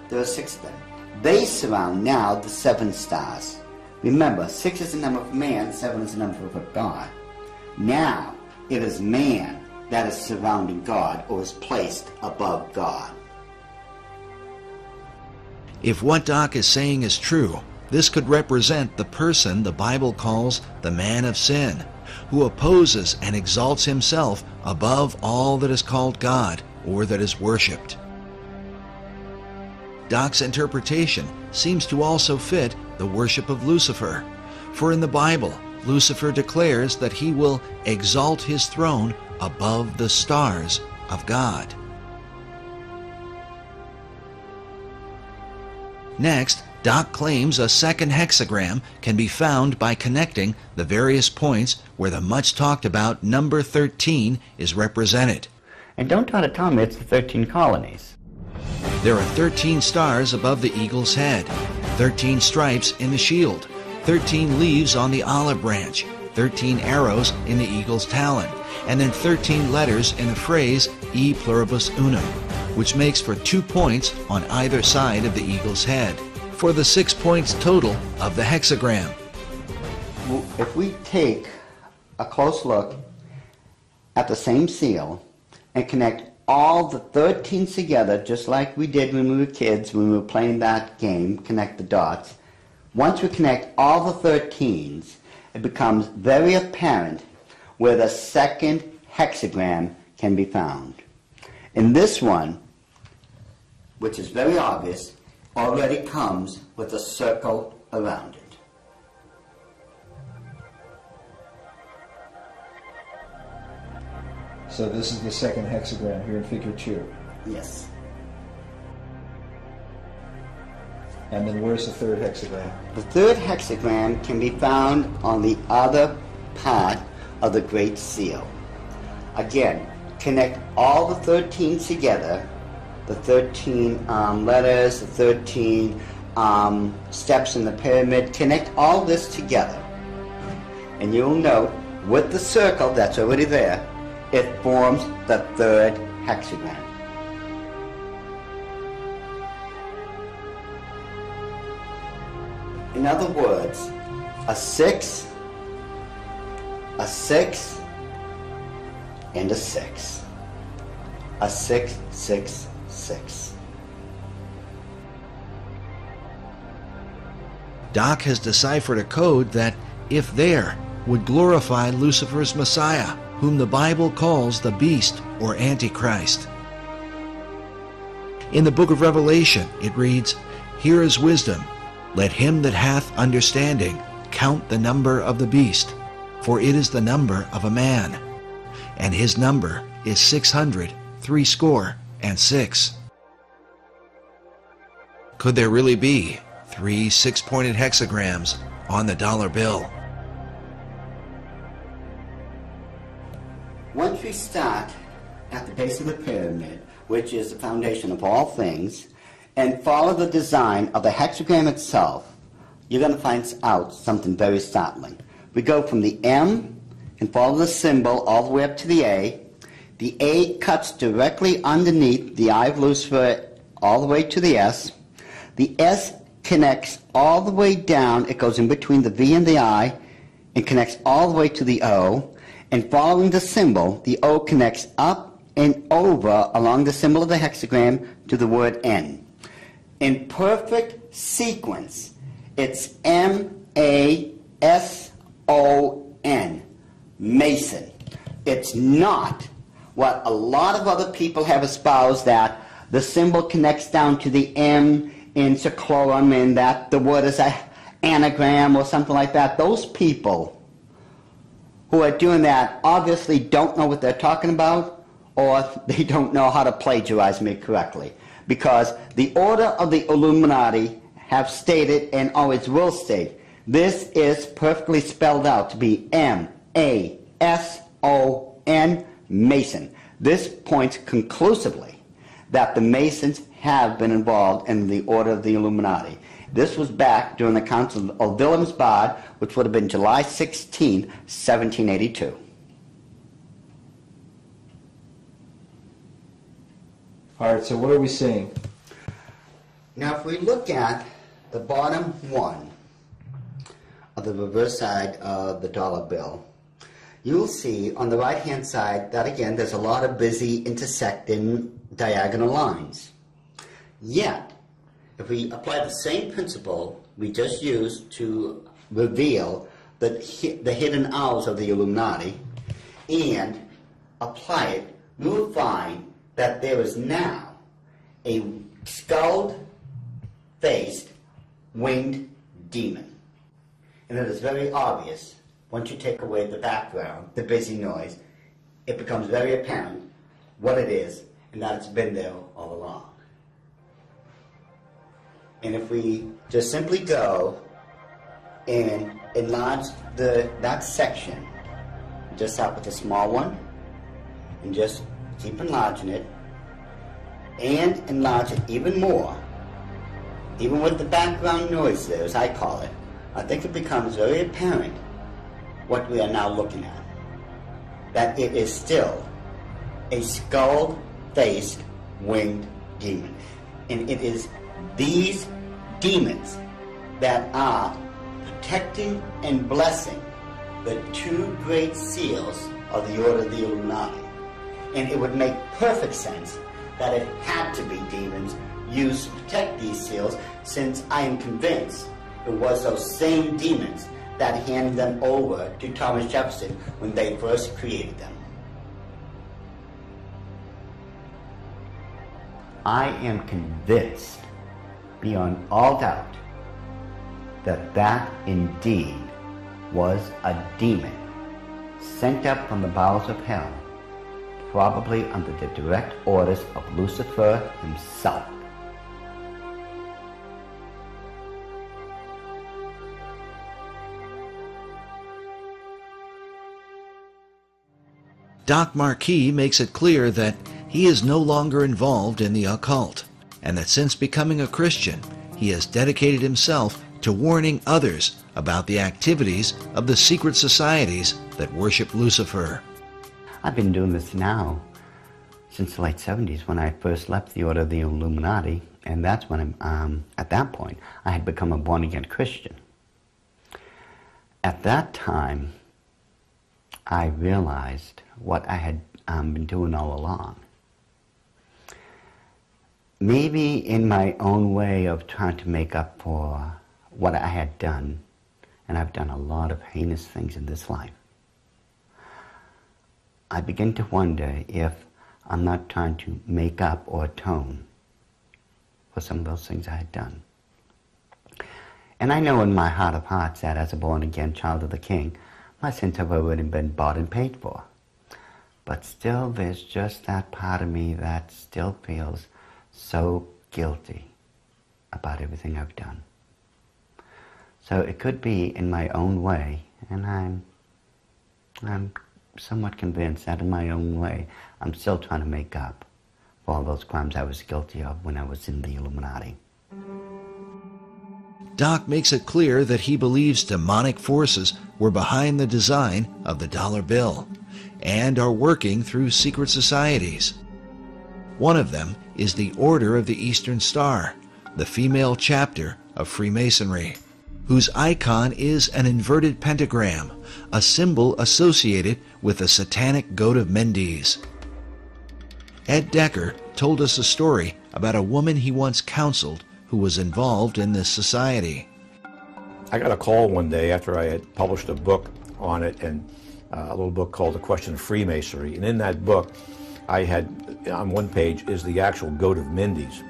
There are 6 of them. They surround now the 7 stars. Remember, 6 is the number of man, 7 is the number of God. Now, it is man that is surrounding God or is placed above God. If what Doc is saying is true, this could represent the person the Bible calls the man of sin, who opposes and exalts himself above all that is called God or that is worshipped. Doc's interpretation seems to also fit the worship of Lucifer, for in the Bible, Lucifer declares that he will exalt his throne above the stars of God. Next, Doc claims a second hexagram can be found by connecting the various points where the much talked about number 13 is represented. And don't try to tell me it's the 13 colonies. There are 13 stars above the eagle's head, 13 stripes in the shield, 13 leaves on the olive branch, 13 arrows in the eagle's talon, and then 13 letters in the phrase E pluribus unum, which makes for 2 points on either side of the eagle's head, for the 6 points total of the hexagram. If we take a close look at the same seal and connect all the 13s together, just like we did when we were kids, when we were playing that game, connect the dots, once we connect all the 13s, it becomes very apparent where the second hexagram can be found. In this one, which is very obvious, already comes with a circle around it. So this is the second hexagram here in figure 2. Yes. And then where's the third hexagram? The third hexagram can be found on the other part of the Great Seal. Again, connect all the 13s together, the 13 letters, the 13 steps in the pyramid, connect all this together. And you'll note with the circle that's already there, it forms the third hexagram. In other words, a 6, a 6, and a 6. A 6, 6, 6. Doc has deciphered a code that, if there, would glorify Lucifer's Messiah, whom the Bible calls the beast or Antichrist. In the book of Revelation, it reads, "Here is wisdom. Let him that hath understanding count the number of the beast, for it is the number of a man, and his number is 666." Could there really be 3 6-pointed hexagrams on the dollar bill? Once we start at the base of the pyramid, which is the foundation of all things, and follow the design of the hexagram itself, you're going to find out something very startling. We go from the M and follow the symbol all the way up to the A. The A cuts directly underneath the eye of Lucifer all the way to the S. The S connects all the way down. It goes in between the V and the I and connects all the way to the O. And following the symbol, the O connects up and over along the symbol of the hexagram to the word N. In perfect sequence, it's M-A-S-O-N, Mason. It's not what a lot of other people have espoused, that the symbol connects down to the M in seclorum and that the word is an anagram or something like that. Those people who are doing that obviously don't know what they're talking about, or they don't know how to plagiarize me correctly. Because the order of the Illuminati have stated and always will state, this is perfectly spelled out to be M-A-S-O-N, Mason. This points conclusively that the Masons have been involved in the order of the Illuminati. This was back during the Council of Wilhelmsbad, which would have been July 16, 1782. All right, so what are we seeing? Now, if we look at the bottom one of the reverse side of the dollar bill, you'll see on the right-hand side that, again, there's a lot of busy intersecting diagonal lines. Yet, if we apply the same principle we just used to reveal the hidden owls of the Illuminati and apply it, we will find that there is now a skull-faced winged demon. And it is very obvious once you take away the background, the busy noise, it becomes very apparent what it is and that it's been there all along. And if we just simply go and enlarge that section, just start with a small one and just keep enlarging it and enlarge it even more, even with the background noise there, as I call it, I think it becomes very apparent what we are now looking at. That it is still a skull-faced winged demon. And it is these demons that are protecting and blessing the two great seals of the Order of the Illuminati. And it would make perfect sense that it had to be demons used to protect these seals, since I am convinced it was those same demons that handed them over to Thomas Jefferson when they first created them. I am convinced, beyond all doubt, that that indeed was a demon sent up from the bowels of hell, probably under the direct orders of Lucifer himself. Doc Marquis makes it clear that he is no longer involved in the occult, and that since becoming a Christian, he has dedicated himself to warning others about the activities of the secret societies that worship Lucifer. I've been doing this now since the late 70s, when I first left the Order of the Illuminati, and that's when, at that point, I had become a born-again Christian. At that time, I realized what I had been doing all along. Maybe in my own way of trying to make up for what I had done, and I've done a lot of heinous things in this life, I begin to wonder if I'm not trying to make up or atone for some of those things I had done. And I know in my heart of hearts that as a born-again child of the King, my sins have already been bought and paid for. But still, there's just that part of me that still feels so guilty about everything I've done. So it could be in my own way, and I'm somewhat convinced that in my own way, I'm still trying to make up for all those crimes I was guilty of when I was in the Illuminati. Doc makes it clear that he believes demonic forces were behind the design of the dollar bill and are working through secret societies. One of them is the Order of the Eastern Star, the female chapter of Freemasonry, whose icon is an inverted pentagram, a symbol associated with the satanic goat of Mendes. Ed Decker told us a story about a woman he once counseled who was involved in this society. I got a call one day after I had published a book on it, and a little book called The Question of Freemasonry. And in that book, I had, on one page, is the actual goat of Mendes.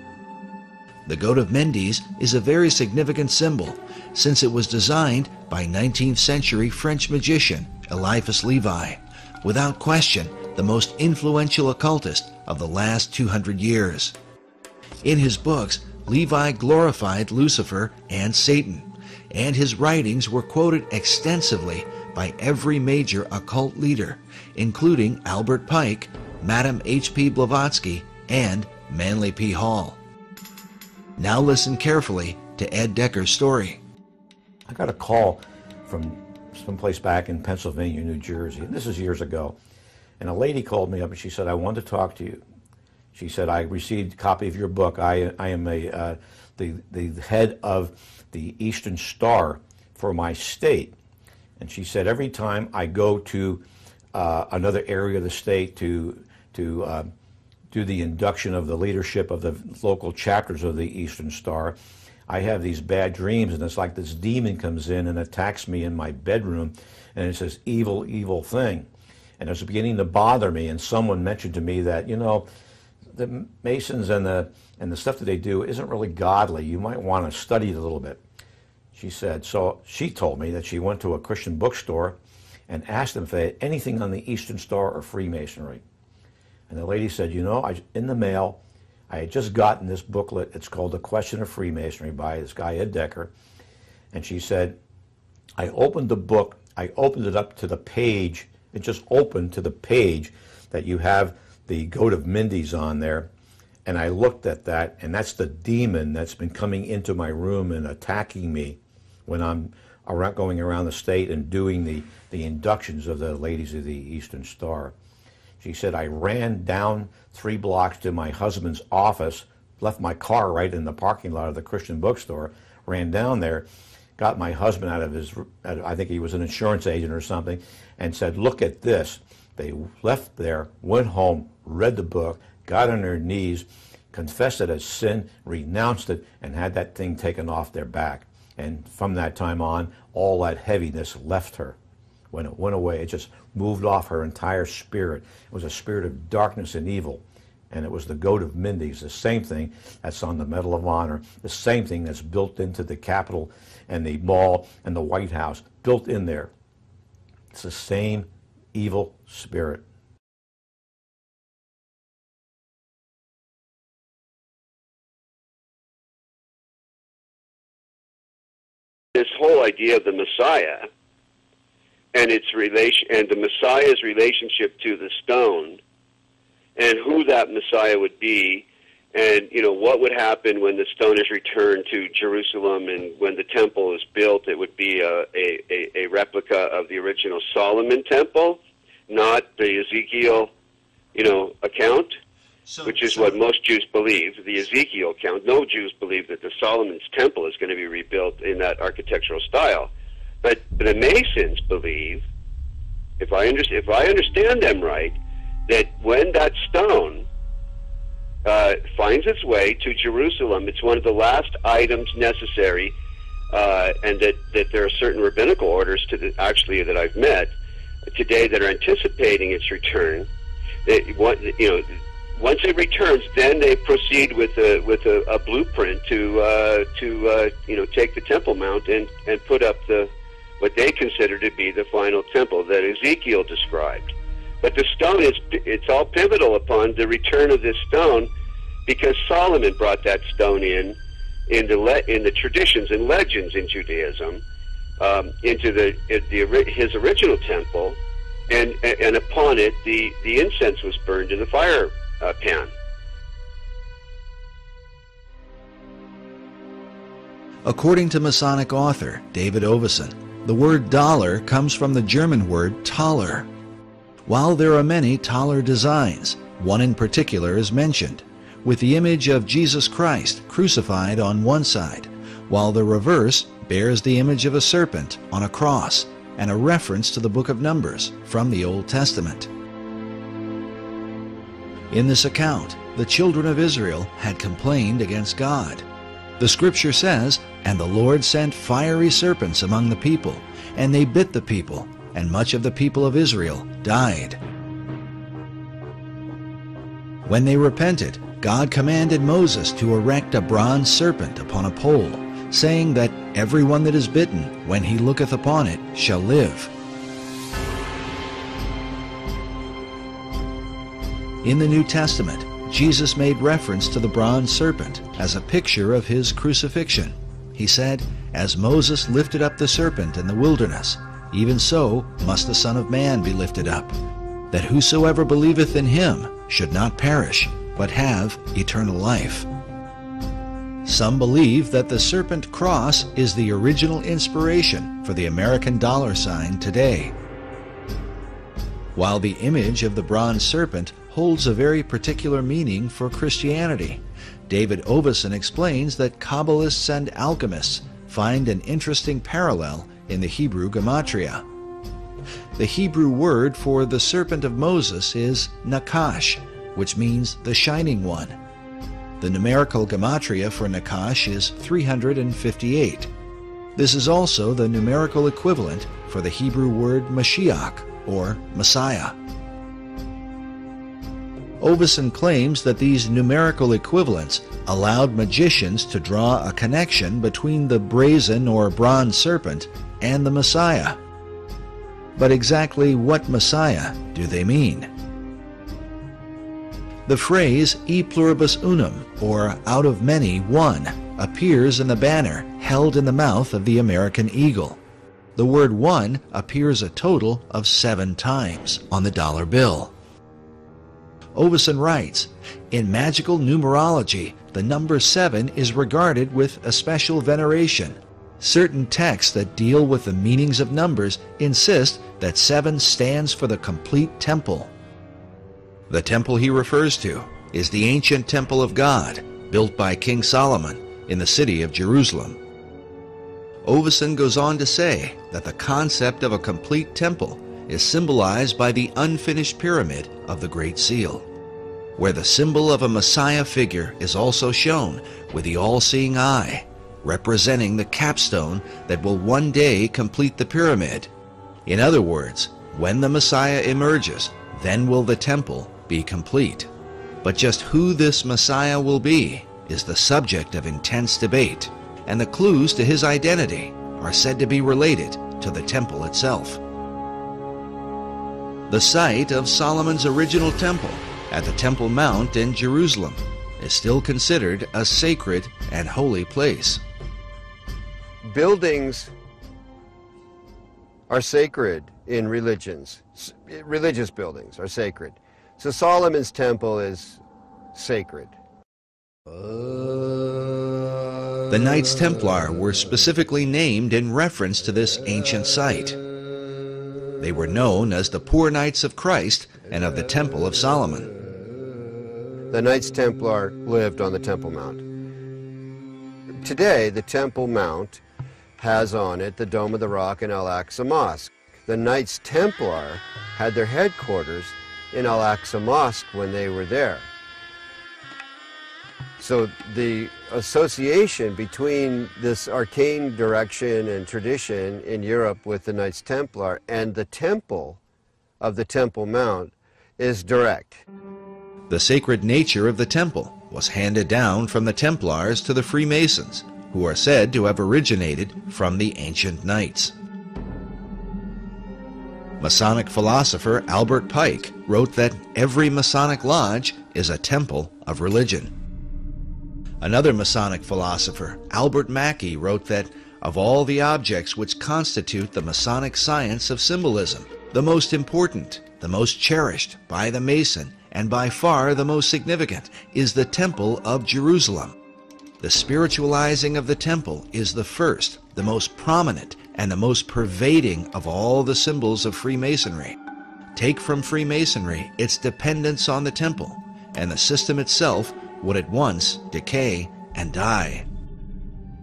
The goat of Mendes is a very significant symbol, since it was designed by 19th century French magician Eliphas Levi, without question the most influential occultist of the last 200 years. In his books, Levi glorified Lucifer and Satan, and his writings were quoted extensively by every major occult leader, including Albert Pike, Madame H.P. Blavatsky, and Manly P. Hall. Now listen carefully to Ed Decker's story. I got a call from someplace back in Pennsylvania, New Jersey, and this is years ago, and a lady called me up and she said, "I want to talk to you." She said, "I received a copy of your book. I am the head of the Eastern Star for my state." And she said, "Every time I go to another area of the state to do the induction of the leadership of the local chapters of the Eastern Star, I have these bad dreams, and it's like this demon comes in and attacks me in my bedroom, and it's this evil, evil thing. And it was beginning to bother me, and someone mentioned to me that, you know, the Masons and the stuff that they do isn't really godly. You might want to study it a little bit." She said, so she told me that she went to a Christian bookstore and asked them if they had anything on the Eastern Star or Freemasonry. And the lady said, you know, in the mail, I had just gotten this booklet. It's called The Question of Freemasonry by this guy, Ed Decker. And she said, I opened the book, I opened it up to the page, it just opened to the page that you have the goat of Mindy's on there. And I looked at that, and that's the demon that's been coming into my room and attacking me when I'm going around the state and doing the inductions of the ladies of the Eastern Star. She said, I ran down 3 blocks to my husband's office, left my car right in the parking lot of the Christian bookstore, ran down there, got my husband out of his, I think he was an insurance agent or something, and said, look at this. They left there, went home, read the book, got on their knees, confessed it as sin, renounced it, and had that thing taken off their back. And from that time on, all that heaviness left her. When it went away, it just moved off her entire spirit. It was a spirit of darkness and evil. And it was the goat of Mindy's, the same thing that's on the Medal of Honor, the same thing that's built into the Capitol and the Mall and the White House, built in there. It's the same evil spirit. This whole idea of the Messiah and its relation, and the Messiah's relationship to the stone, and who that Messiah would be, and what would happen when the stone is returned to Jerusalem, and when the temple is built, it would be a replica of the original Solomon temple, not the Ezekiel, account. Which is what most Jews believe, the Ezekiel account. No Jews believe that the Solomon's temple is going to be rebuilt in that architectural style. But the Masons believe, if I understand them right, that when that stone finds its way to Jerusalem, it's one of the last items necessary, and that there are certain rabbinical orders that I've met today that are anticipating its return. Once it returns, then they proceed with a blueprint to take the Temple Mount and put up what they consider to be the final temple that Ezekiel described. But the stone it's all pivotal upon the return of this stone, because Solomon brought that stone in the traditions and legends in Judaism into his original temple, and upon it the incense was burned in the fire pan. According to Masonic author David Ovesen, the word dollar comes from the German word Taler. While there are many Taler designs, one in particular is mentioned, with the image of Jesus Christ crucified on one side, while the reverse bears the image of a serpent on a cross and a reference to the book of Numbers from the Old Testament. In this account, the children of Israel had complained against God. The scripture says, "And the Lord sent fiery serpents among the people, and they bit the people, and much of the people of Israel died." When they repented, God commanded Moses to erect a bronze serpent upon a pole, saying that everyone that is bitten, when he looketh upon it, shall live. In the New Testament, Jesus made reference to the bronze serpent as a picture of his crucifixion. He said, "As Moses lifted up the serpent in the wilderness, even so must the Son of Man be lifted up, that whosoever believeth in him should not perish, but have eternal life." Some believe that the serpent cross is the original inspiration for the American dollar sign today. While the image of the bronze serpent holds a very particular meaning for Christianity, David Ovesen explains that Kabbalists and alchemists find an interesting parallel in the Hebrew gematria. The Hebrew word for the serpent of Moses is Nakash, which means the shining one. The numerical gematria for Nakash is 358. This is also the numerical equivalent for the Hebrew word Mashiach, or Messiah. Oveson claims that these numerical equivalents allowed magicians to draw a connection between the brazen or bronze serpent and the Messiah. But exactly what Messiah do they mean? The phrase e pluribus unum, or out of many, one, appears in the banner held in the mouth of the American eagle. The word one appears a total of 7 times on the dollar bill. Oveson writes, in magical numerology, the number 7 is regarded with a special veneration. Certain texts that deal with the meanings of numbers insist that 7 stands for the complete temple. The temple he refers to is the ancient temple of God, built by King Solomon in the city of Jerusalem. Oveson goes on to say that the concept of a complete temple is symbolized by the unfinished pyramid of the Great Seal, where the symbol of a Messiah figure is also shown with the all-seeing eye, representing the capstone that will one day complete the pyramid. In other words, when the Messiah emerges, then will the temple be complete. But just who this Messiah will be is the subject of intense debate, and the clues to his identity are said to be related to the temple itself. The site of Solomon's original temple at the Temple Mount in Jerusalem is still considered a sacred and holy place. Buildings are sacred in religions. Religious buildings are sacred. So Solomon's temple is sacred. The Knights Templar were specifically named in reference to this ancient site. They were known as the Poor Knights of Christ and of the Temple of Solomon. The Knights Templar lived on the Temple Mount. Today, the Temple Mount has on it the Dome of the Rock and Al-Aqsa Mosque. The Knights Templar had their headquarters in Al-Aqsa Mosque when they were there. So the association between this arcane direction and tradition in Europe with the Knights Templar and the temple of the Temple Mount is direct. The sacred nature of the temple was handed down from the Templars to the Freemasons, who are said to have originated from the ancient knights. Masonic philosopher Albert Pike wrote that every Masonic lodge is a temple of religion. Another Masonic philosopher, Albert Mackey, wrote that of all the objects which constitute the Masonic science of symbolism, the most important, the most cherished by the Mason, and by far the most significant, is the Temple of Jerusalem. The spiritualizing of the temple is the first, the most prominent, and the most pervading of all the symbols of Freemasonry. Take from Freemasonry its dependence on the temple, and the system itself would at once decay and die.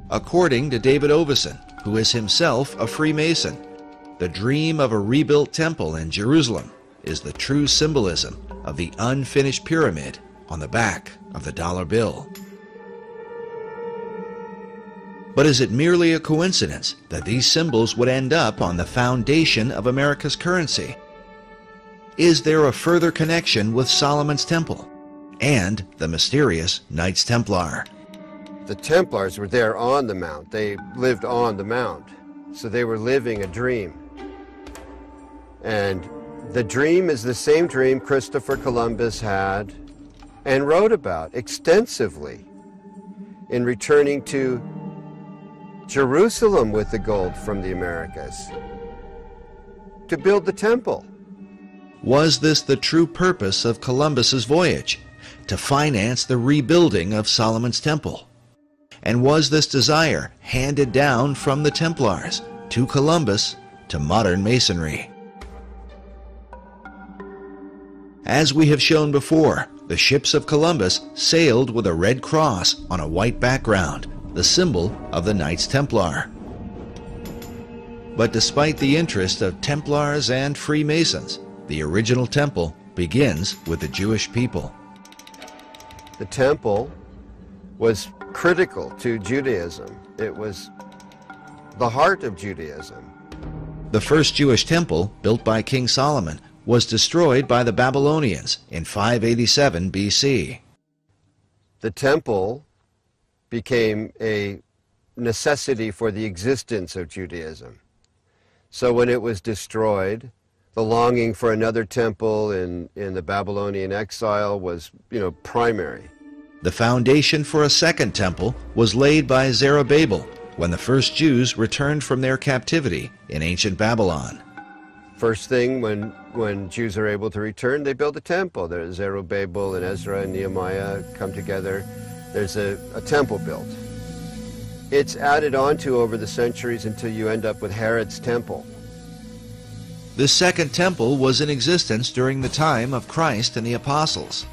According to David Oveson, who is himself a Freemason, the dream of a rebuilt temple in Jerusalem is the true symbolism of the unfinished pyramid on the back of the dollar bill. But is it merely a coincidence that these symbols would end up on the foundation of America's currency? Is there a further connection with Solomon's temple and the mysterious Knights Templar? The Templars were there on the Mount. They lived on the Mount. So they were living a dream. And the dream is the same dream Christopher Columbus had and wrote about extensively in returning to Jerusalem with the gold from the Americas to build the temple. Was this the true purpose of Columbus's voyage, to finance the rebuilding of Solomon's temple? And was this desire handed down from the Templars to Columbus to modern Masonry? As we have shown before, the ships of Columbus sailed with a red cross on a white background, the symbol of the Knights Templar. But despite the interest of Templars and Freemasons, the original temple begins with the Jewish people. The temple was critical to Judaism. It was the heart of Judaism. The first Jewish temple, built by King Solomon, was destroyed by the Babylonians in 587 BC. The temple became a necessity for the existence of Judaism. So when it was destroyed, the longing for another temple in the Babylonian exile was, primary. The foundation for a second temple was laid by Zerubbabel when the first Jews returned from their captivity in ancient Babylon. First thing, when Jews are able to return, they build a temple. There's Zerubbabel and Ezra and Nehemiah come together. There's a temple built. It's added on to over the centuries until you end up with Herod's temple. The second temple was in existence during the time of Christ and the apostles.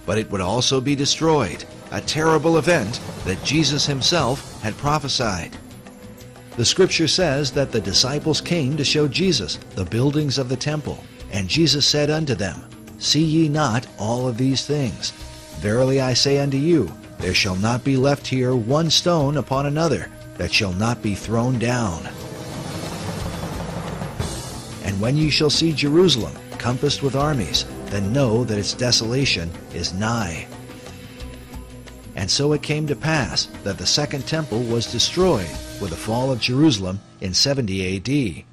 But it would also be destroyed, a terrible event that Jesus himself had prophesied. The scripture says that the disciples came to show Jesus the buildings of the temple, and Jesus said unto them, See ye not all of these things? Verily I say unto you, there shall not be left here one stone upon another that shall not be thrown down. And when ye shall see Jerusalem compassed with armies, then know that its desolation is nigh. And so it came to pass that the second temple was destroyed with the fall of Jerusalem in 70 AD.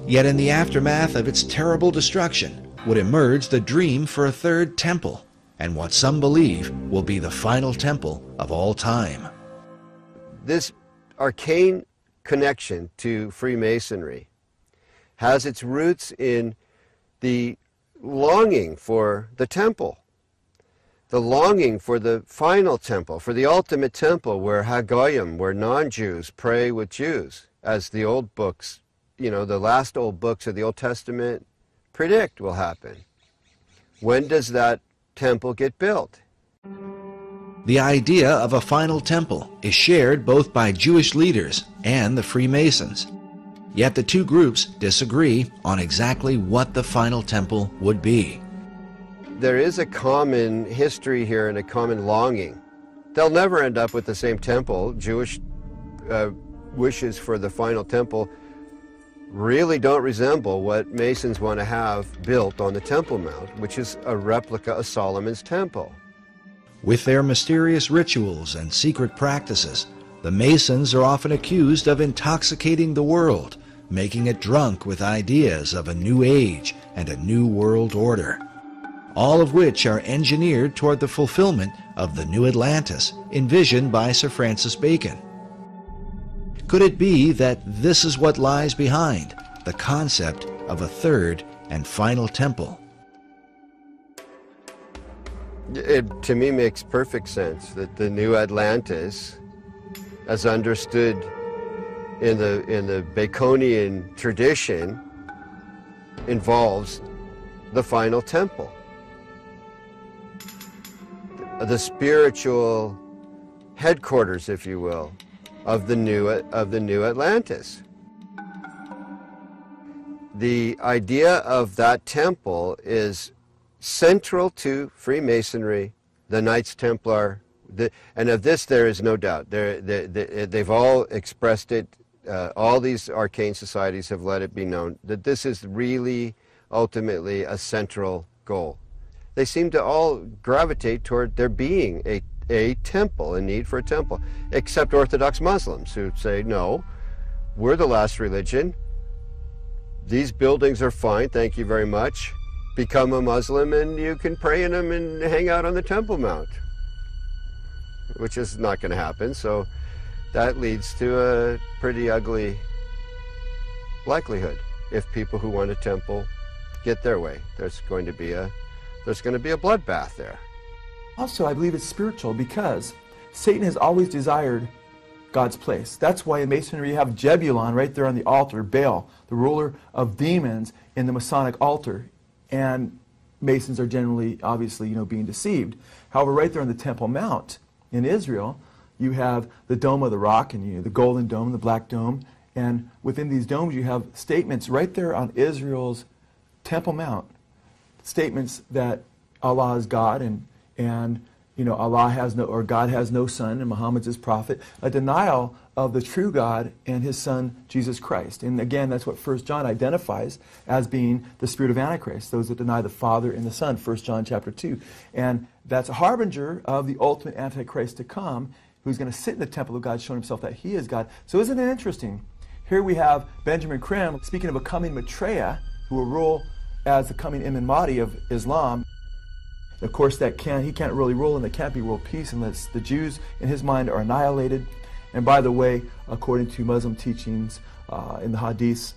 Yet in the aftermath of its terrible destruction would emerge the dream for a third temple, and what some believe will be the final temple of all time. This arcane connection to Freemasonry has its roots in the longing for the temple, the longing for the final temple, for the ultimate temple where Hagoyim, where non-Jews pray with Jews, as the old books, the last old books of the Old Testament predict will happen. When does that temple get built? The idea of a final temple is shared both by Jewish leaders and the Freemasons. Yet the two groups disagree on exactly what the final temple would be. There is a common history here and a common longing. They'll never end up with the same temple. Jewish wishes for the final temple really don't resemble what Masons want to have built on the Temple Mount, which is a replica of Solomon's temple. With their mysterious rituals and secret practices, the Masons are often accused of intoxicating the world, making it drunk with ideas of a new age and a new world order, all of which are engineered toward the fulfillment of the new Atlantis envisioned by Sir Francis Bacon. Could it be that this is what lies behind the concept of a third and final temple? It, to me, makes perfect sense that the new Atlantis, as understood in the Baconian tradition, involves the final temple, the spiritual headquarters, if you will, of the new Atlantis. The idea of that temple is central to Freemasonry, the Knights Templar, and of this there is no doubt. They've all expressed it. All these arcane societies have let it be known that this is really ultimately a central goal. They seem to all gravitate toward there being a temple, a need for a temple, except Orthodox Muslims who say, no, we're the last religion. These buildings are fine, thank you very much. Become a Muslim and you can pray in them and hang out on the Temple Mount, which is not going to happen. So that leads to a pretty ugly likelihood. If people who want a temple get their way, there's going to be a bloodbath there. Also, I believe it's spiritual because Satan has always desired God's place. That's why in Masonry you have Jebulon right there on the altar, Baal, the ruler of demons, in the Masonic altar. And Masons are generally, obviously, being deceived. However, right there on the Temple Mount in Israel, you have the Dome of the Rock, and the Golden Dome, the Black Dome, and within these domes you have statements right there on Israel's Temple Mount, statements that Allah is God, and Allah has no, or God has no son, and Muhammad's his prophet. A denial of the true God and his Son, Jesus Christ. And again, that's what 1 John identifies as being the spirit of Antichrist, those that deny the Father and the Son, 1 John chapter 2. And that's a harbinger of the ultimate Antichrist to come, who's going to sit in the temple of God, showing himself that he is God. So isn't it interesting? Here we have Benjamin Krim speaking of a coming Maitreya, who will rule as the coming Imam Mahdi of Islam. Of course, he can't really rule, and there can't be world peace unless the Jews, in his mind, are annihilated. And by the way, according to Muslim teachings in the Hadiths,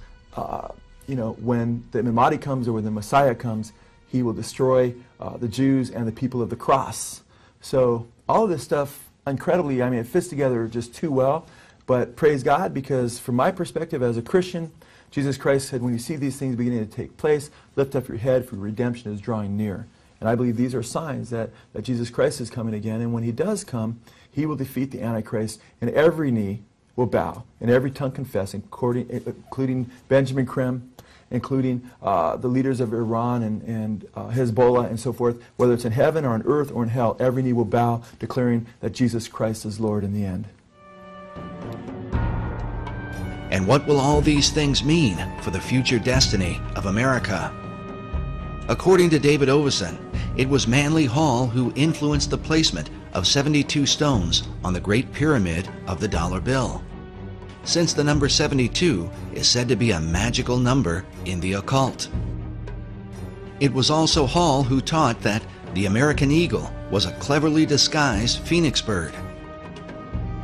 when the Imam Mahdi comes, or when the Messiah comes, he will destroy the Jews and the people of the cross. So all of this stuff, incredibly, it fits together just too well. But praise God, because from my perspective as a Christian, Jesus Christ said, when you see these things beginning to take place, lift up your head, for redemption is drawing near. And I believe these are signs that Jesus Christ is coming again. And when he does come, he will defeat the Antichrist, and every knee will bow, and every tongue confess, including Benjamin Krim, including the leaders of Iran and Hezbollah and so forth, whether it's in heaven or on earth or in hell, every knee will bow, declaring that Jesus Christ is Lord in the end. And what will all these things mean for the future destiny of America? According to David Oveson, it was Manly Hall who influenced the placement of 72 stones on the Great Pyramid of the dollar bill, since the number 72 is said to be a magical number in the occult. It was also Hall who taught that the American eagle was a cleverly disguised phoenix bird.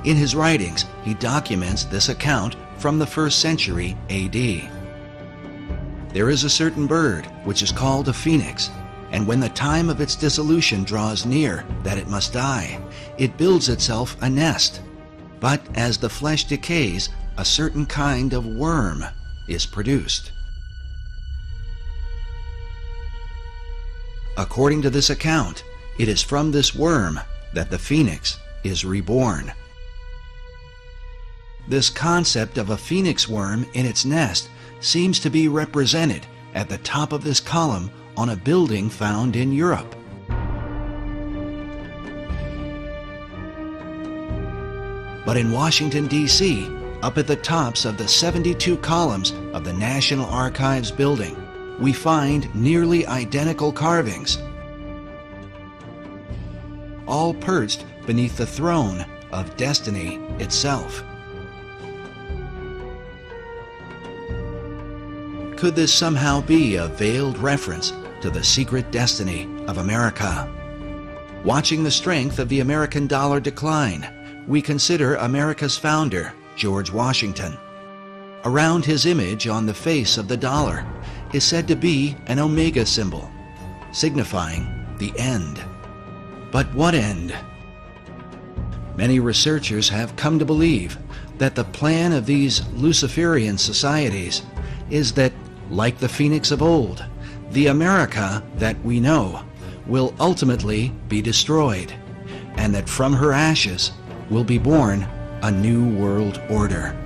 In his writings, he documents this account from the 1st century A.D. There is a certain bird which is called a phoenix, and when the time of its dissolution draws near that it must die, it builds itself a nest. But as the flesh decays, a certain kind of worm is produced. According to this account, it is from this worm that the phoenix is reborn. This concept of a phoenix worm in its nest seems to be represented at the top of this column on a building found in Europe. But in Washington, D.C., up at the tops of the 72 columns of the National Archives building, we find nearly identical carvings, all perched beneath the throne of destiny itself. Could this somehow be a veiled reference to the secret destiny of America? Watching the strength of the American dollar decline, we consider America's founder, George Washington. Around his image on the face of the dollar is said to be an omega symbol, signifying the end. But what end? Many researchers have come to believe that the plan of these Luciferian societies is that, like the Phoenix of old, the America that we know will ultimately be destroyed, and that from her ashes will be born a new world order.